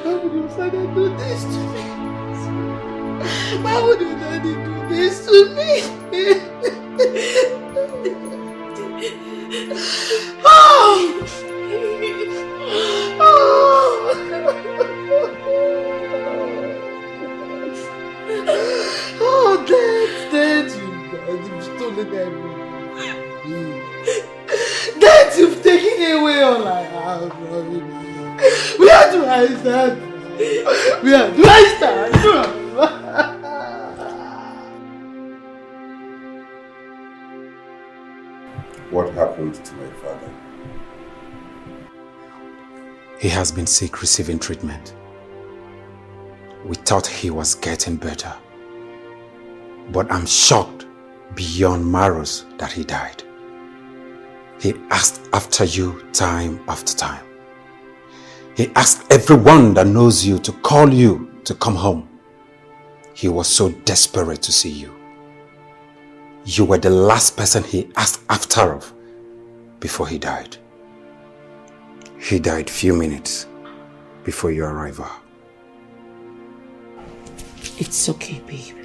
How would your father do this to me? Why would your daddy do this to me? Oh! Oh, Dad, you've stolen everything. Dad, you've taken away all I have from me. Where do I stand? Where do I stand? What happened to my father? He has been sick receiving treatment. We thought he was getting better. But I'm shocked beyond marrows that he died. He asked after you time after time. He asked everyone that knows you to call you to come home. He was so desperate to see you. You were the last person he asked after of before he died. He died few minutes before your arrival. It's okay, babe.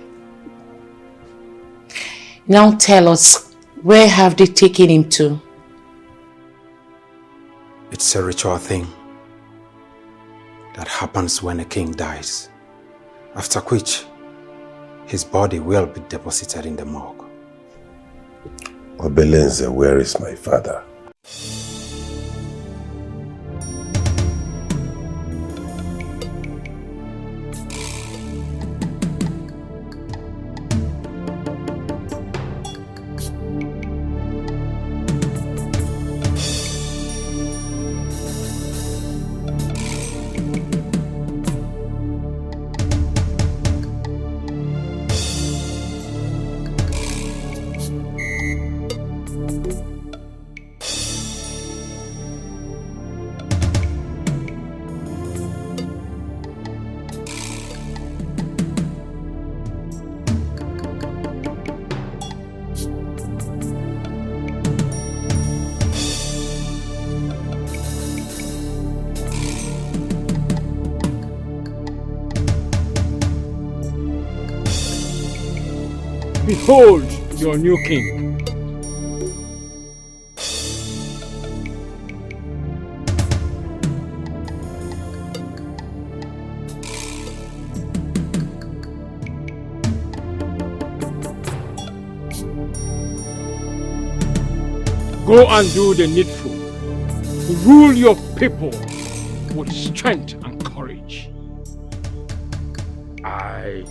Now tell us, where have they taken him to? It's a ritual thing that happens when a king dies, after which his body will be deposited in the morgue. Obelenze, where is my father? Behold your new king. Go and do the needful. Rule your people with strength and courage. Eye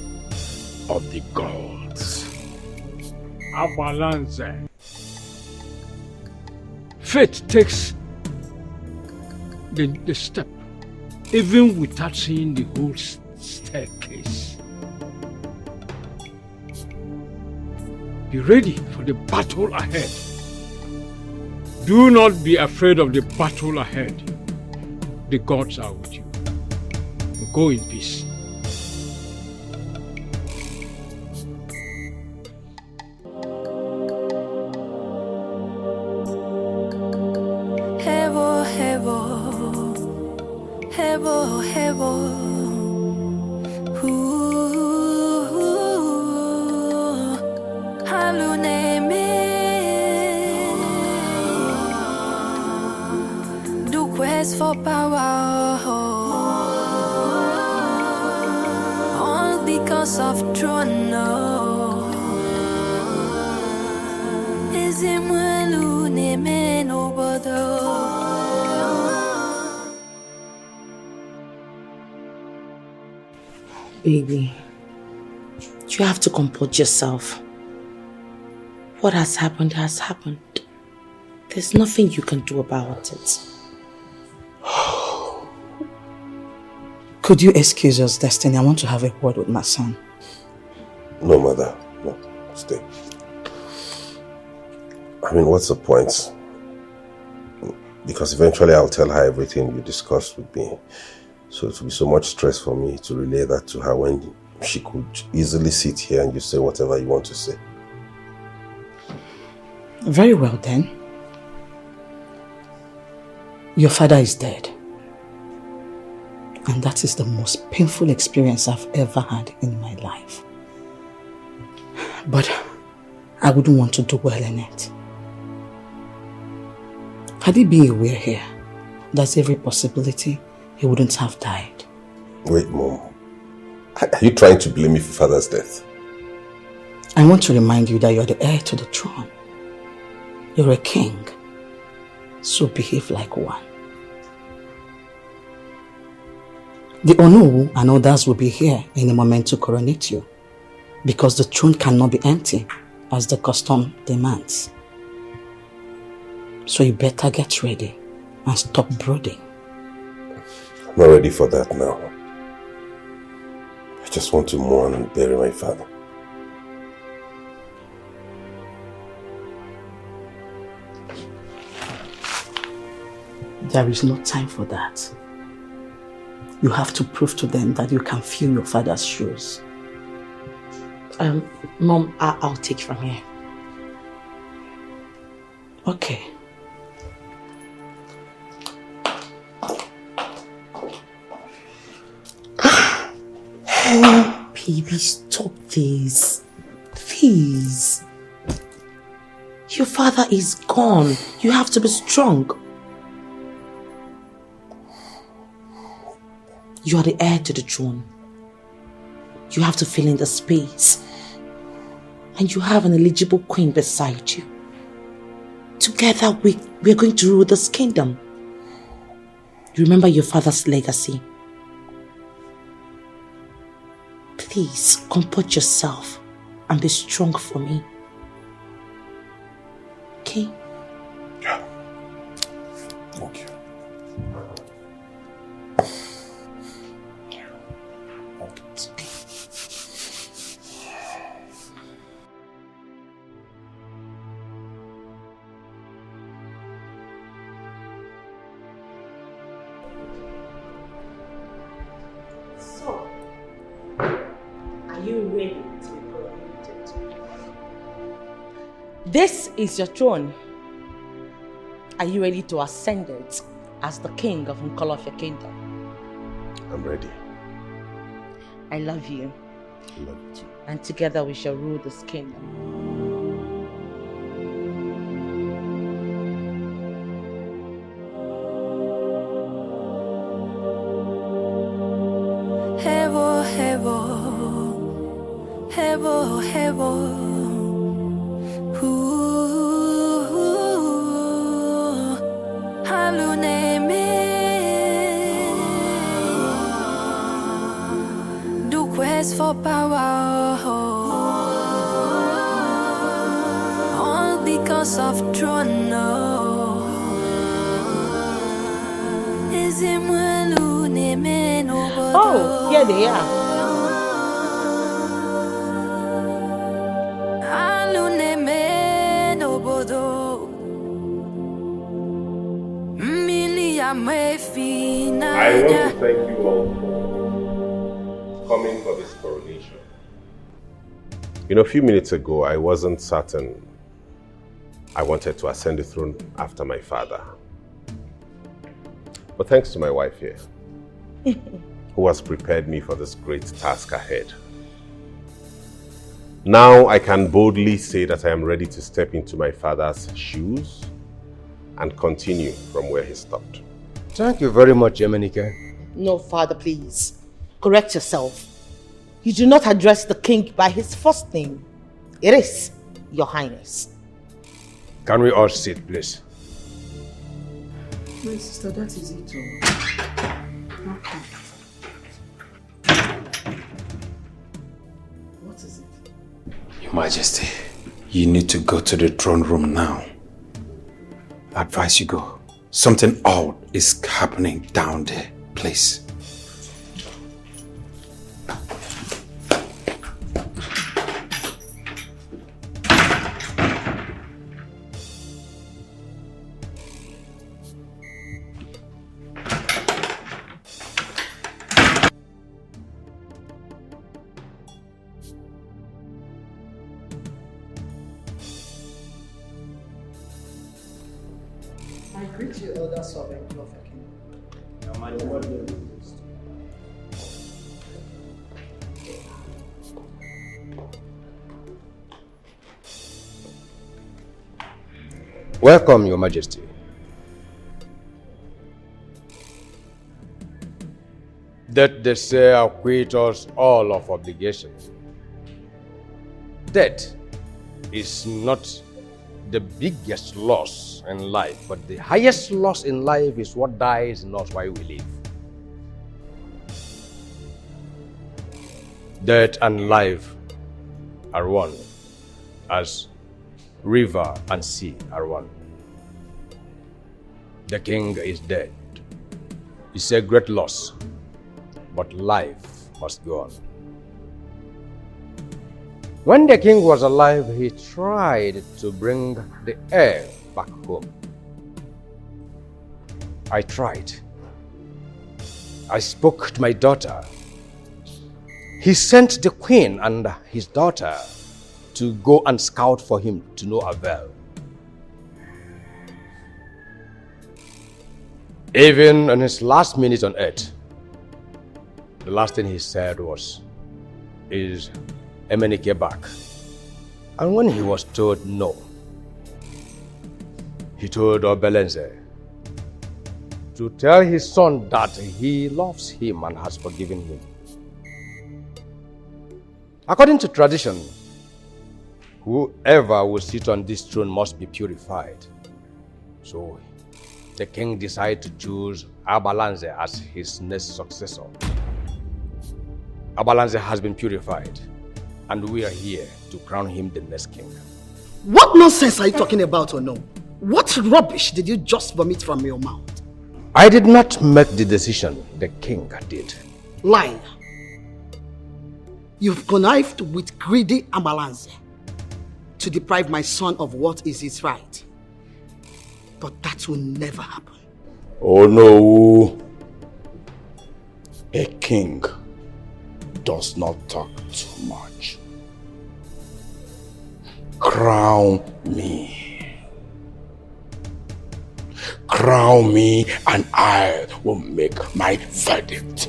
of the gods. Abalanze. Faith takes the step even without seeing the whole staircase. Be ready for the battle ahead. Do not be afraid of the battle ahead. The gods are with you. Go in peace. Hevo, hevo, hevo, hevo. Haluneme. Do quest for power. All because of throne. Is him haluneme no bother. Baby, you have to comport yourself. What has happened has happened. There's nothing you can do about it. Could you excuse us, Destiny? I want to have a word with my son. No, mother. No. Stay. I mean, what's the point? Because eventually I'll tell her everything you discussed with me. So it will be so much stress for me to relay that to her when she could easily sit here and you say whatever you want to say. Very well then. Your father is dead. And that is the most painful experience I've ever had in my life. But I wouldn't want to dwell in it. Had he been aware here, there's every possibility he wouldn't have died. Wait, Mom. Are you trying to blame me for father's death? I want to remind you that you're the heir to the throne. You're a king, so behave like one. The Onowu and others will be here in a moment to coronate you, because the throne cannot be empty, as the custom demands. So you better get ready and stop brooding. I'm not ready for that now. I just want to mourn and bury my father. There is no time for that. You have to prove to them that you can fill your father's shoes. Mom, I'll take from here. Okay. Oh, baby, stop this. Please. Your father is gone. You have to be strong. You are the heir to the throne. You have to fill in the space. And you have an eligible queen beside you. Together we're going to rule this kingdom. You remember your father's legacy. Please comport yourself and be strong for me. Okay? Yeah. Thank you. This is your throne. Are you ready to ascend it as the king of Nkolofia Kingdom? I'm ready. I love you. I love you too. And together we shall rule this kingdom. Hevo, hevo, hevo, hevo. For power, all because of throne. Oh, here they are. I want to thank you all for coming for this coronation. You know, a few minutes ago, I wasn't certain I wanted to ascend the throne after my father. But thanks to my wife here, who has prepared me for this great task ahead. Now I can boldly say that I am ready to step into my father's shoes and continue from where he stopped. Thank you very much, Emenike. No, father, please. Correct yourself. You do not address the king by his first name. It is Your Highness. Can we all sit, please? My sister, that is it all. Okay. What is it? Your Majesty, You need to go to the throne room now. I advise you go. Something odd is happening down there, please. I greet you, elder sovereign of the kingdom. Welcome, Your Majesty. That they say acquit us all of obligation. Death is not the biggest loss in life, but the highest loss in life is what dies not while we live. Death and life are one, as river and sea are one. The king is dead. It's a great loss, but life must go on. When the king was alive, he tried to bring the heir back home. I tried. I spoke to my daughter. He sent the queen and his daughter to go and scout for him to no avail. Even in his last minute on earth, the last thing he said was, "Is Emenike back?" And when he was told no, he told Obelenze to tell his son that he loves him and has forgiven him. According to tradition, whoever will sit on this throne must be purified. So the king decided to choose Abalanze as his next successor. Abalanze has been purified, and we are here to crown him the next king. What nonsense are you talking about, or no? What rubbish did you just vomit from your mouth? I did not make the decision, the king did. Liar. You've connived with greedy Abalanze to deprive my son of what is his right. But that will never happen. Oh no! A king does not talk too much. Crown me. Crown me and I will make my verdict.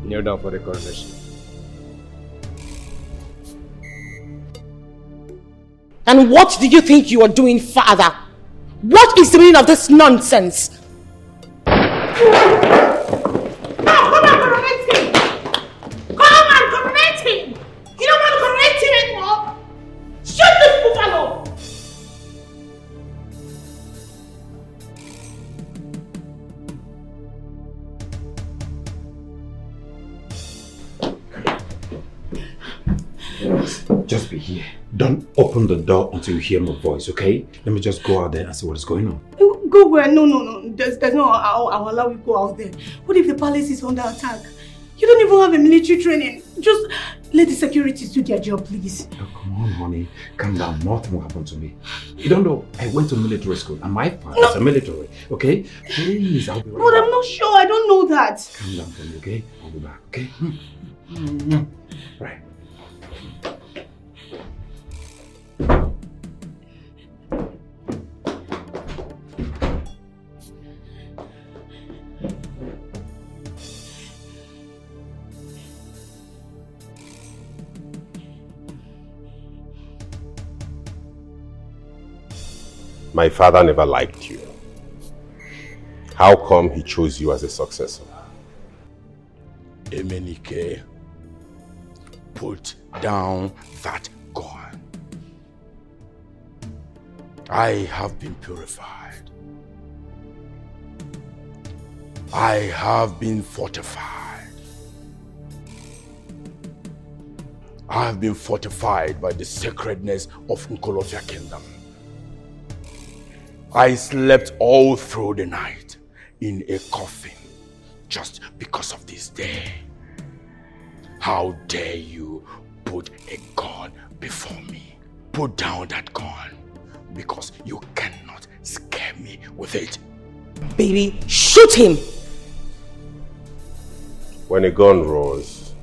Kneel down for the coronation. And what do you think you are doing, father? What is the meaning of this nonsense? Come and coronate him! Come and coronate him! You don't want to coronate him anymore? Shoot this buffalo! Just be here. Don't open the door until you hear my voice, okay? Let me just go out there and see what is going on. Go where? No. There's no. I'll allow you go out there. What if the palace is under attack? You don't even have a military training. Just let the securities do their job, please. Oh, come on, honey. Calm down. Nothing will happen to me. You don't know, I went to military school and my father is a military, okay? Please, I'll be right But back. I'm not sure. I don't know that. Calm down for me, okay? I'll be back, okay? Right. My father never liked you. How come he chose you as a successor? Emenike, put down that gun. I have been purified. I have been fortified. I have been fortified by the sacredness of Nkolofia Kingdom. I slept all through the night in a coffin just because of this day. How dare you put a gun before me? Put down that gun, because you cannot scare me with it. Baby, shoot him! When a gun roars,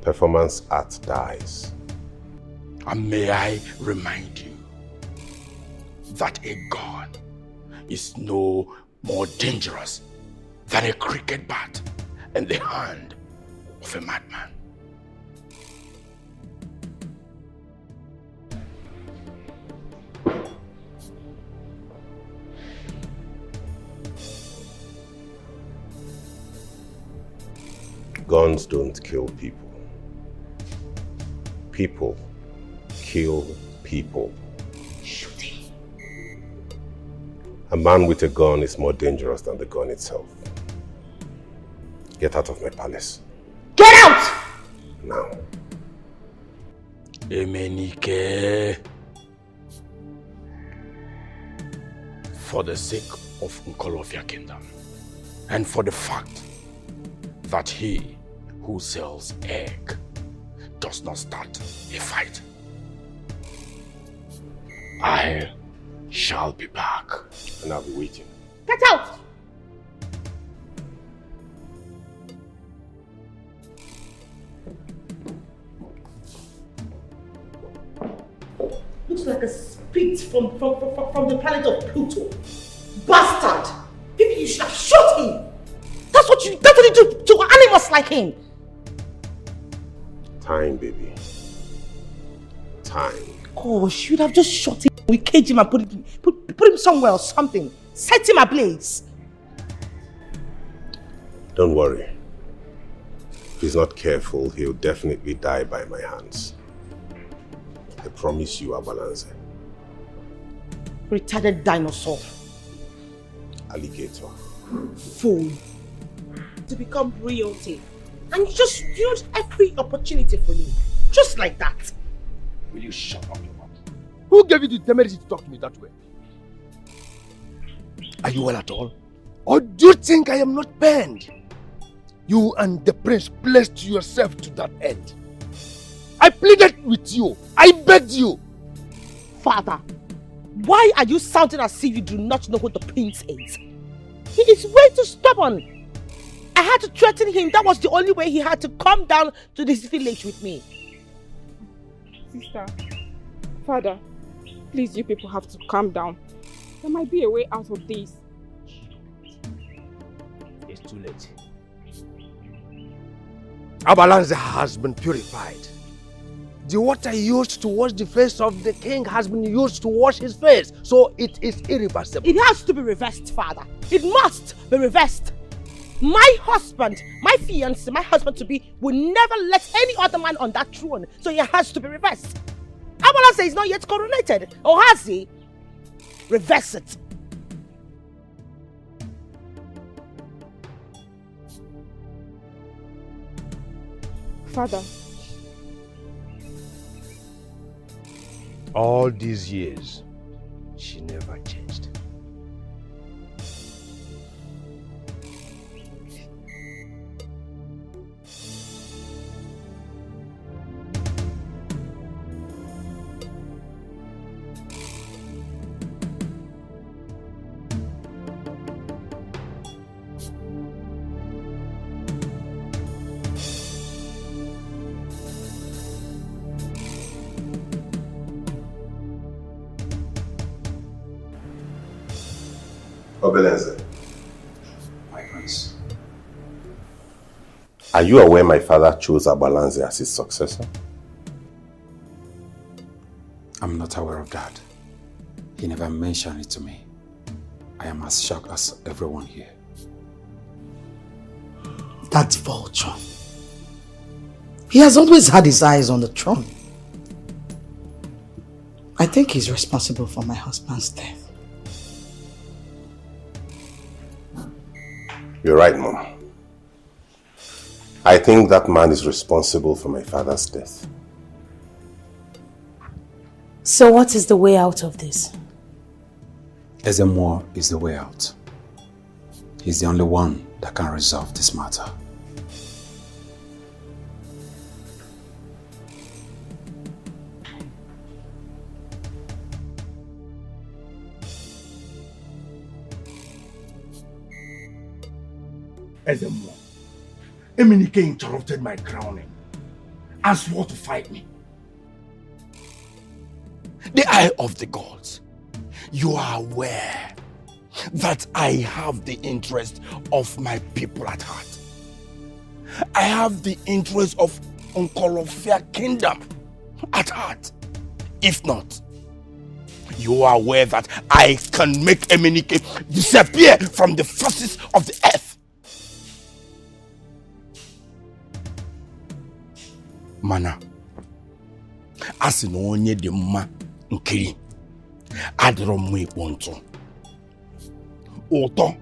performance art dies. And may I remind you that a gun is no more dangerous than a cricket bat in the hand of a madman. Guns don't kill people. People kill people. Shooting. A man with a gun is more dangerous than the gun itself. Get out of my palace. Get out! Now. Emenike. For the sake of Nkolofia Kingdom, and for the fact that he who sells egg does not start a fight, I shall be back. And I'll be waiting. Get out! Looks like a spit from the planet of Pluto. Bastard! Maybe you should have shot him! That's what you do to animals like him! Time, baby. Time. Gosh, you'd have just shot him. We cage him and put him somewhere or something. Set him ablaze. Don't worry. If he's not careful, he'll definitely die by my hands. I promise you, Abalanze. Retarded dinosaur. Alligator. Fool. To become royalty. And you just used every opportunity for me. Just like that. Will you shut up your mouth? Who gave you the temerity to talk to me that way? Are you well at all? Or do you think I am not pained? You and the prince placed yourself to that end. I pleaded with you. I begged you. Father, why are you sounding as if you do not know who the prince is? He is way too stubborn. I had to threaten him. That was the only way he had to come down to this village with me. Sister, Father, please, you people have to calm down. There might be a way out of this. It's too late. Abalanze has been purified. The water used to wash the face of the king has been used to wash his face. So it is irreversible. It has to be reversed, Father. It must be reversed. My husband, my fiancé, my husband-to-be will never let any other man on that throne. So it has to be reversed. Abalanze is not yet coronated. Or has he? Reverse it. Father. All these years, she never changed. Obelenze. My prince. Are you aware my father chose Abalanze as his successor? I'm not aware of that. He never mentioned it to me. I am as shocked as everyone here. That vulture. He has always had his eyes on the throne. I think he's responsible for my husband's death. You're right, Mom. I think that man is responsible for my father's death. So what is the way out of this? Ezemo is the way out. He's the only one that can resolve this matter. Ezemo, Eminike interrupted my crowning and swore to fight me. The eye of the gods, you are aware that I have the interest of my people at heart. I have the interest of Unkolofia kingdom at heart. If not, you are aware that I can make Eminike disappear from the faces of the earth. Mana, asi na onye dị mma nkiri adịrọ mma ikpo ntụ. Ụtọ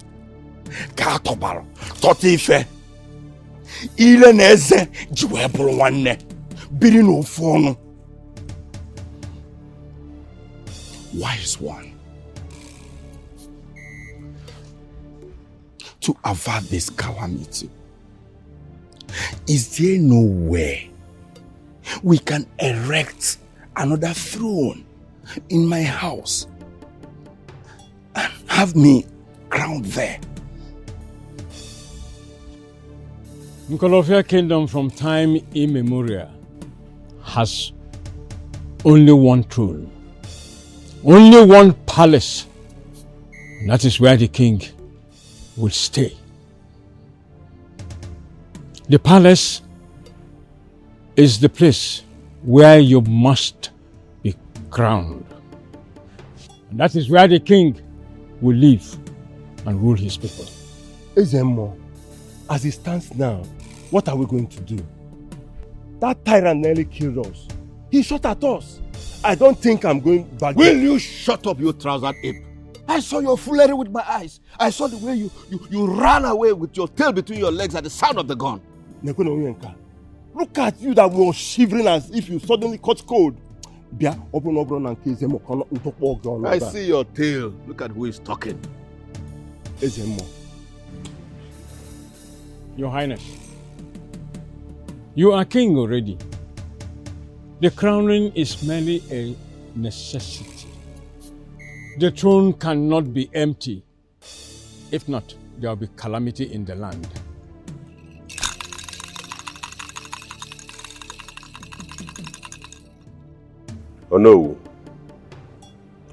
ka atọbara tọta ife. Ile na eze ji wee bụrụ nwanne biri n'ofu ọnụ. Wise one. To avert this calamity, is there no way we can erect another throne in my house and have me crowned there? Nkolofia Kingdom from time immemorial has only one throne, only one palace, and that is where the king will stay. The palace is the place where you must be crowned. And that is where the king will live and rule his people. Ezemo, as it stands now, what are we going to do? That tyrant nearly killed us. He shot at us. I don't think I'm going back. Will you shut up, you trousered ape? I saw your foolery with my eyes. I saw the way you ran away with your tail between your legs at the sound of the gun. Look at you that was shivering as if you suddenly caught cold. I see your tail. Look at who is talking. Your Highness, you are king already. The crowning is merely a necessity. The throne cannot be empty. If not, there will be calamity in the land. Oh no.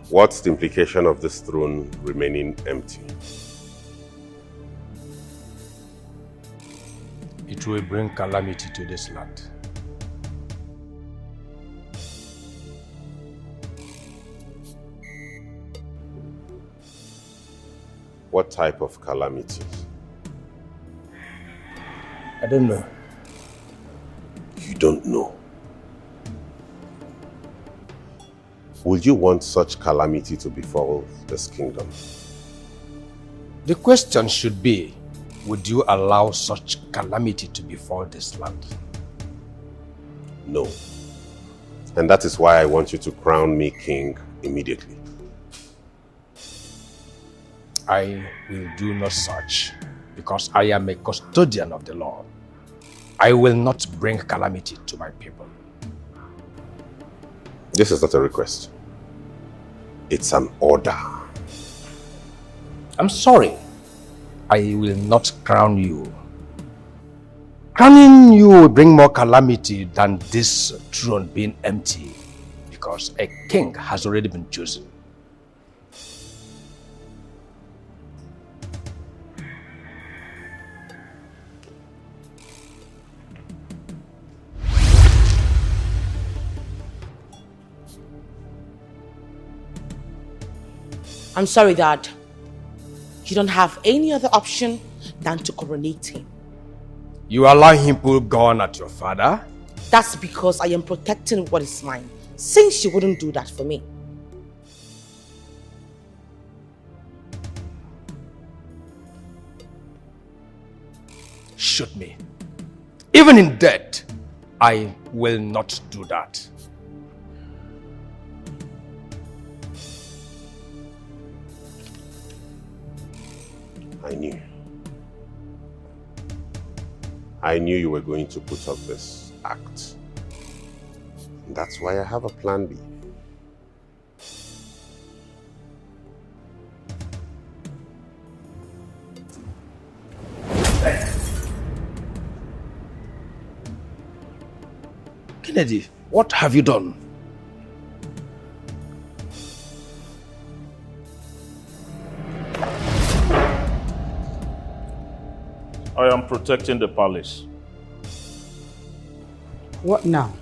What's the implication of this throne remaining empty? It will bring calamity to this land. What type of calamity? I don't know. You don't know? Would you want such calamity to befall this kingdom? The question should be, would you allow such calamity to befall this land? No. And that is why I want you to crown me king immediately. I will do no such, because I am a custodian of the law. I will not bring calamity to my people. This is not a request. It's an order. I'm sorry. I will not crown you. Crowning you will bring more calamity than this throne being empty, because a king has already been chosen. I'm sorry, Dad. you don't have any other option than to coronate him. You allow him pull gun at your father? That's because I am protecting what is mine, since you wouldn't do that for me. Shoot me. Even in death, I will not do that. I knew you were going to put up this act. That's why I have a plan B. Kennedy, what have you done? I am protecting the palace. What now?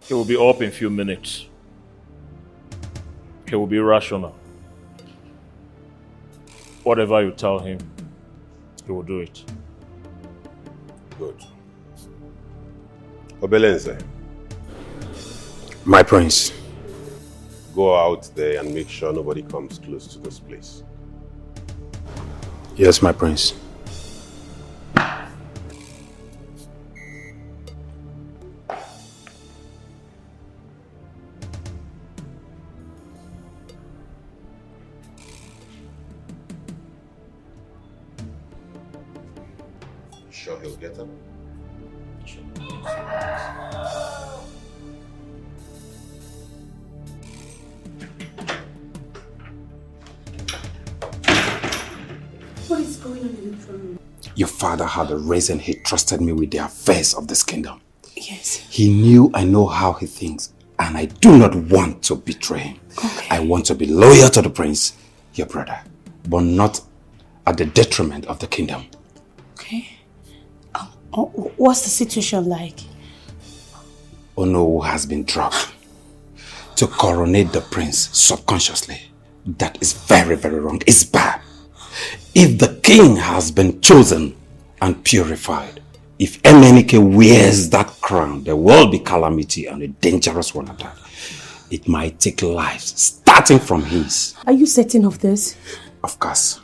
He will be up in a few minutes. He will be rational. Whatever you tell him, he will do it. Good. Obelenze. My prince. Go out there and make sure nobody comes close to this place. Yes, my prince. Sure he'll get up? What is going on in the throne room? Your father had a reason he trusted me with the affairs of this kingdom. Yes. He knew I know how he thinks, and I do not want to betray him. Okay. I want to be loyal to the prince, your brother, but not at the detriment of the kingdom. Okay. What's the situation like? Ono has been drugged to coronate the prince subconsciously. That is very, very wrong. It's bad. If the king has been chosen and purified, if Emenike wears that crown, there will be calamity and a dangerous one at that. It might take lives, starting from his. Are you certain of this? Of course.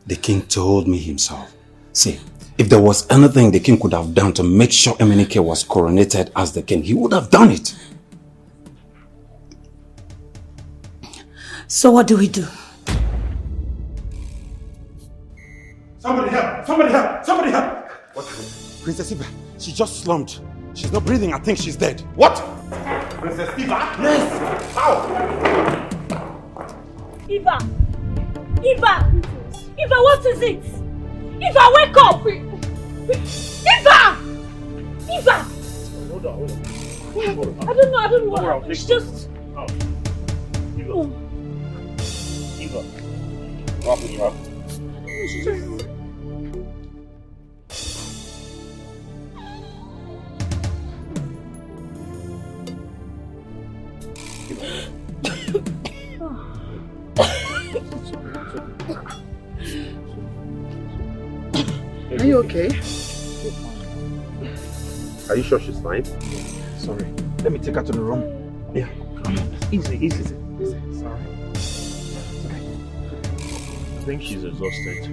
The king told me himself. See, if there was anything the king could have done to make sure Emenike was coronated as the king, he would have done it. So what do we do? Somebody help! Somebody help! Somebody help! What? Princess Eva, she just slumped. She's not breathing. I think she's dead. What? Princess Eva? Yes! How? Eva! Eva! Eva, what is it? Eva, wake up! Eva! Eva! Hold on. I don't know. It's just... Eva. Eva. What happened to her? It's just... Are you okay? Are you sure she's fine? Sorry. Let me take her to the room. Yeah. Easy. Sorry. Okay. I think she's exhausted.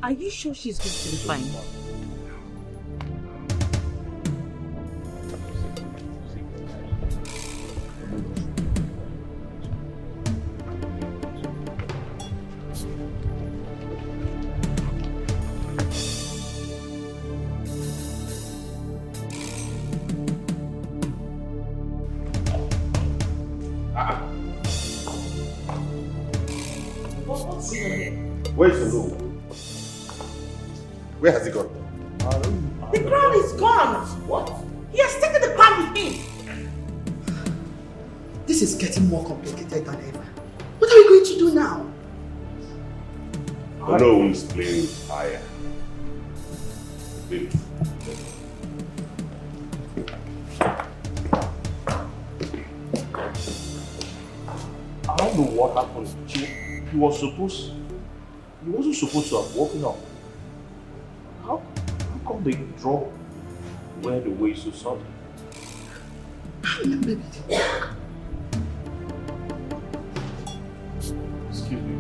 Are you sure she's going to be fine? Where is the room? Where has he gone? The crown is gone! What? He has taken the crown with him! This is getting more complicated than ever. What are we going to do now? I know who's playing with fire. Baby. know what happened. He wasn't supposed to have woken up. How come the drop went away so suddenly? Baby, Excuse me.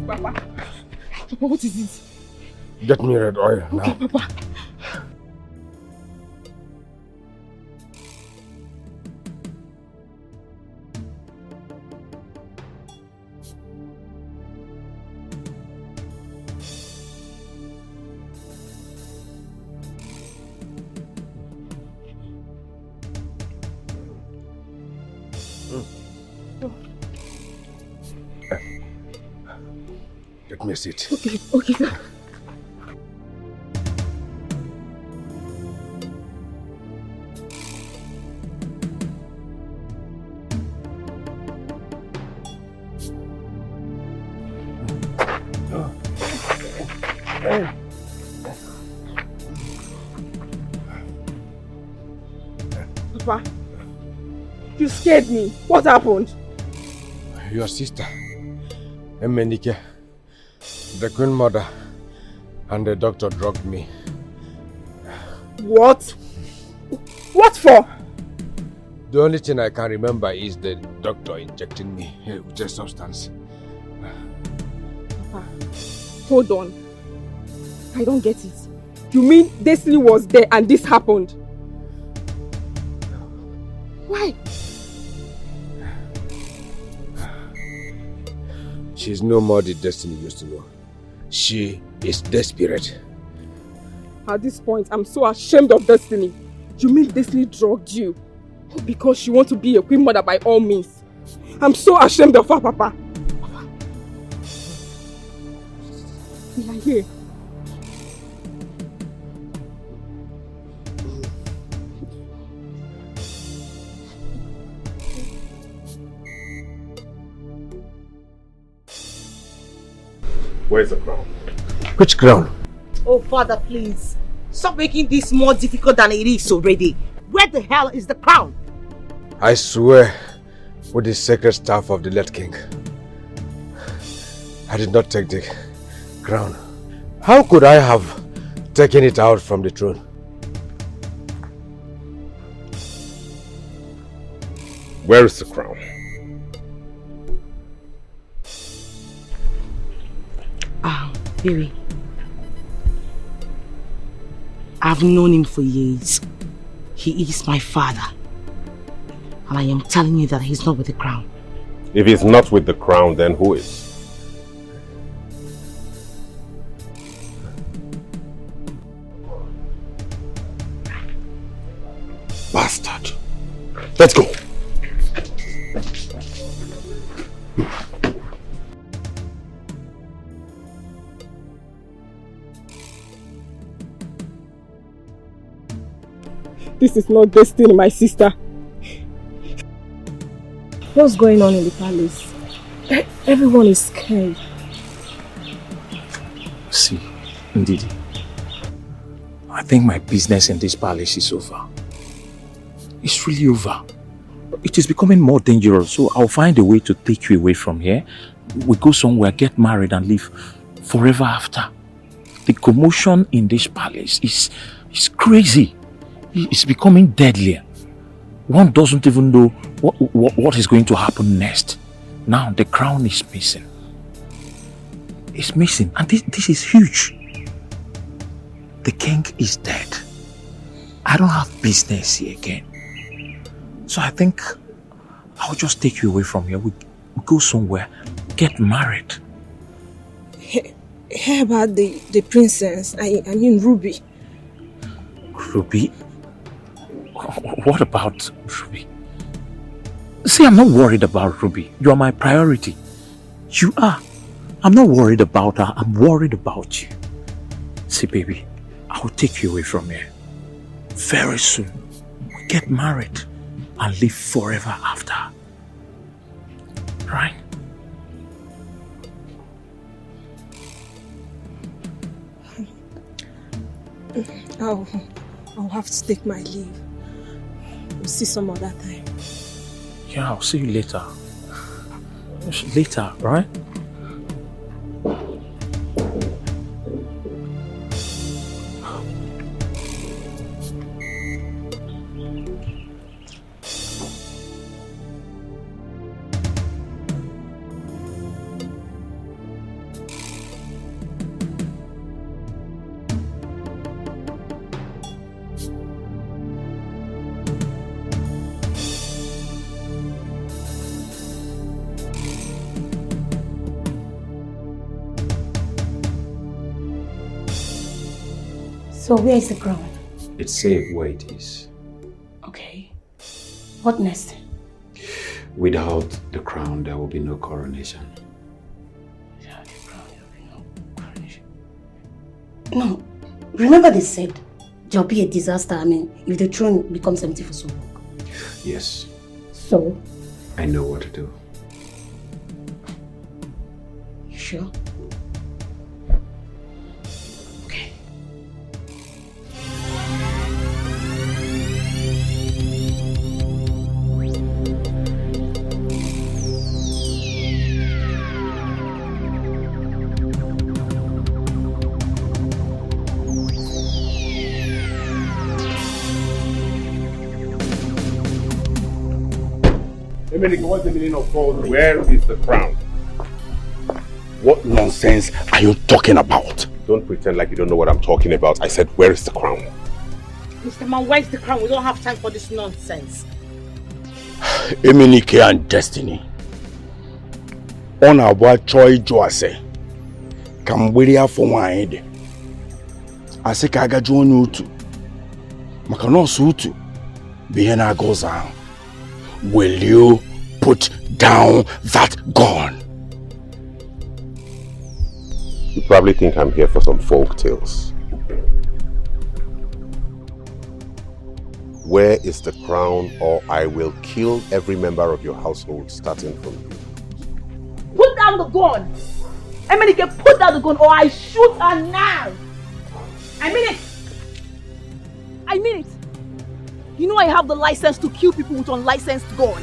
Papa, what is it? Get me red oil now. Okay, Papa. Let me sit. Okay, sir. Papa, you scared me. What happened? Your sister, Emenike, the Queen Mother, and the doctor drugged me. What? What for? The only thing I can remember is the doctor injecting me with a substance. Papa, hold on. I don't get it. You mean Destiny was there and this happened? Why? She's no more the Destiny used to know. She is desperate. At this point, I'm so ashamed of Destiny. You mean Destiny drugged you? Because she wants to be a queen mother by all means. I'm so ashamed of her, Papa. We are here. Where's the crown? Which crown? Oh, Father, please. Stop making this more difficult than it is already. Where the hell is the crown? I swear, with the sacred staff of the late king, I did not take the crown. How could I have taken it out from the throne? Where is the crown? Baby, I've known him for years. He is my father. And I am telling you that he's not with the crown. If he's not with the crown, then who is? Bastard. Let's go. This is not Destiny, my sister. What's going on in the palace? Everyone is scared. See, Ndidi, I think my business in this palace is over. It's really over. It is becoming more dangerous, so I'll find a way to take you away from here. We go somewhere, get married and live forever after. The commotion in this palace is crazy. It's becoming deadlier. One doesn't even know what is going to happen next. Now the crown is missing. It's missing, and this is huge. The king is dead. I don't have business here again. So I think I'll just take you away from here. We go somewhere get married. Hear about the princess, I mean Ruby. Ruby? What about Ruby? See, I'm not worried about Ruby. You are my priority. You are. I'm not worried about her. I'm worried about you. See, baby, I will take you away from here. Very soon, we get married and live forever after. Right? I'll have to take my leave. We'll see some other time. Yeah, I'll see you later. Later, right? So where is the crown? It's safe where it is. Okay. What next? Without the crown, there will be no coronation. Without the crown, there will be no coronation. No. Remember they said there'll be a disaster, if the throne becomes empty for so long. Yes. So? I know what to do. You sure? What's the meaning of all this? Where is the crown? What nonsense are you talking about? Don't pretend like you don't know what I'm talking about. I said, where is the crown? Mr. Man, where's the crown? We don't have time for this nonsense. Emenike and Destiny. On our Choi Joase. Cambodia for wine. I say Kaga John Utu. Makano Sutu. Bihena goes on. Will you put down that gun? You probably think I'm here for some folk tales. Where is the crown, or I will kill every member of your household, starting from you. Put down the gun! Emenike, put down the gun or I shoot her now! I mean it! I mean it! You know I have the license to kill people with unlicensed gun.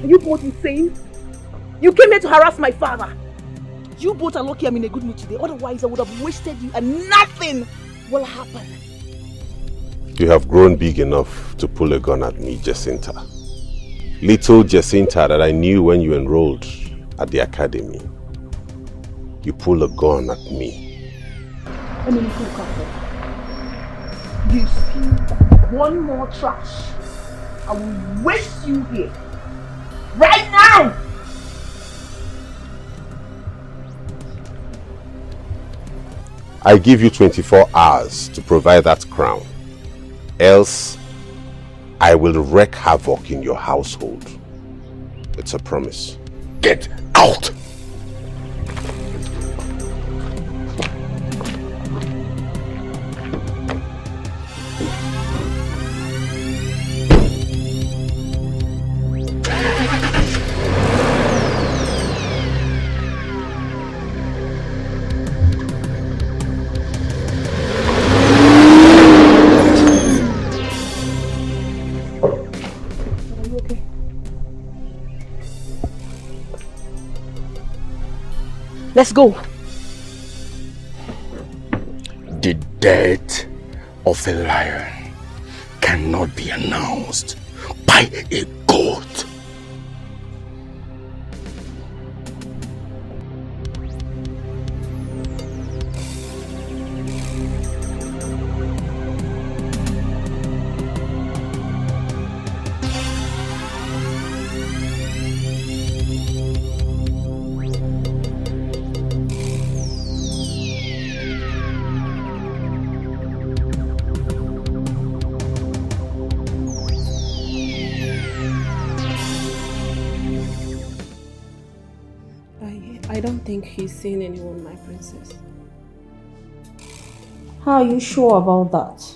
Are you both insane? You came here to harass my father. You both are lucky I'm in a good mood today. Otherwise I would have wasted you and nothing will happen. You have grown big enough to pull a gun at me, Jacinta. Little Jacinta that I knew when you enrolled at the academy. You pull a gun at me. Let me look careful. You steal one more trash, I will waste you here. Right now! I give you 24 hours to provide that crown. Else, I will wreak havoc in your household. It's a promise. Get out! Let's go. The death of a lion cannot be announced by a goat. don't think he's seen anyone, my princess. How are you sure about that?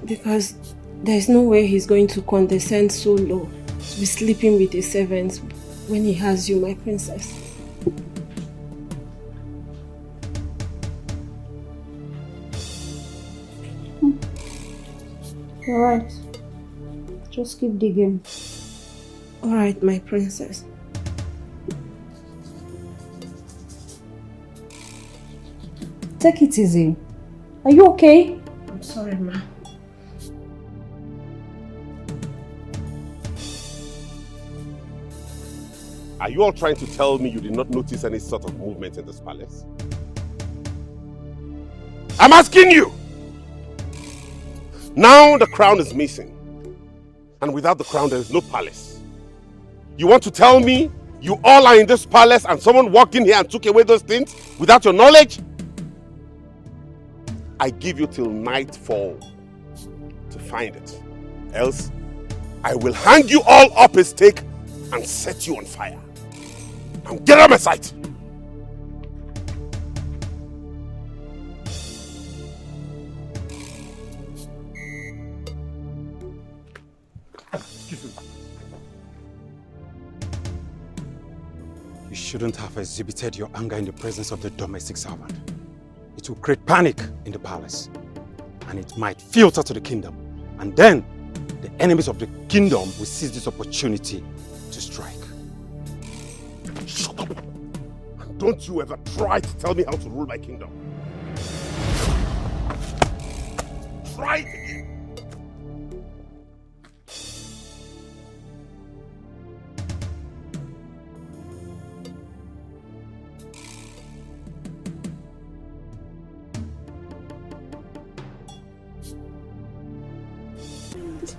Because there's no way he's going to condescend so low to be sleeping with a servant when he has you, my princess. You're right. Just keep digging. Alright, my princess. Take it easy. Are you okay? I'm sorry, ma. Are you all trying to tell me you did not notice any sort of movement in this palace? I'm asking you! Now the crown is missing. And without the crown there is no palace. You want to tell me you all are in this palace and someone walked in here and took away those things without your knowledge? I give you till nightfall to find it. Else, I will hang you all up a stake and set you on fire. Now get out of my sight! Excuse me. You shouldn't have exhibited your anger in the presence of the domestic servant. It will create panic in the palace, and it might filter to the kingdom. And then, the enemies of the kingdom will seize this opportunity to strike. Shut up! And don't you ever try to tell me how to rule my kingdom. Try it again!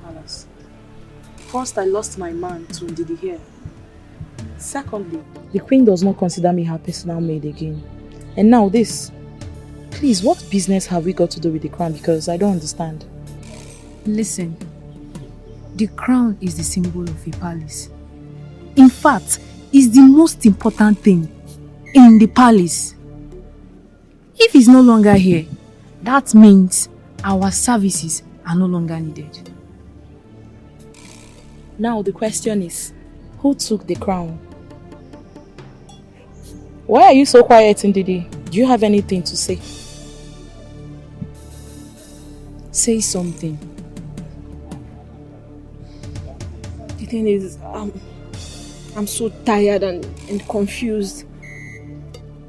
Palace. First, I lost my man to Ndidi here. Secondly, the queen does not consider me her personal maid again. And now this. Please, what business have we got to do with the crown? Because I don't understand. Listen, the crown is the symbol of a palace. In fact, it's the most important thing in the palace. If it's no longer here, that means our services are no longer needed. Now the question is, who took the crown? Why are you so quiet, Ndidi? Do you have anything to say? Say something. The thing is, I'm so tired and confused.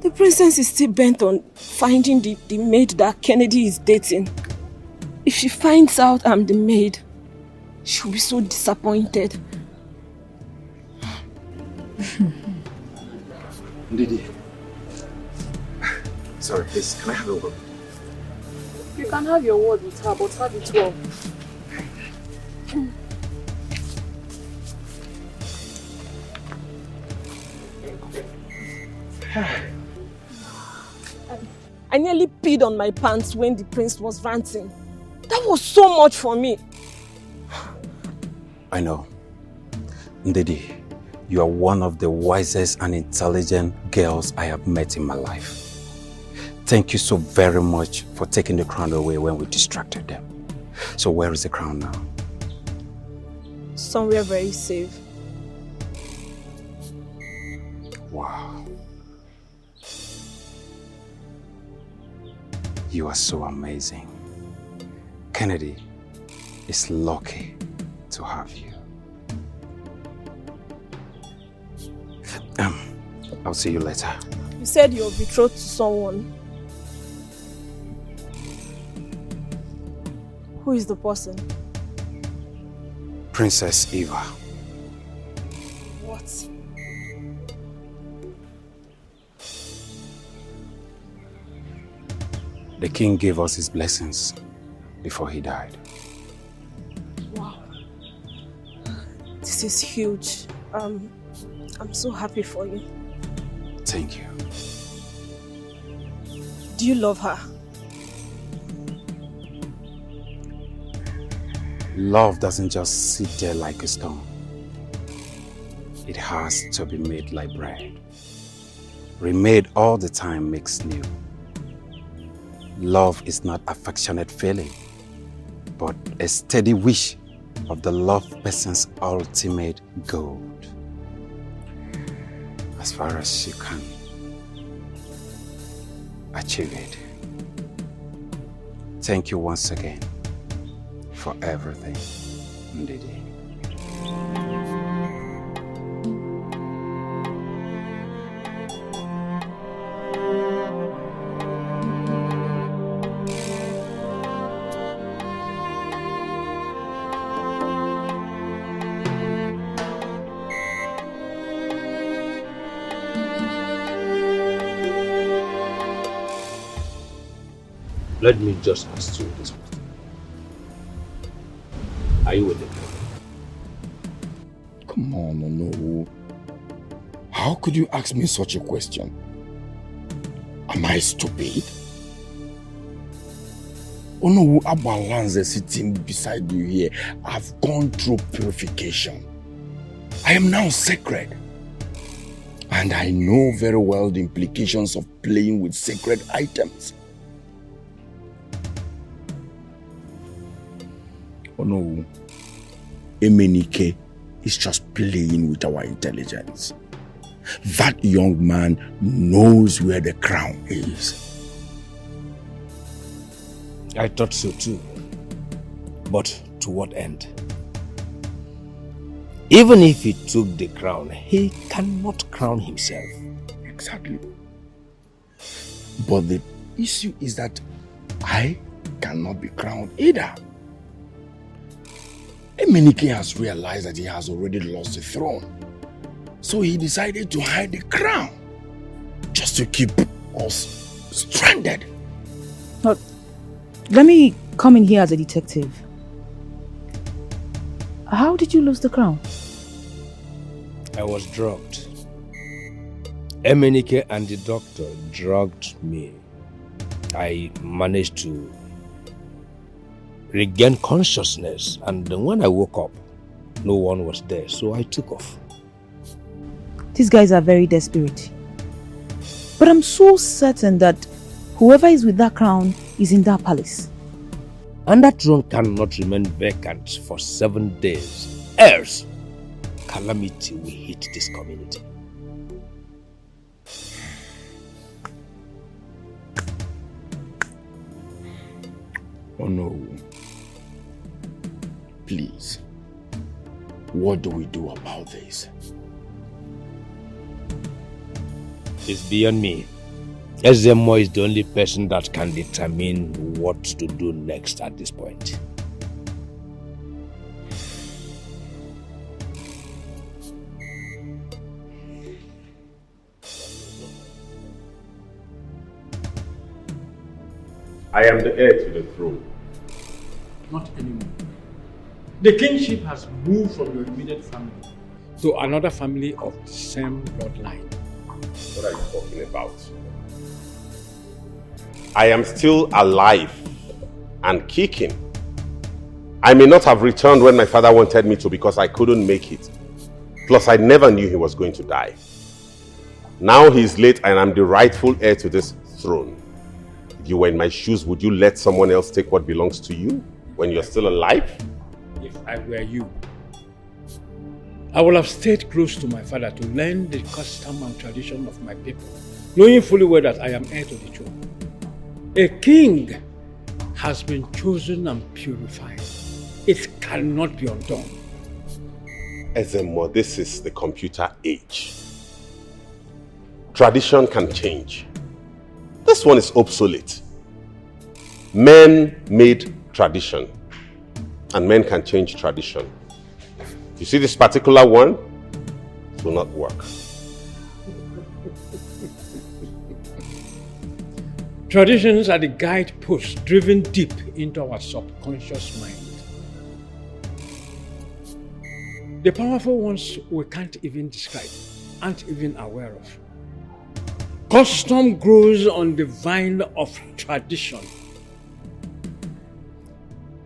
The princess is still bent on finding the maid that Kennedy is dating. If she finds out I'm the maid, she'll be so disappointed. Ndidi. Sorry, please, can I have a word? You can have your word with her, but have it well. I nearly peed on my pants when the prince was ranting. That was so much for me. I know. Ndidi, you are one of the wisest and intelligent girls I have met in my life. Thank you so very much for taking the crown away when we distracted them. So where is the crown now? Somewhere very safe. Wow. You are so amazing. Kennedy is lucky to have you. I'll see you later. You said you're betrothed to someone. Who is the person? Princess Eva. What? The king gave us his blessings before he died. Wow. This is huge. I'm so happy for you. Thank you. Do you love her? Love doesn't just sit there like a stone. it has to be made like bread. Remade all the time makes new. Love is not affectionate feeling, but a steady wish of the loved person's ultimate goal. As far as she can achieve it. Thank you once again for everything, Ndidi. Let me just ask you this question. Are you with it? Come on, no. How could you ask me such a question? Am I stupid? Oh no, Abalanze sitting beside you here. I've gone through purification. I am now sacred. And I know very well the implications of playing with sacred items. Oh no, Emenike is just playing with our intelligence. That young man knows where the crown is. I thought so too. But to what end? Even if he took the crown, he cannot crown himself. Exactly. But the issue is that I cannot be crowned either. Emenike has realized that he has already lost the throne. So he decided to hide the crown. Just to keep us stranded. But let me come in here as a detective. How did you lose the crown? I was drugged. Emenike and the doctor drugged me. I managed to regain consciousness, and when I woke up, no one was there, so I took off. These guys are very desperate. But I'm so certain that whoever is with that crown is in that palace. And that throne cannot remain vacant for 7 days. Else, calamity will hit this community. Oh no. Please, what do we do about this? It's beyond me. Ezemo is the only person that can determine what to do next at this point. I am the heir to the throne. Not anymore. The kingship has moved from your immediate family to another family of the same bloodline. What are you talking about? I am still alive and kicking. I may not have returned when my father wanted me to because I couldn't make it. Plus, I never knew he was going to die. Now he's late and I'm the rightful heir to this throne. If you were in my shoes, would you let someone else take what belongs to you when you're still alive? If I were you, I would have stayed close to my father to learn the custom and tradition of my people, knowing fully well that I am heir to the throne. A king has been chosen and purified. It cannot be undone. Ezemo, this is the computer age. Tradition can change. This one is obsolete. Men made tradition, and men can change tradition. You see this particular one? It will not work. Traditions are the guideposts driven deep into our subconscious mind. The powerful ones we can't even describe, aren't even aware of. Custom grows on the vine of tradition.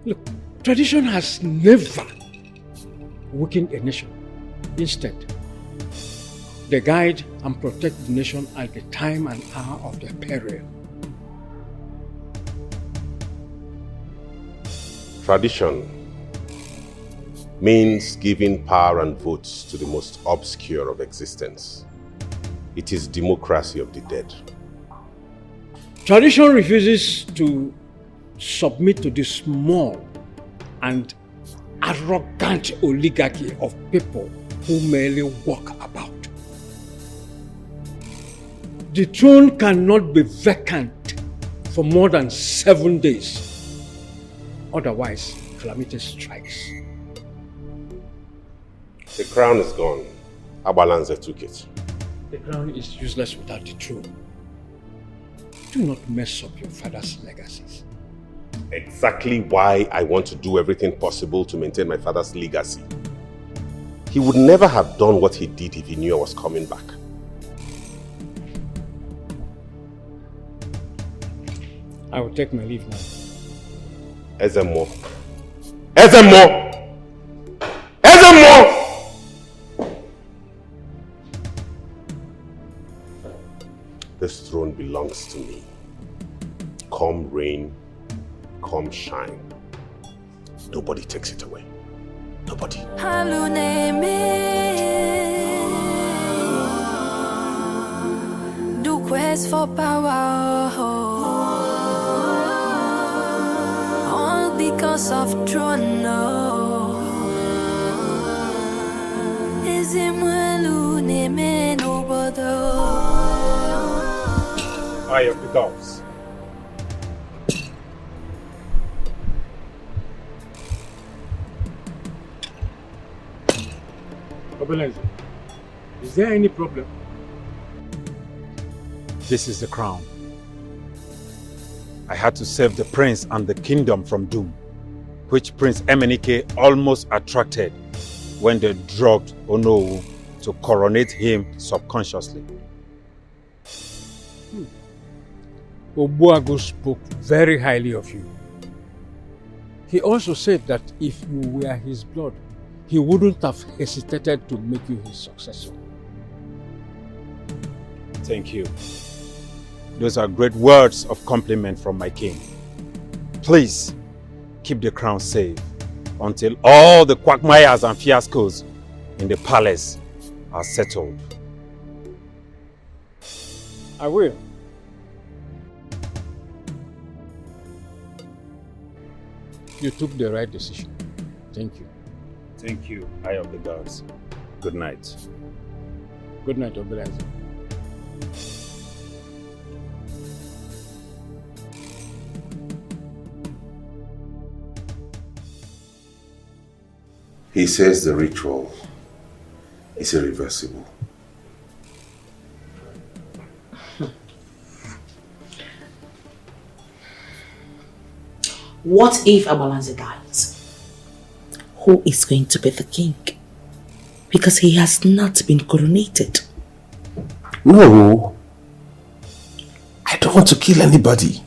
Look, tradition has never weakened a nation. Instead, They guide and protect the nation at the time and hour of their peril. Tradition means giving power and votes to the most obscure of existence. It is democracy of the dead. Tradition refuses to submit to the small and arrogant oligarchy of people who merely walk about. The throne cannot be vacant for more than 7 days. Otherwise, calamity strikes. The crown is gone. Abalanze took it. The crown is useless without the throne. Do not mess up your father's legacies. Exactly why I want to do everything possible to maintain my father's legacy. He would never have done what he did if he knew I was coming back. I will take my leave now. Ezemo. Ezemo! Ezemo! This throne belongs to me. Come rain, come shine. Nobody takes it away. Nobody. Do quest for power, all because of throne. Is it Eye of the gods. Obelenze, is there any problem? This is the crown. I had to save the prince and the kingdom from doom, which Prince Emenike almost attracted when they drugged Onowu to coronate him subconsciously. Obuagu spoke very highly of you. He also said that if you were his blood, he wouldn't have hesitated to make you his successor. Thank you. Those are great words of compliment from my king. Please, keep the crown safe until all the quagmires and fiascos in the palace are settled. I will. You took the right decision. Thank you. Thank you, Eye of the Gods. Good night. Good night, Obelenze. He says the ritual is irreversible. What if Abalanze dies? Who is going to be the king? Because he has not been coronated. No. I don't want to kill anybody.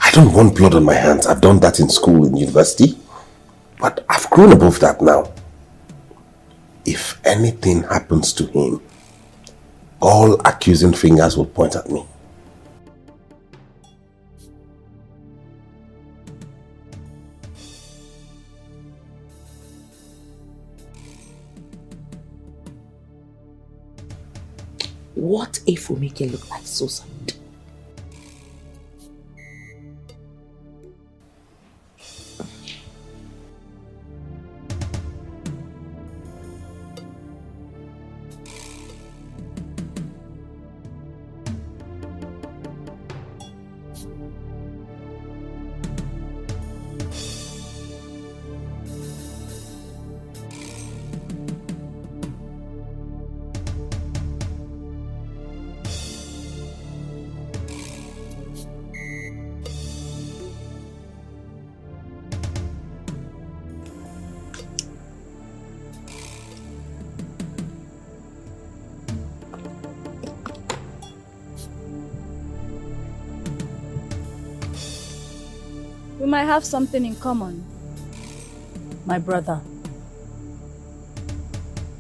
I don't want blood on my hands. I've done that in school and university. But I've grown above that now. If anything happens to him, all accusing fingers will point at me. What if we make it look like suicide? We might have something in common. My brother.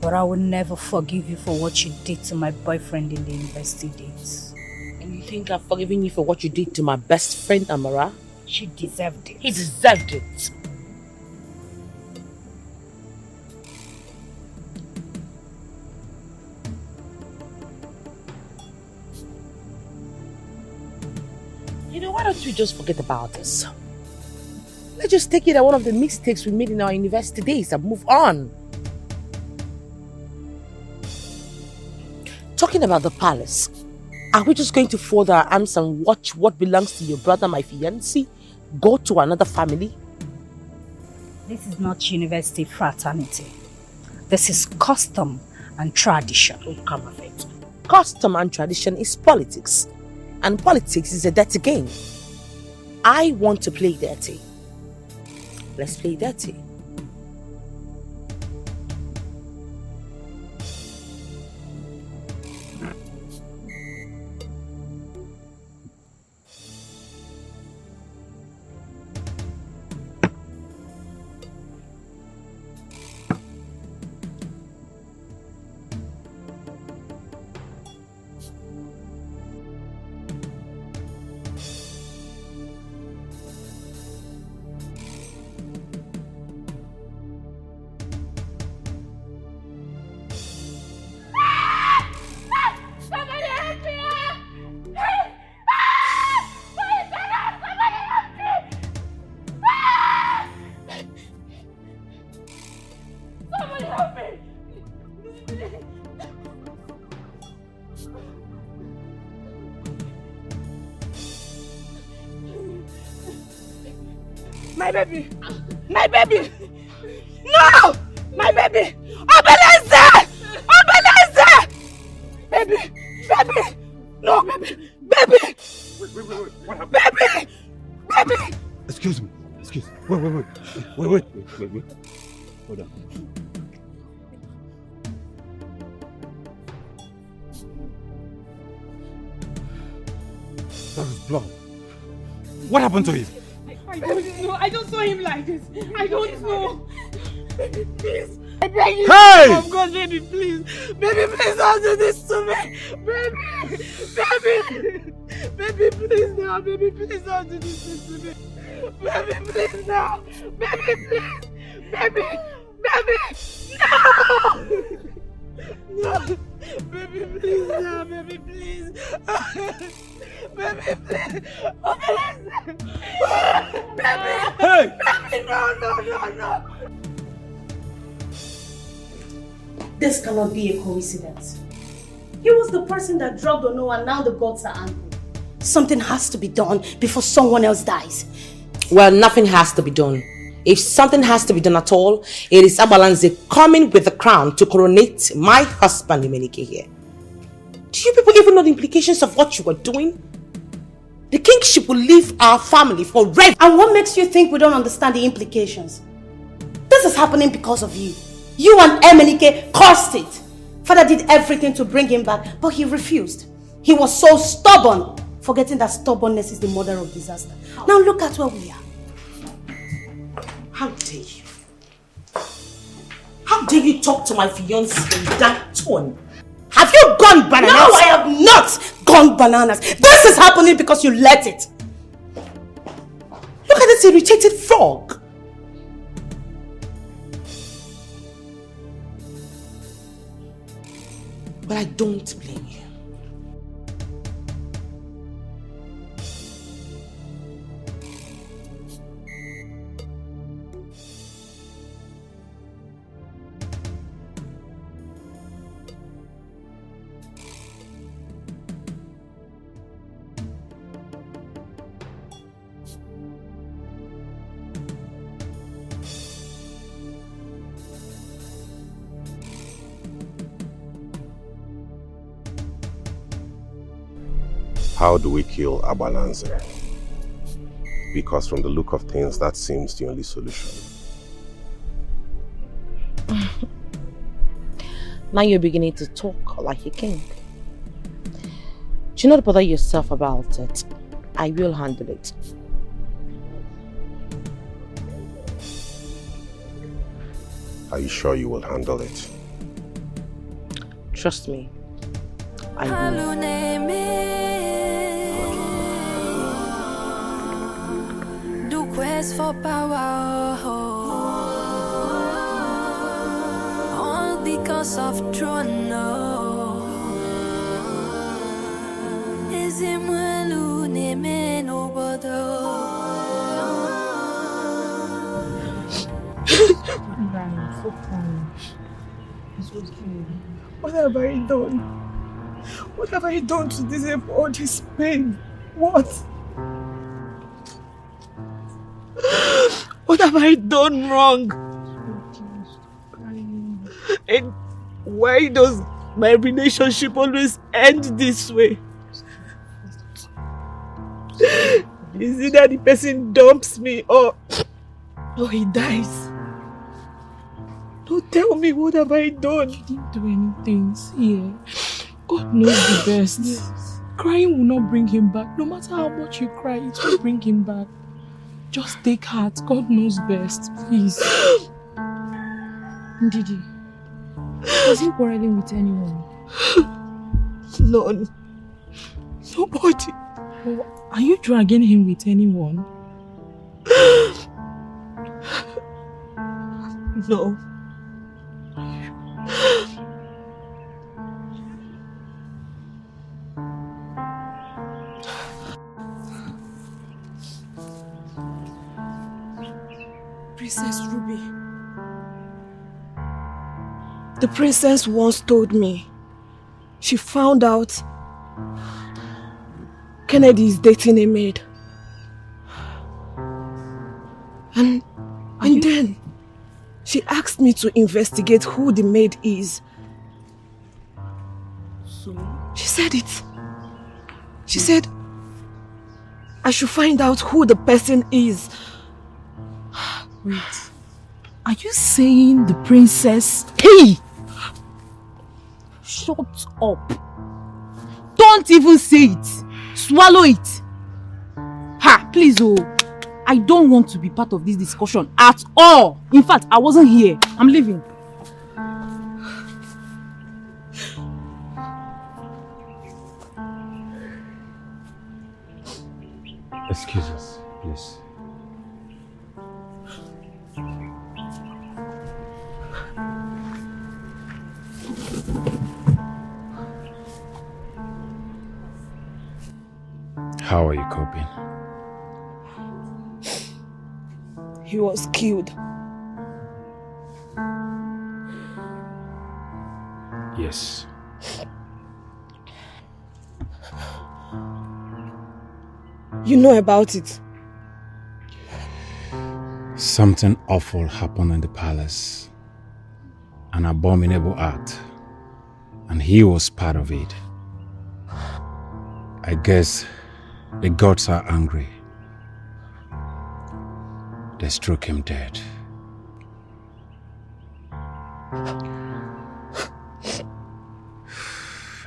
But I will never forgive you for what you did to my boyfriend in the university days. And you think I've forgiven you for what you did to my best friend, Amara? She deserved it. He deserved it. You know, why don't we just forget about this? Let's just take it as one of the mistakes we made in our university days and move on. Talking about the palace, are we just going to fold our arms and watch what belongs to your brother, my fiancé, go to another family? This is not university fraternity. This is custom and tradition. Oh, come of it. Custom and tradition is politics. And politics is a dirty game. I want to play dirty. Let's play dirty. My baby! My baby! No! My baby! Obeleze! Obeleze! Baby! Baby! No, baby! Baby! Wait. What happened? Baby! Baby! Excuse me. Wait. Hold on. That was blood. What happened to him? I don't know. I just saw him like this. I don't know. Baby, please. I beg you. Hey! Oh God, baby, please. Baby, please don't do this to me. Baby, please now. Baby, please don't do this to me. Baby, please now. Baby, please. Baby, no. No. Baby, please now. Baby, please. Baby, please. Baby. Hey! Baby, no. This cannot be a coincidence. He was the person that drugged Ono and now the gods are angry. Something has to be done before someone else dies. Well, nothing has to be done. If something has to be done at all, it is Abalanze coming with the crown to coronate my husband Imenike here. Do you people even know the implications of what you are doing? The kingship will leave our family forever. And what makes you think we don't understand the implications? This is happening because of you. You and Emenike caused it. Father did everything to bring him back, but he refused. He was so stubborn, forgetting that stubbornness is the mother of disaster. Now look at where we are. How dare you? How dare you talk to my fiancé in that tone? Have you gone bananas? No, I have not gone bananas. This is happening because you let it. Look at this irritated frog. But I don't blame you. How do we kill Abalanze? Because from the look of things, that seems the only solution. Now you're beginning to talk like a king. Do not bother yourself about it. I will handle it. Are you sure you will handle it? Trust me. I will. Do quest for power, all because of throne. Is him well name no What have I done? What have I done to deserve all this pain? What? What have I done wrong? And why does my relationship always end this way? Is it that the person dumps me or he dies? Don't tell me, what have I done? You didn't do anything. See, God knows the best. Yes. Crying will not bring him back. No matter how much you cry, it will bring him back. Just take heart. God knows best. Please. Ndidi, was he quarreling with anyone? None. Nobody. Well, are you dragging him with anyone? No. Princess Ruby. The princess once told me she found out Kennedy is dating a maid. And then she asked me to investigate who the maid is. So? She said it. She said I should find out who the person is. Wait. Are you saying the princess? Hey! Shut up. Don't even say it. Swallow it. Ha! Please, oh. I don't want to be part of this discussion at all. In fact, I wasn't here. I'm leaving. Excuse us, please. How are you coping? He was killed. Yes. You know about it? Something awful happened in the palace. An abominable act. And he was part of it. I guess the gods are angry. They struck him dead.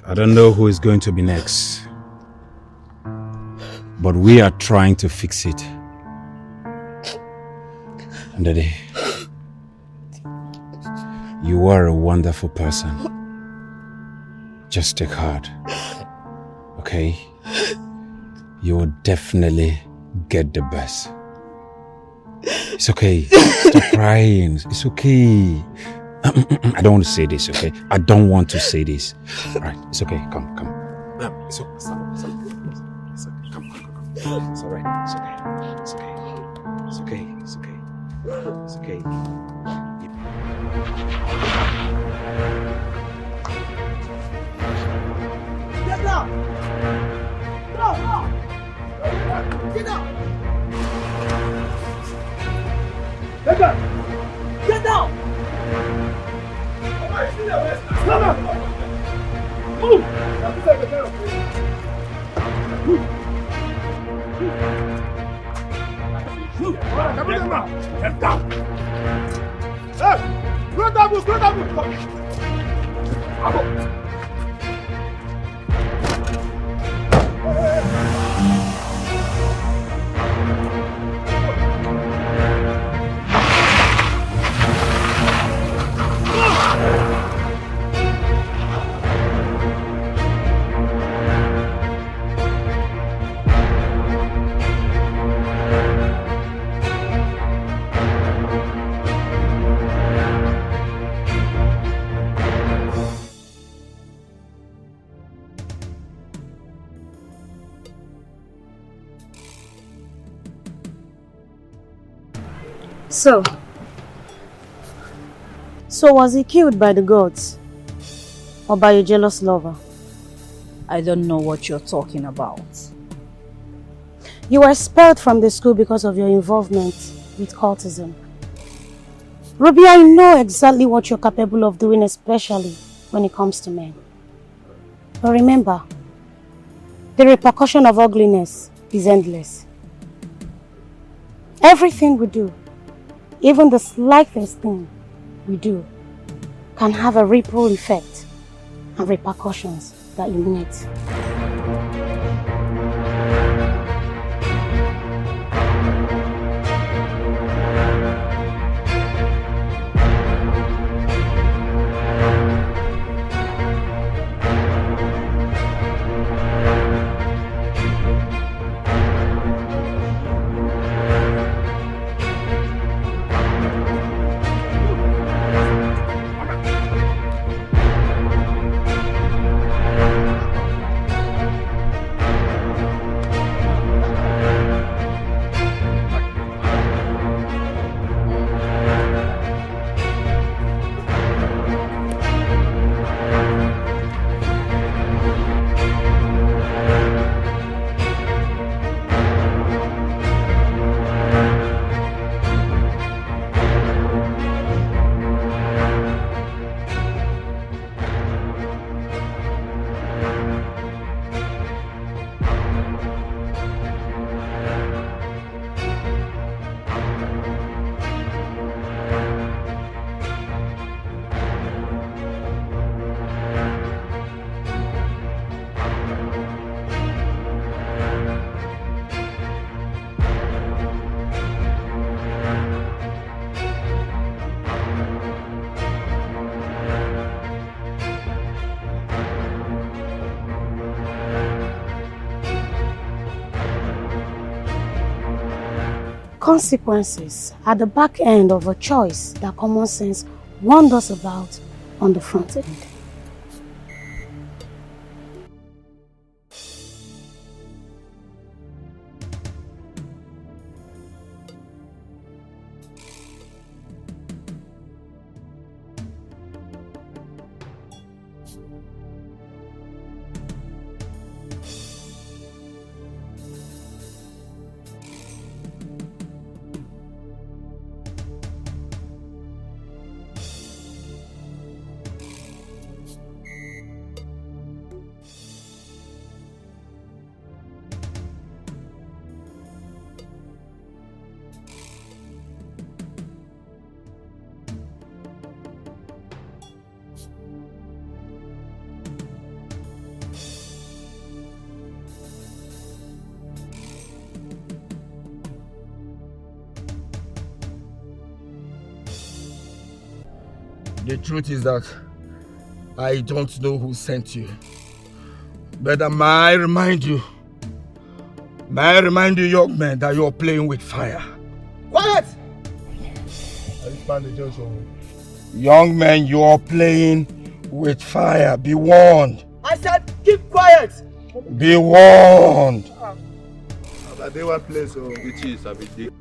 I don't know who is going to be next. But we are trying to fix it. And Daddy, you are a wonderful person. Just take heart. Okay? You will definitely get the best. It's okay. Stop crying. It's okay. I don't want to say this, okay? I don't want to say this. Alright, it's okay. Come. It's okay. Stand up. It's okay. Come. It's alright. It's okay. It's okay. Get down! No! Get down! Get down! Get down! Come on! Move! Move! Get down! Hey! Go down! So was he killed by the gods? Or by a jealous lover? I don't know what you're talking about. You were expelled from the school because of your involvement with cultism. Ruby, I know exactly what you're capable of doing, especially when it comes to men. But remember, the repercussion of ugliness is endless. Everything we do, even the slightest thing we do, can have a ripple effect and repercussions that you meet. Consequences are the back end of a choice that common sense warned us about on the front end. The truth is that I don't know who sent you. But may I remind you, young men, that you're playing with fire. Quiet! Young men, you're playing with fire. Be warned. I said, keep quiet! Be warned. They were place, which is a bit.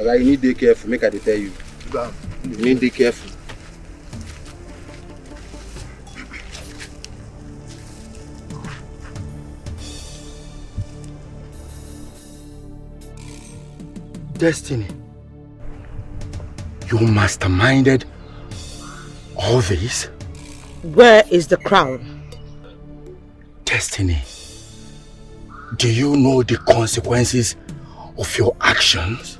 You need to be careful, make I tell you. You need to be careful. Destiny, you masterminded all this? Where is the crown? Destiny, do you know the consequences of your actions?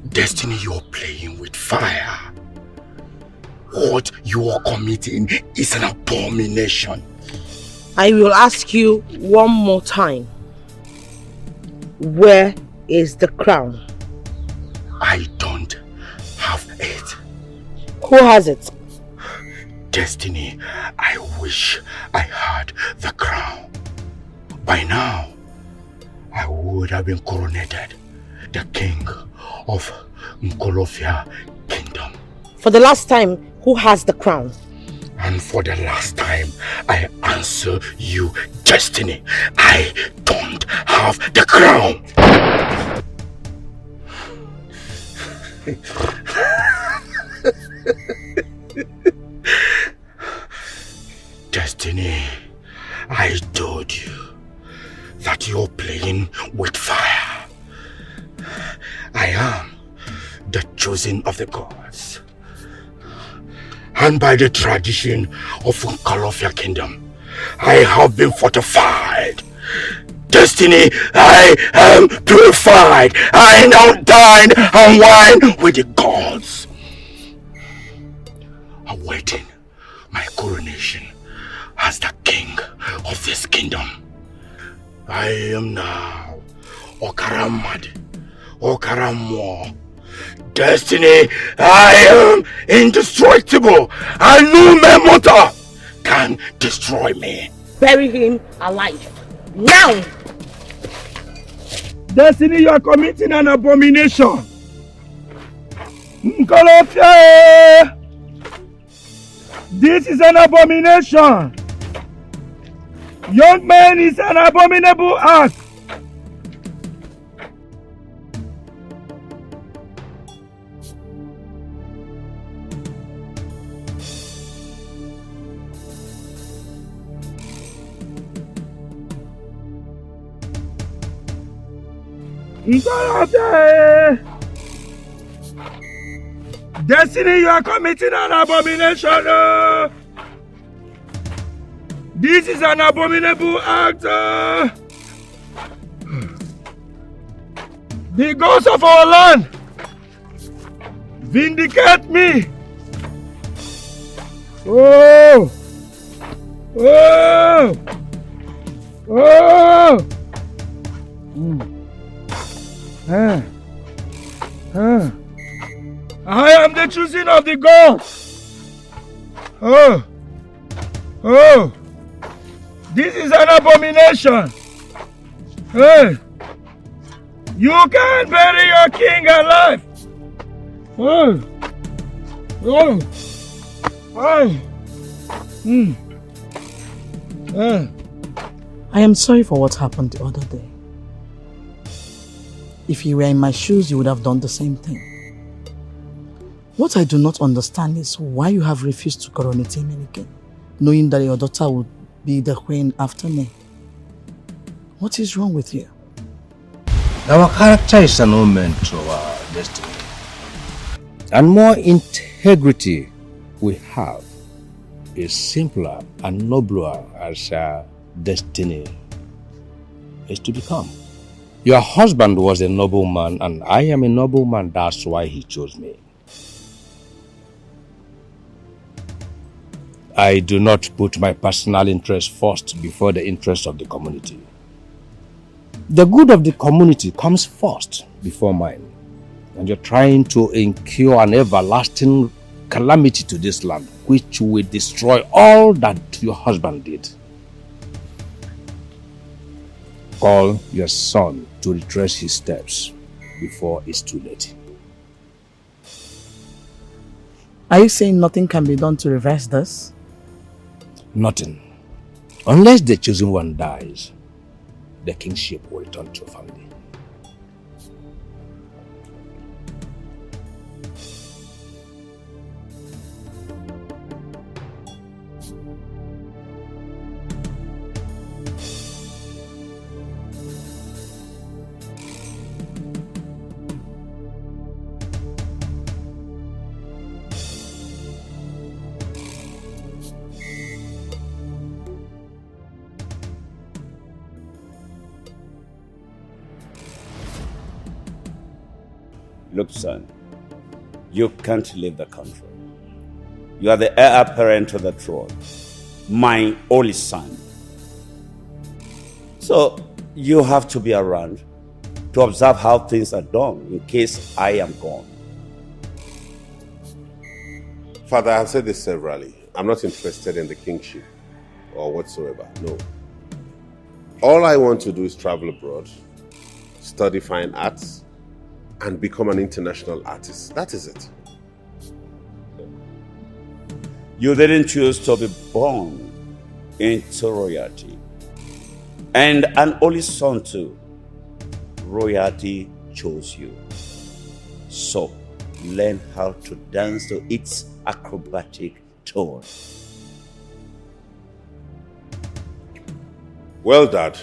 Destiny, you're playing with fire. What you are committing is an abomination. I will ask you one more time. Where is the crown? I don't have it. Who has it? Destiny, I wish I had the crown. By now, I would have been coronated the king of Nkolofia Kingdom. For the last time, who has the crown? And for the last time, I answer you, Destiny. I don't have the crown. Destiny, I told you that you're playing with fire. I am the chosen of the gods. And by the tradition of Unkalofia Kingdom, I have been fortified. Destiny, I am purified. I now dine and wine with the gods, awaiting my coronation as the king of this kingdom. I am now Okaramad, Okaramwa. Destiny, I am indestructible, and no mere mortal can destroy me. Bury him alive. Now! Destiny, you are committing an abomination. Nkolofia! This is an abomination. Young man, is an abominable act. Destiny, you are committing an abomination. This is an abominable act. The gods of our land, vindicate me. Oh! Oh! Oh! I am the choosing of the gods. Oh! Oh! This is an abomination. Hey! You can't bury your king alive. Oh! Oh! Oh! I am sorry for what happened the other day. If you were in my shoes, you would have done the same thing. What I do not understand is why you have refused to coronate him again, knowing that your daughter would be the queen after me. What is wrong with you? Our character is an omen to our destiny. And more integrity we have is simpler and nobler as our destiny is to become. Your husband was a noble man and I am a noble man, that's why he chose me. I do not put my personal interest first before the interest of the community. The good of the community comes first before mine. And you're trying to incur an everlasting calamity to this land, which will destroy all that your husband did. Call your son to retrace his steps before it's too late. Are you saying nothing can be done to reverse this? Nothing. Unless the chosen one dies, the kingship will return to your family. Look, son, you can't leave the country. You are the heir apparent to the throne, my only son. So you have to be around to observe how things are done in case I am gone. Father, I've said this severally. I'm not interested in the kingship or whatsoever, no. All I want to do is travel abroad, study fine arts, and become an international artist. That is it. You didn't choose to be born into royalty. And an only son too. Royalty chose you. So, learn how to dance to its acrobatic tone. Well, Dad.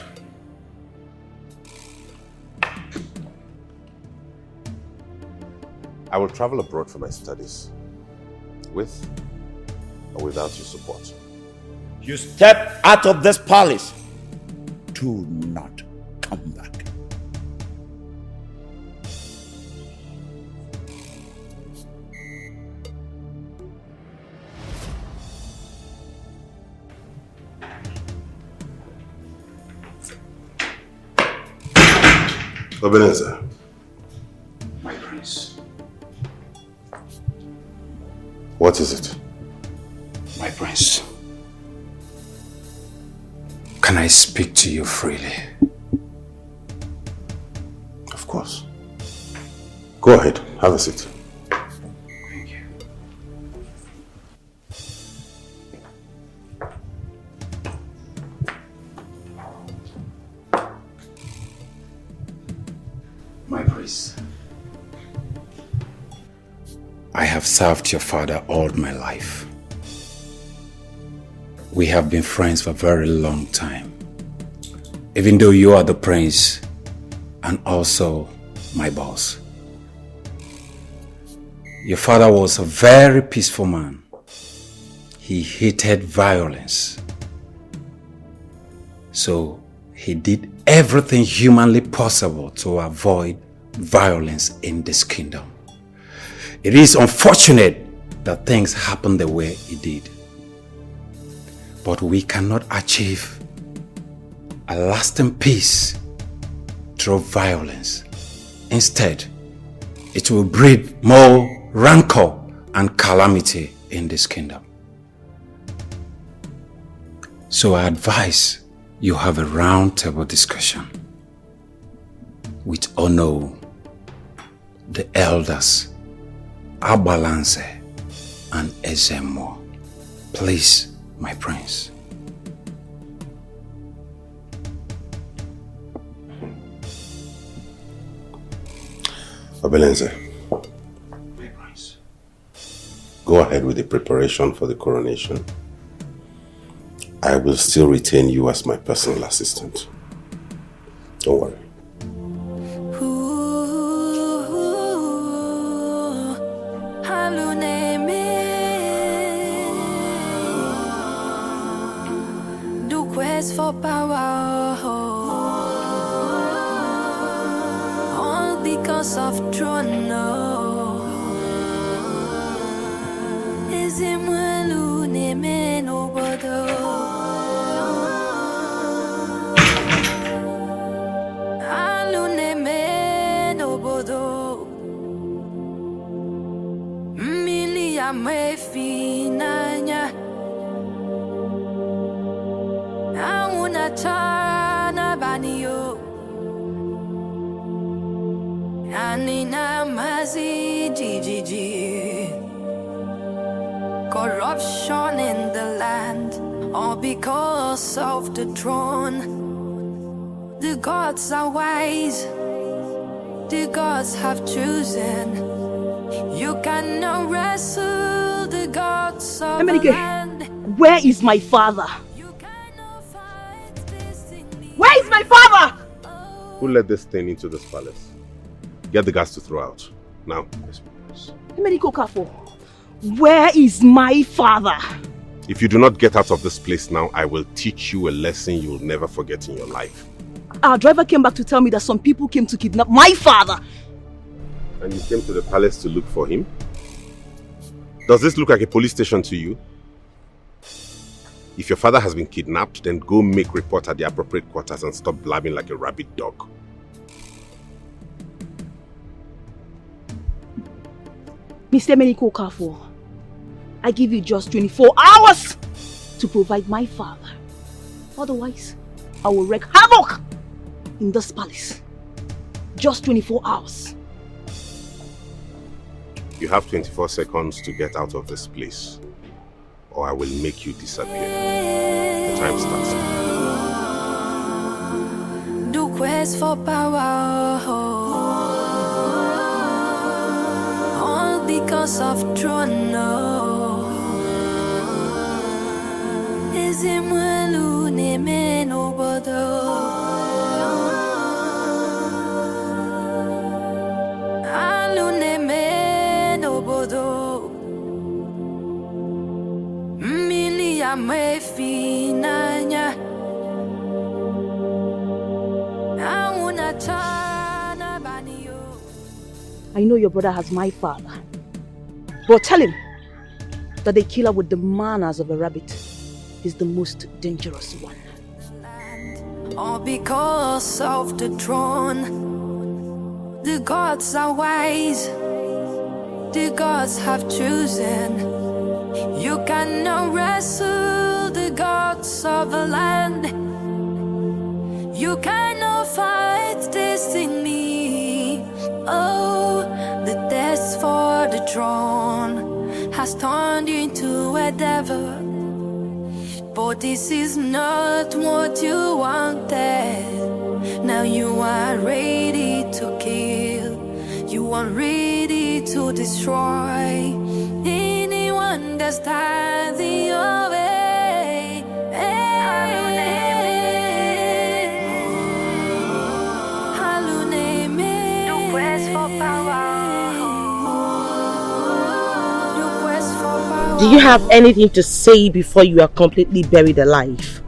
I will travel abroad for my studies. With or without your support. You step out of this palace. Do not come back. Ebenezer. My prince. What is it? My prince. Can I speak to you freely? Of course. Go ahead, have a seat. Thank you. My prince. I have served your father all my life. We have been friends for a very long time. Even though you are the prince and also my boss. Your father was a very peaceful man. He hated violence. So he did everything humanly possible to avoid violence in this kingdom. It is unfortunate that things happened the way it did. But we cannot achieve a lasting peace through violence. Instead, it will breed more rancor and calamity in this kingdom. So I advise you have a round table discussion with Ono, the elders, Abalance, and Ezemo. Please, my prince. Obelenze, go ahead with the preparation for the coronation. I will still retain you as my personal assistant. Don't worry. For power, all because of throne. Is it Malune me no bodo? Alune me no bodo. Milia me finanya. Chana banio Anina mazi GGG. Corruption in the land, all because of the throne. The gods are wise, the gods have chosen. You cannot wrestle the gods of the land. Where is my father? Where is my father? Who let this thing into this palace? Get the guards to throw out. Now. Emeniko Kafo, where is my father? If you do not get out of this place now, I will teach you a lesson you will never forget in your life. Our driver came back to tell me that some people came to kidnap my father. And you came to the palace to look for him? Does this look like a police station to you? If your father has been kidnapped, then go make report at the appropriate quarters and stop blabbing like a rabid dog. Mr. Meniko Kafo, I give you just 24 hours to provide my father. Otherwise, I will wreak havoc in this palace. Just 24 hours. You have 24 seconds to get out of this place. or I will make you disappear. The time starts now. The quest for power, all because of throne. Is him who name no bodo. Alu name no bodo. Milia me finanya. I know your brother has my father, but tell him that the killer with the manners of a rabbit is the most dangerous one. All because of the throne. The gods are wise. The gods have chosen. You cannot wrestle the gods of a land. You cannot fight destiny. Oh, the test for the throne has turned you into a devil. But this is not what you wanted. Now you are ready to kill. You are ready to destroy anyone that stands in your way. Do you have anything to say before you are completely buried alive?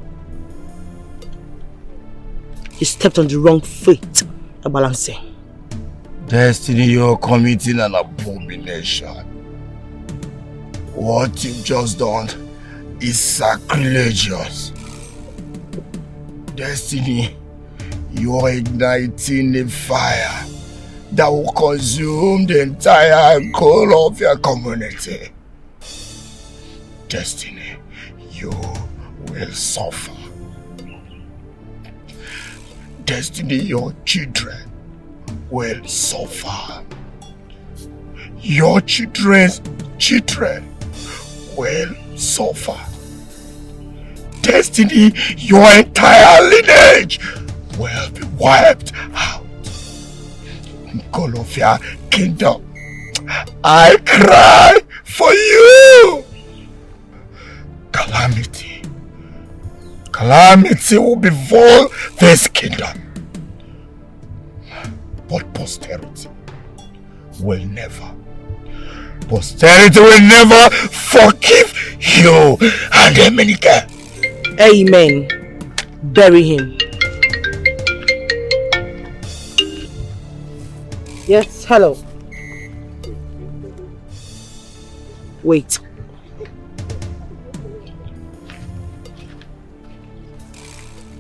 You stepped on the wrong foot, Abalanse. Destiny, you're committing an abomination. What you've just done is sacrilegious. Destiny, you're igniting a fire that will consume the entire goal of your community. Destiny, you will suffer. Destiny, your children will suffer. Your children's children will suffer. Destiny, your entire lineage will be wiped out. Golofia Kingdom, I cry for you. Calamity. Calamity will befall this kingdom. But posterity will never forgive you and Emenike. Amen. Bury him. Yes, hello. Wait.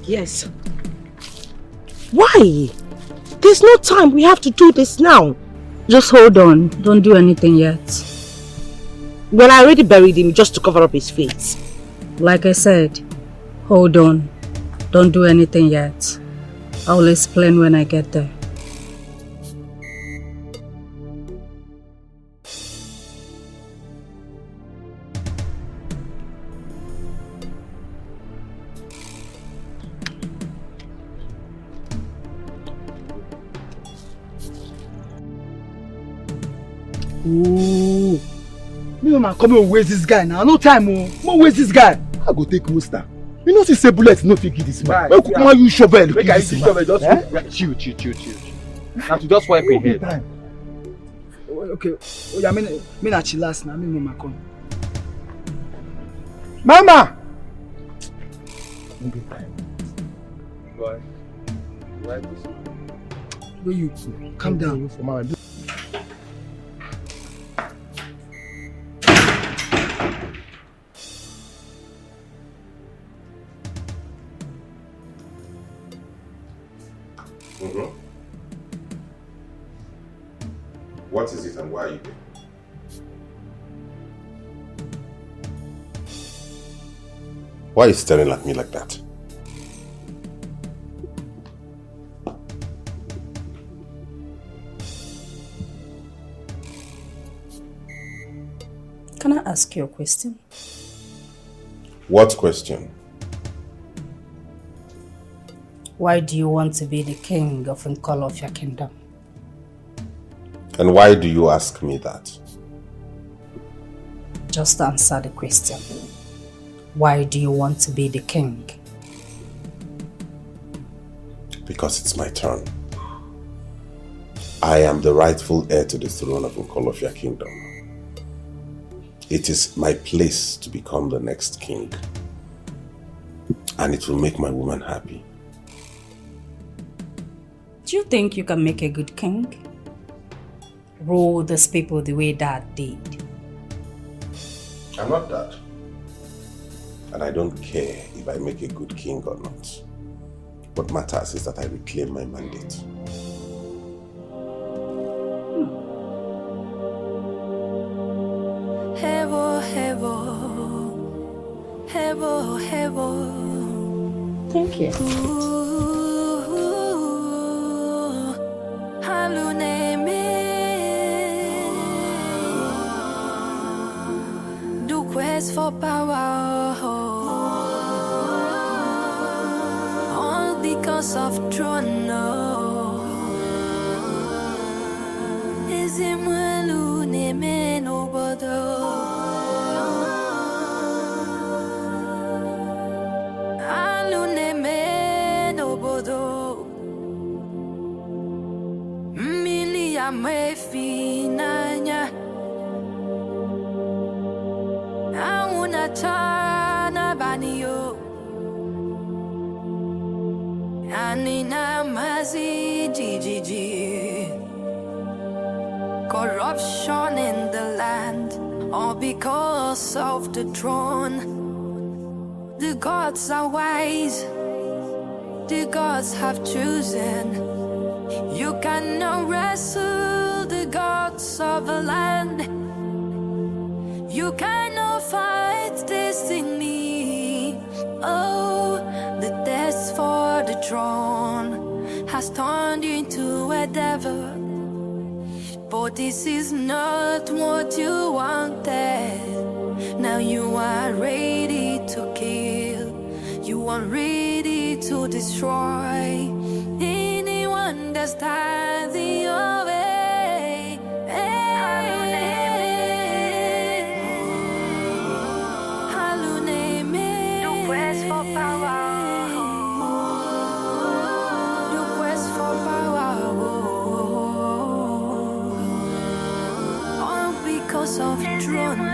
Yes. Why? There's no time. We have to do this now. Just hold on. Don't do anything yet. Well, I already buried him just to cover up his face. Like I said, hold on. Don't do anything yet. I'll explain when I get there. Ooh. Me man, come and waste this guy now. No time, oh. Waste this guy. I go take Musta. You know, say bullet no fit kill this man. Why come on use shovel? Make I use shovel just chill. Now to just wipe your head. Okay. Oh yeah, me na chillax now. Me mama come. Mama. No be time. Boy. Why this? Where you? Calm down. For mama. What is it and why are you there? Why are you staring at me like that? Can I ask you a question? What question? Why do you want to be the king of Nkolofia Kingdom? And why do you ask me that? Just answer the question. Why do you want to be the king? Because it's my turn. I am the rightful heir to the throne of Nkolofia Kingdom. It is my place to become the next king. And it will make my woman happy. Do you think you can make a good king? Rule these people the way Dad did. I'm not that. And I don't care if I make a good king or not. What matters is that I reclaim my mandate. Hevo, hevo, hevo, hevo. Thank you. Haluneme, do quest for power, all because of throne. Is him haluneme no bodo. Mefinanya Auna chana banio Anina mazi jijiji. Corruption in the land, all because of the throne. The gods are wise, the gods have chosen. You cannot wrestle the gods of a land. You cannot fight destiny. Oh, the test for the throne has turned you into a devil. But this is not what you wanted. Now you are ready to kill. You are ready to destroy. Understand your way. Haluneme, no quest for power. No quest for power. All because of throne.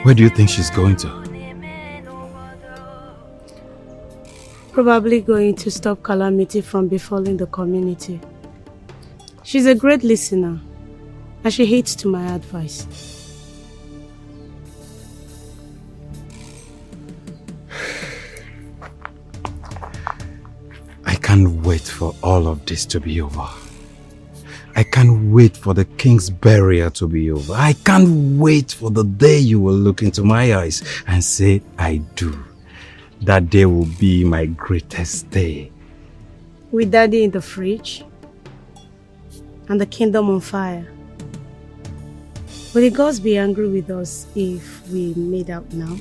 Where do you think she's going to? Probably going to stop calamity from befalling the community. She's a great listener, and she heeds to my advice. I can't wait for all of this to be over. I can't wait for the king's burial to be over. I can't wait for the day you will look into my eyes and say, I do. That day will be my greatest day. With Daddy in the fridge and the kingdom on fire. Will the gods be angry with us if we made out now?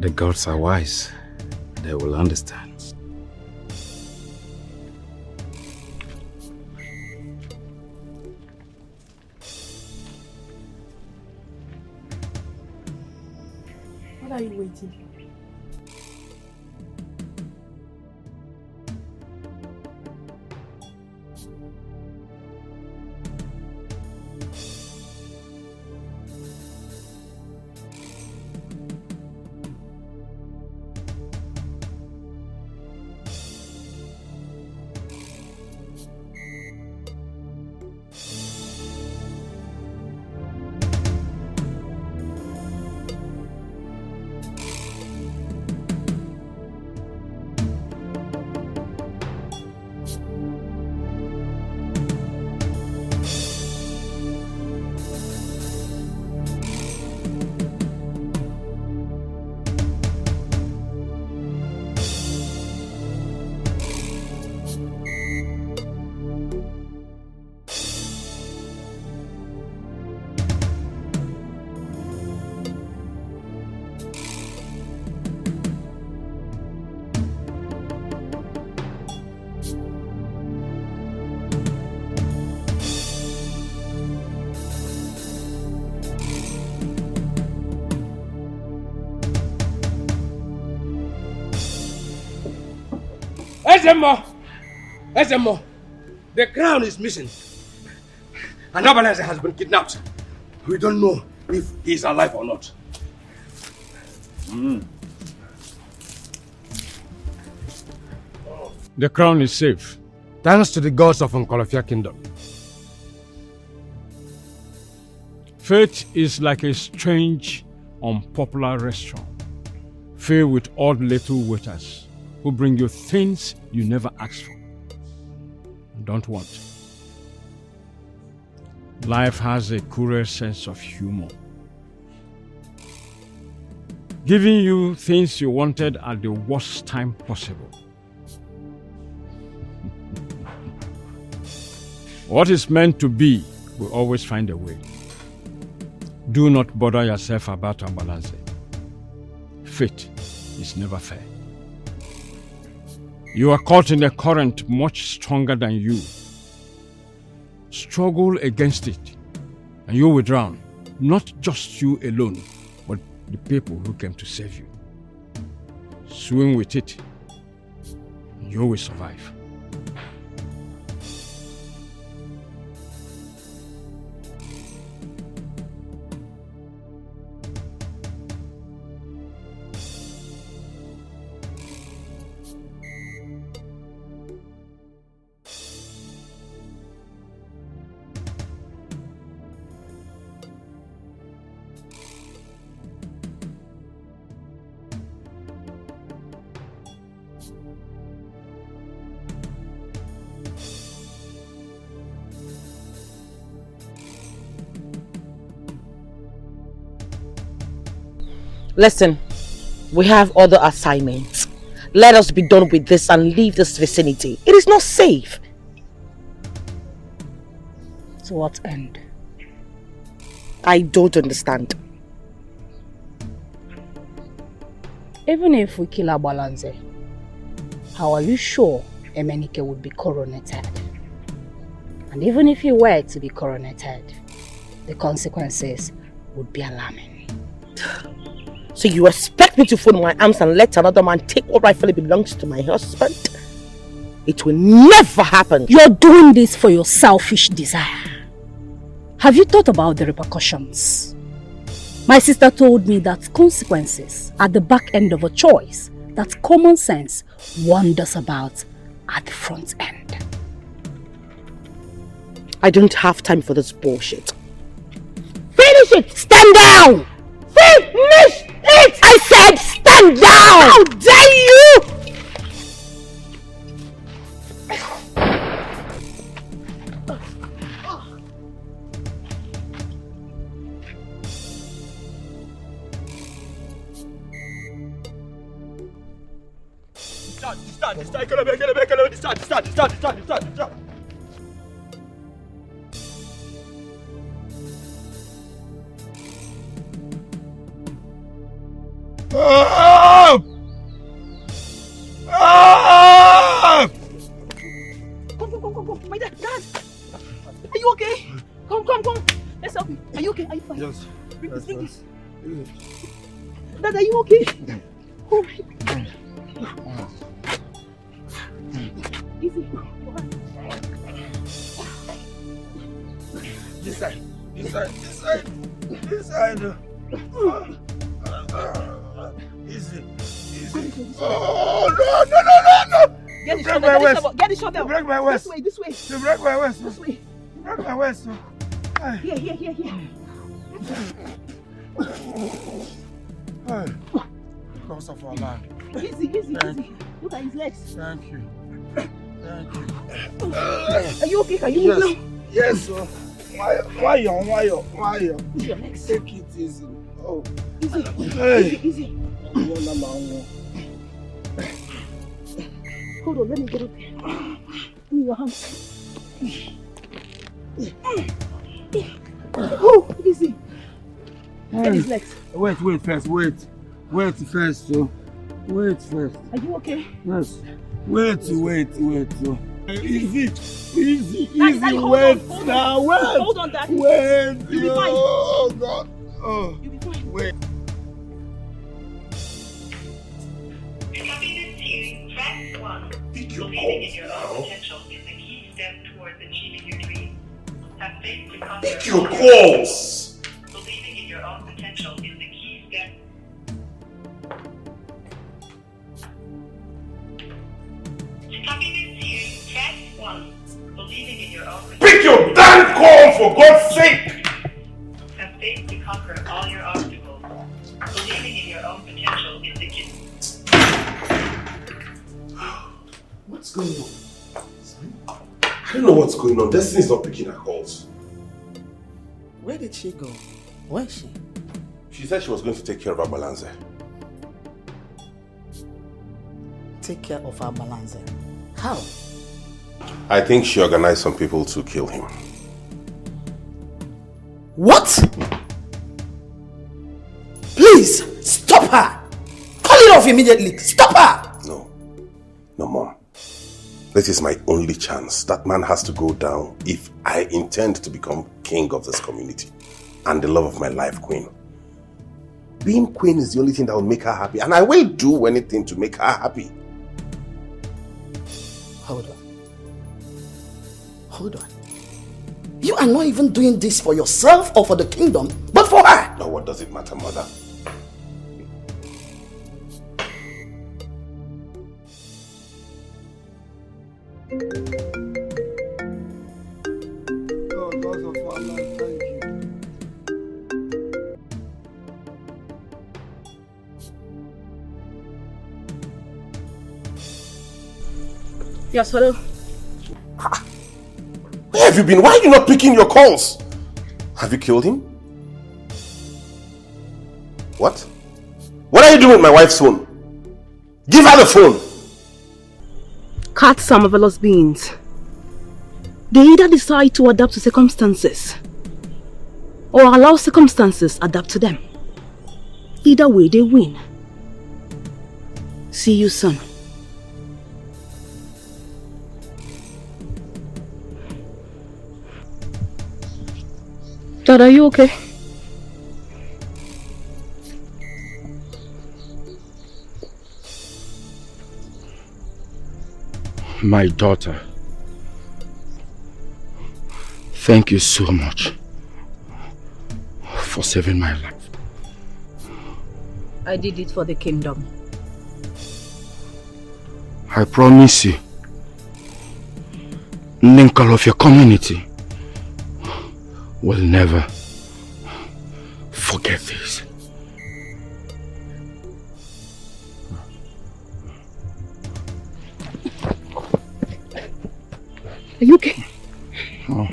The gods are wise. They will understand. What are you waiting for? Ezemo! Ezemo! The crown is missing. And Abalanze has been kidnapped. We don't know if he's alive or not. The crown is safe. Thanks to the gods of Nkolofia Kingdom. Fate is like a strange, unpopular restaurant filled with odd little waiters who bring you things you never asked for and don't want. Life has a cruel sense of humor, giving you things you wanted at the worst time possible. What is meant to be will always find a way. Do not bother yourself about Abalanze. Fate is never fair. You are caught in a current much stronger than you. Struggle against it, and you will drown. Not just you alone, but the people who came to save you. Swim with it, and you will survive. Listen, we have other assignments. Let us be done with this and leave this vicinity. It is not safe. To what end? I don't understand. Even if we kill Abalanze, how are you sure Emenike would be coronated? And even if he were to be coronated, the consequences would be alarming. So you expect me to fold my arms and let another man take what rightfully belongs to my husband? It will never happen. You're doing this for your selfish desire. Have you thought about the repercussions? My sister told me that consequences are the back end of a choice that common sense wanders about at the front end. I don't have time for this bullshit. Finish it! Stand down! Finish it! I said stand down! How dare you! Come. My dad. Are you okay? Come. Let's help you. Are you okay? Are you fine? Yes. Bring this. Dad, are you okay? Oh my God. Easy. This side. Easy. Oh, no. Get the shovel. Break my waist. This way. You break my waist. This way. Break my waist. Here. Because of our land. Easy. Look at his legs. Thank you. Are you okay? Can you move now? Yes, sir. Why? These your legs. Take it easy. Oh. Easy. Hold on, let me get up there. Give me your hands. Oh, easy. Get his legs. Wait first. Wait first, so. Wait first. Are you okay? Yes. Wait. Easy. Daddy, Wait now. Wait. Hold on, Daddy. Wait. You'll be fine. Oh, God. Oh. You'll be fine. Wait. Pick your Believing in calls your now. own potential is the key step towards achieving your dreams. Have faith to conquer Pick your all calls! Believing in your own potential is the key step. To copy this tune, press 1. Believing in your own potential. Pick your damn call, for God's sake! Have faith to conquer all your obstacles. Believing in your own potential is the key. What's going on? I don't know what's going on. Destiny's not picking her calls. Where did she go? Where is she? She said she was going to take care of her balance. Take care of our balance. How? I think she organized some people to kill him. What? Please, stop her! Call it off immediately! Stop her! No, Mom. This is my only chance. That man has to go down if I intend to become king of this community and the love of my life, Queen. Being queen is the only thing that will make her happy, and I will do anything to make her happy. Hold on. You are not even doing this for yourself or for the kingdom, but for her. Now what does it matter, Mother? Yes, hello? Where have you been? Why are you not picking your calls? Have you killed him? What? What are you doing with my wife's phone? Give her the phone! Cats are marvelous beings. They either decide to adapt to circumstances or allow circumstances adapt to them. Either way, they win. See you soon. Dad, are you okay? My daughter, thank you so much for saving my life. I did it for the kingdom. I promise you, Ninkal of your community will never forget this. Are you okay? Oh.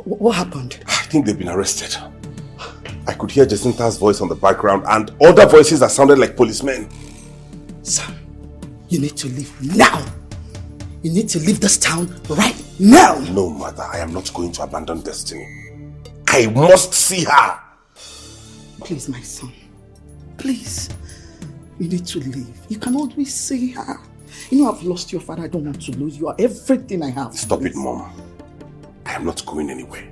What happened? I think they've been arrested. I could hear Jacinta's voice on the background and other voices that sounded like policemen. Sam, you need to leave now. You need to leave this town right now. No, Mother, I am not going to abandon Destiny. I must see her. Please, my son. Please. You need to leave. You can always see her. You know I've lost your father. I don't want to lose you. You are everything I have. Stop it, Mom. I am not going anywhere.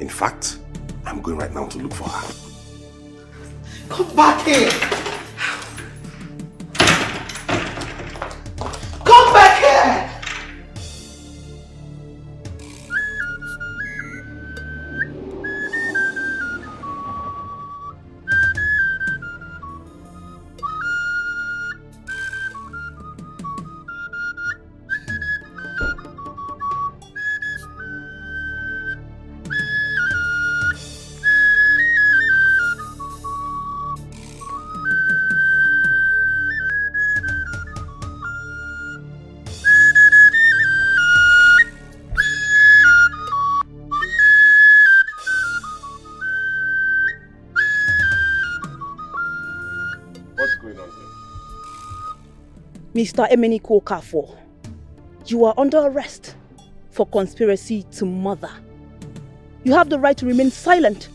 In fact, I'm going right now to look for her. Come back here! Come back here! Mr. Emeniko Okafor, you are under arrest for conspiracy to murder. You have the right to remain silent,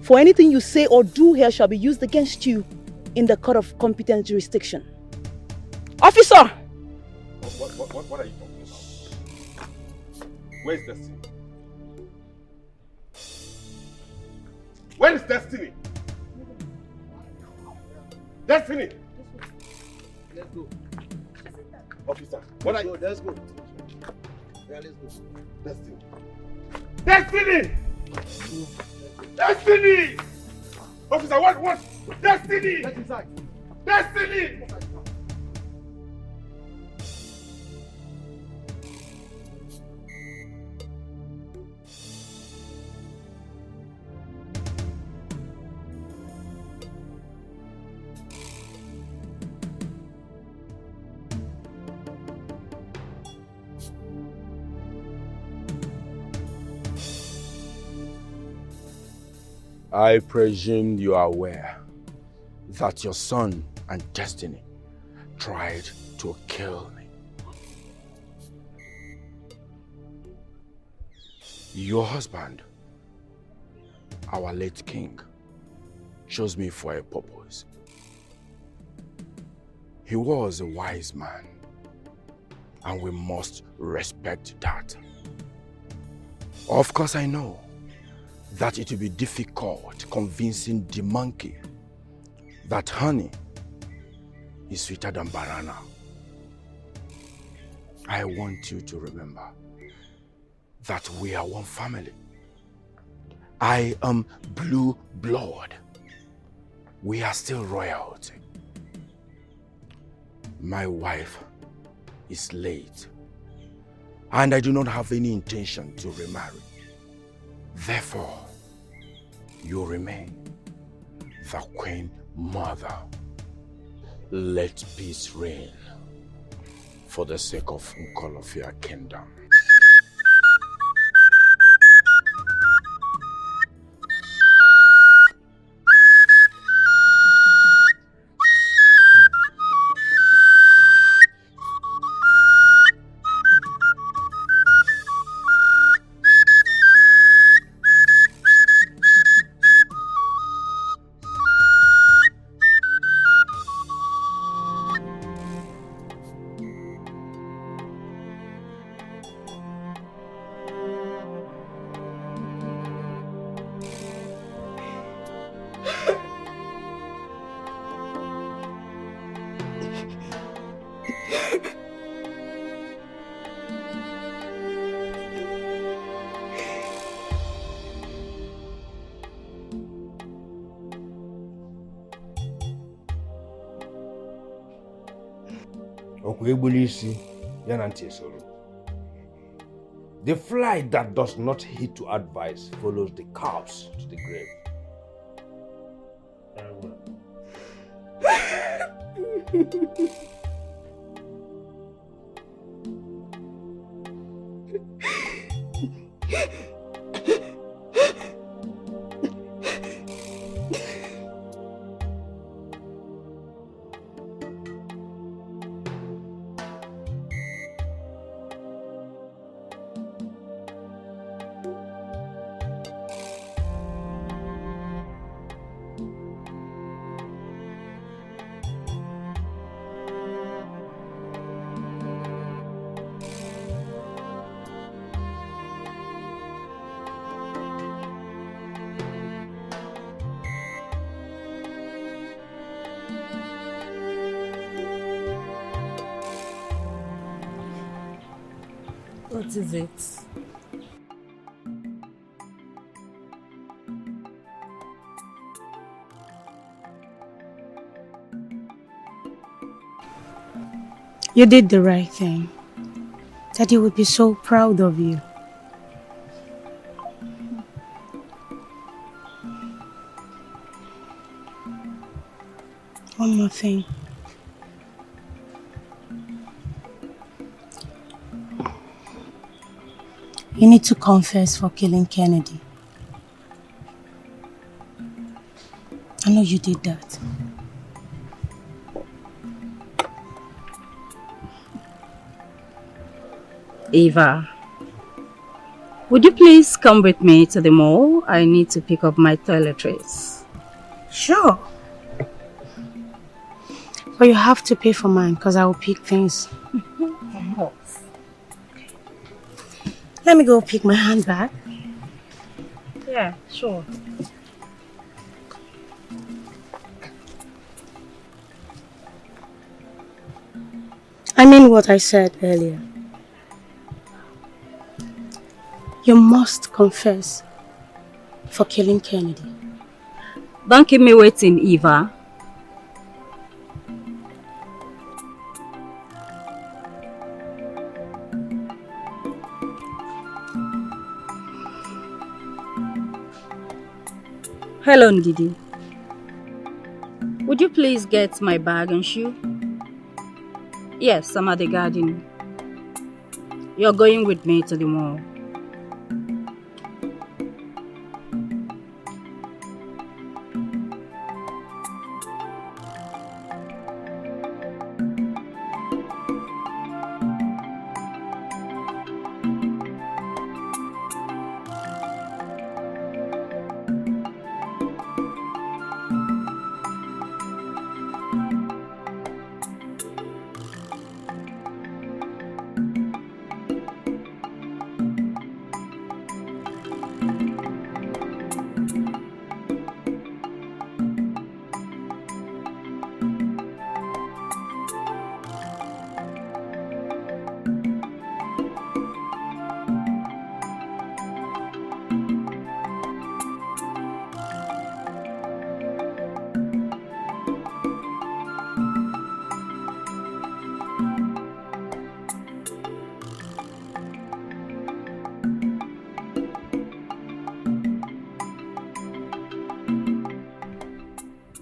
for anything you say or do here shall be used against you in the court of competent jurisdiction. Officer! What are you talking about? Where's Destiny? Where is Destiny? Destiny! Let's go. Officer, what are you? Let's go. Yeah, let's go. Destiny! Destiny! Destiny! Officer, what? Destiny! Get inside. Destiny! I presume you are aware that your son and Destiny tried to kill me. Your husband, our late king, chose me for a purpose. He was a wise man, and we must respect that. Of course, I know that it will be difficult convincing the monkey that honey is sweeter than banana. I want you to remember that we are one family. I am blue blood. We are still royalty. My wife is late, and I do not have any intention to remarry. Therefore, you remain the Queen Mother. Let peace reign for the sake of Nkolofia Kingdom. The fly that does not heed to advice follows the corpse to the grave. What is it? You did the right thing. Daddy would be so proud of you. One more thing. You need to confess for killing Kennedy. I know you did that. Eva, would you please come with me to the mall? I need to pick up my toiletries. Sure. But you have to pay for mine because I will pick things. Let me go pick my handbag. Yeah, sure. I mean what I said earlier. You must confess for killing Kennedy. Don't keep me waiting, Eva. Hello, Ndidi. Would you please get my bag and shoe? Yes, I'm at the garden. You're going with me to the mall.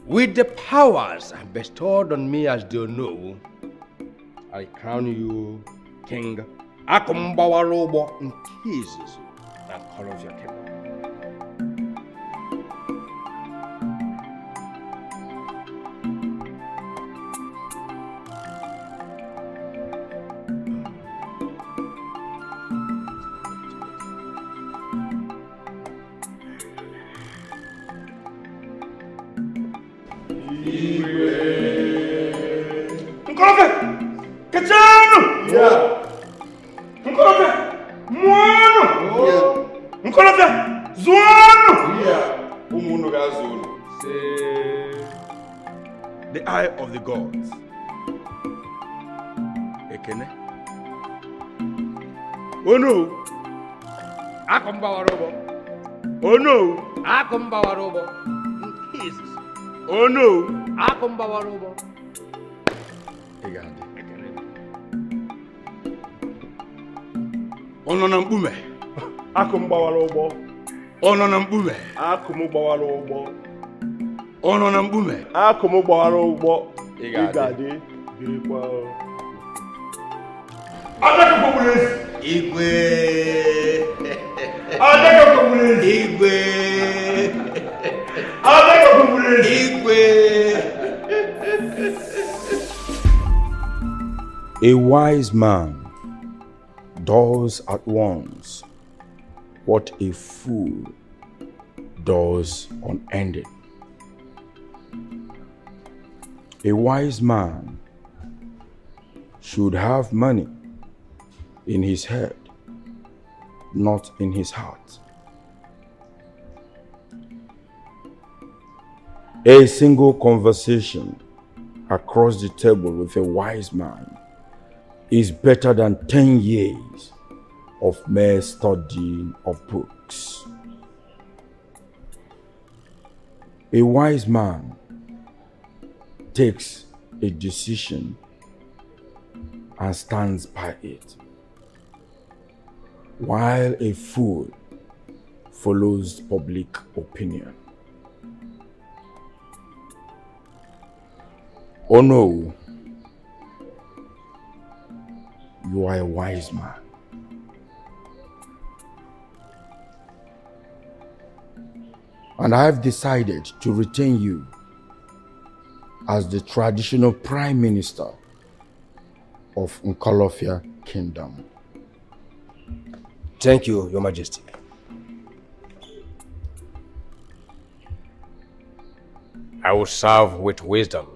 With the powers bestowed on me as the know, I crown you King Akumbawarobo in Jesus and call of your kingdom. The eye of the gods. Ekene. Oh no. Akumbawarobo. Oh no. Akumbawarobo. Jesus. Oh no. Akumbawarobo. Egandi. Ekene. Ono na mpume. Akumbawarobo. Ono na mpume. Akumbawarobo. Ono na mpume. Akumbawarobo. Egandi. Birikwa. Igwe. Igwe. A wise man does at once what a fool does unending. A wise man should have money in his head, not in his heart. A single conversation across the table with a wise man is better than 10 years of mere studying of books. A wise man takes a decision and stands by it, while a fool follows public opinion. Oh no, you are a wise man. And I have decided to retain you as the traditional Prime Minister of Nkolofia Kingdom. Thank you, Your Majesty. I will serve with wisdom,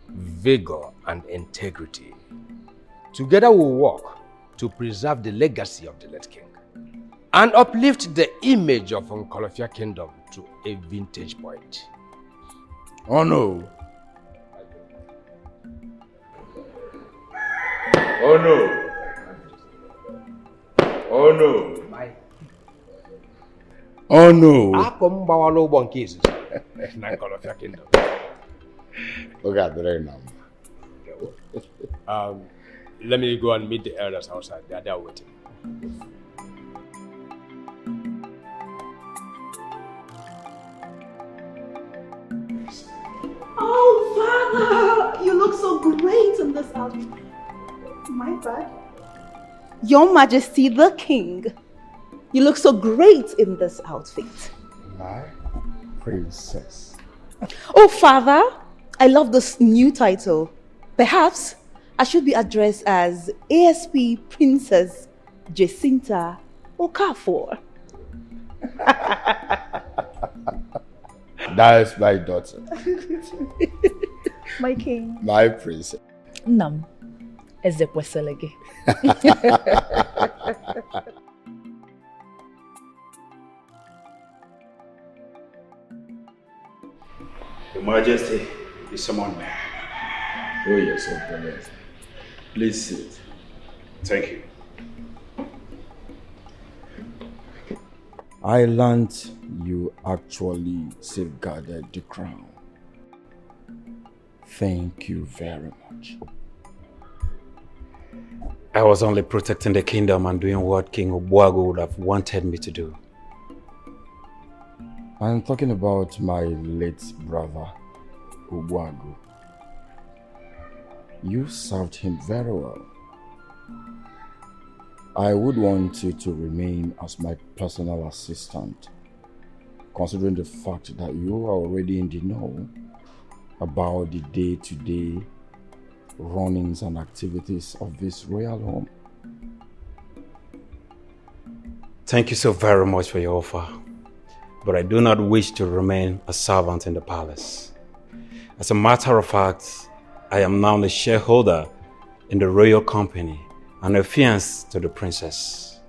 vigor, and integrity. Together we will work to preserve the legacy of the late king and uplift the image of Nkolofia Kingdom to a vintage point. Oh no. Oh no. Oh no. Oh no. Akom bawalo ubon cases. Na Nkolofia Kingdom. Okay, now. Let me go and meet the elders outside. They are there waiting. Oh, Father! You look so great in this outfit. My bad. Your Majesty the King. You look so great in this outfit. My princess. Oh, Father, I love this new title. Perhaps I should be addressed as ASP Princess Jacinta Okafor. That's my daughter. My king. My princess. Nam. Ezekweselege. Your Majesty, you summoned me. Oh yes, Your Majesty. Please sit. Thank you. I learned you actually safeguarded the crown. Thank you very much. I was only protecting the kingdom and doing what King Obuago would have wanted me to do. I'm talking about my late brother, Obuago. You served him very well. I would want you to remain as my personal assistant, considering the fact that you are already in the know about the day-to-day runnings and activities of this royal home. Thank you so very much for your offer, but I do not wish to remain a servant in the palace. As a matter of fact, I am now a shareholder in the royal company and affianced to the princess.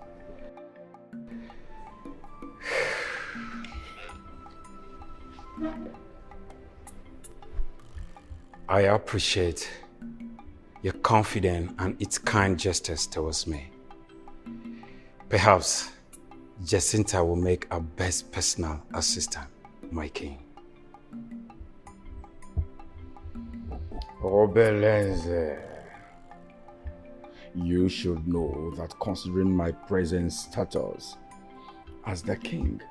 I appreciate your confidence and its kind gestures towards me. Perhaps Jacinta will make our best personal assistant, my king. Obelenze, you should know that considering my present status as the king,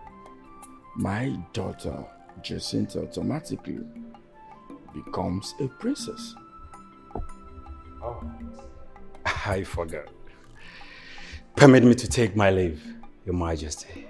my daughter Jacinta automatically becomes a princess. Oh, I forgot. Permit me to take my leave, Your Majesty.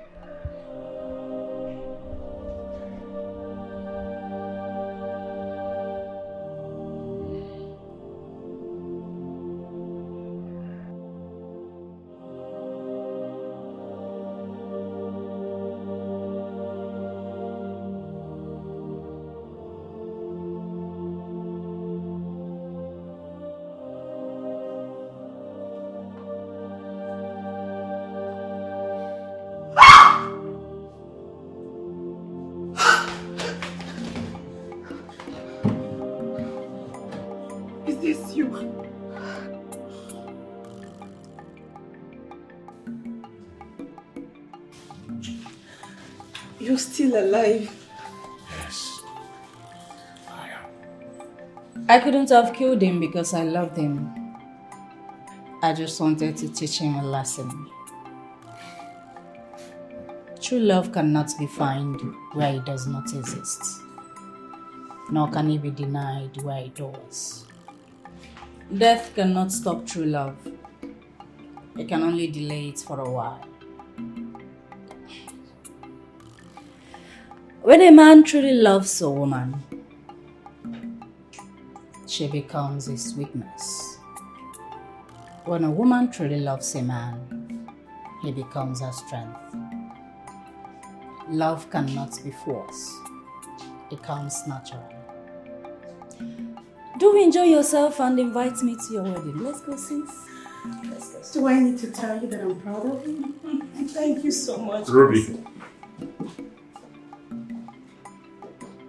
Is this you? You're still alive. Yes, I am. I couldn't have killed him because I loved him. I just wanted to teach him a lesson. True love cannot be found where it does not exist, nor can it be denied where it does. Death cannot stop true love. It can only delay it for a while. When a man truly loves a woman, she becomes his weakness. When a woman truly loves a man, it becomes our strength. Love cannot be forced. It comes naturally. Do enjoy yourself and invite me to your wedding. Let's go, sis. Let's go. Do I need to tell you that I'm proud of you? Thank you so much. Ruby.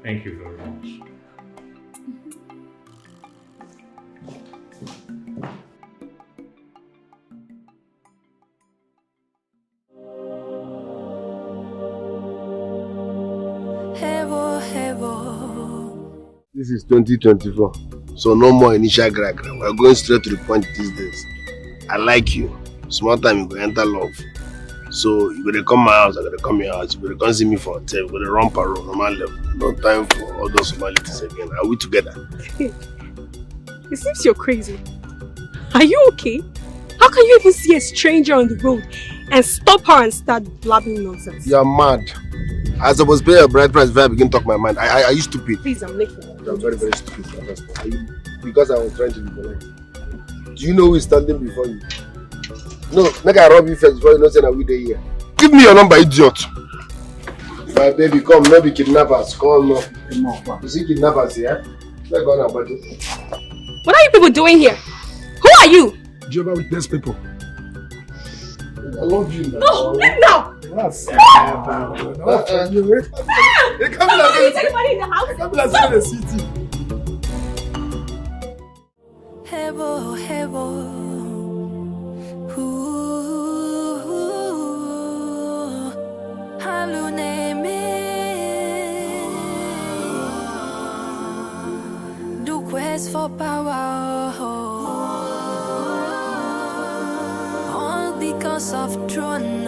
Thank you very much. This is 2024, so no more initial gra-gra. We're going straight to the point these days. I like you. Small time you go enter love. So you gotta come my house, I gotta come your house. You gotta come see me for hotel, you gotta run parole, normal level. No time for all those formalities again. Are we together? It seems you're crazy. Are you okay? How can you even see a stranger on the road and stop her and start blabbing nonsense? You're mad. I was supposed to pay a bride price before I begin to talk my mind. Are you stupid? Please, I'm making it. I'm very, very stupid. Because I was trying to be polite. Do you know who is standing before you? No, make I rob you first before you know that we there here. Give me your number, idiot. My baby, come, maybe kidnappers. Come on. You see kidnappers here? Let's go now, buddy. What are you people doing here? Who are you? Jehovah Witness people. I love you now. No, leave now! What's Take everybody in the house. the city. Hebo, hebo. Haluneme. Do quest for power. All because of throne.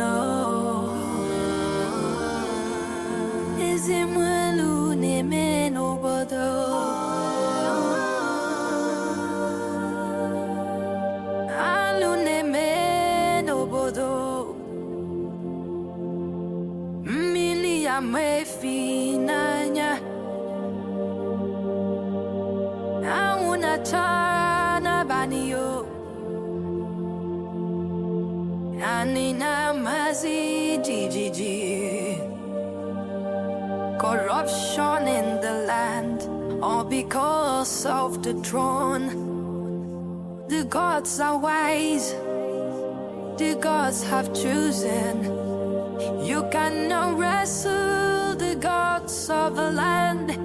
Is it Haluneme no bodo? Mefinanya Auna chana banio Anina mazi gigi. Corruption in the land, all because of the throne. The gods are wise, the gods have chosen. You cannot wrestle the gods of the land.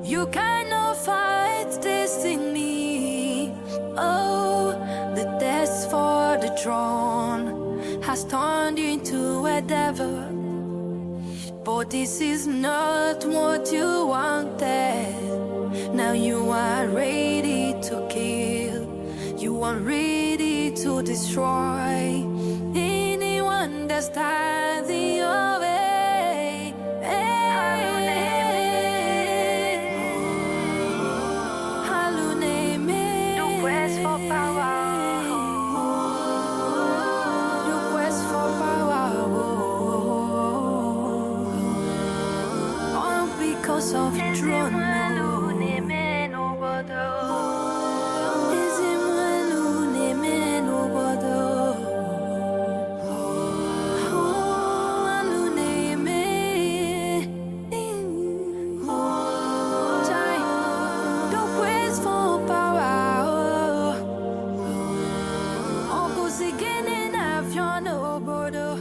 You cannot fight destiny. Oh, the test for the throne has turned you into a devil. But this is not what you wanted. Now you are ready to kill. You are ready to destroy. Understand your way. Haluneme. The quest for power. The quest for power. All because of throne. Again in Aviano border.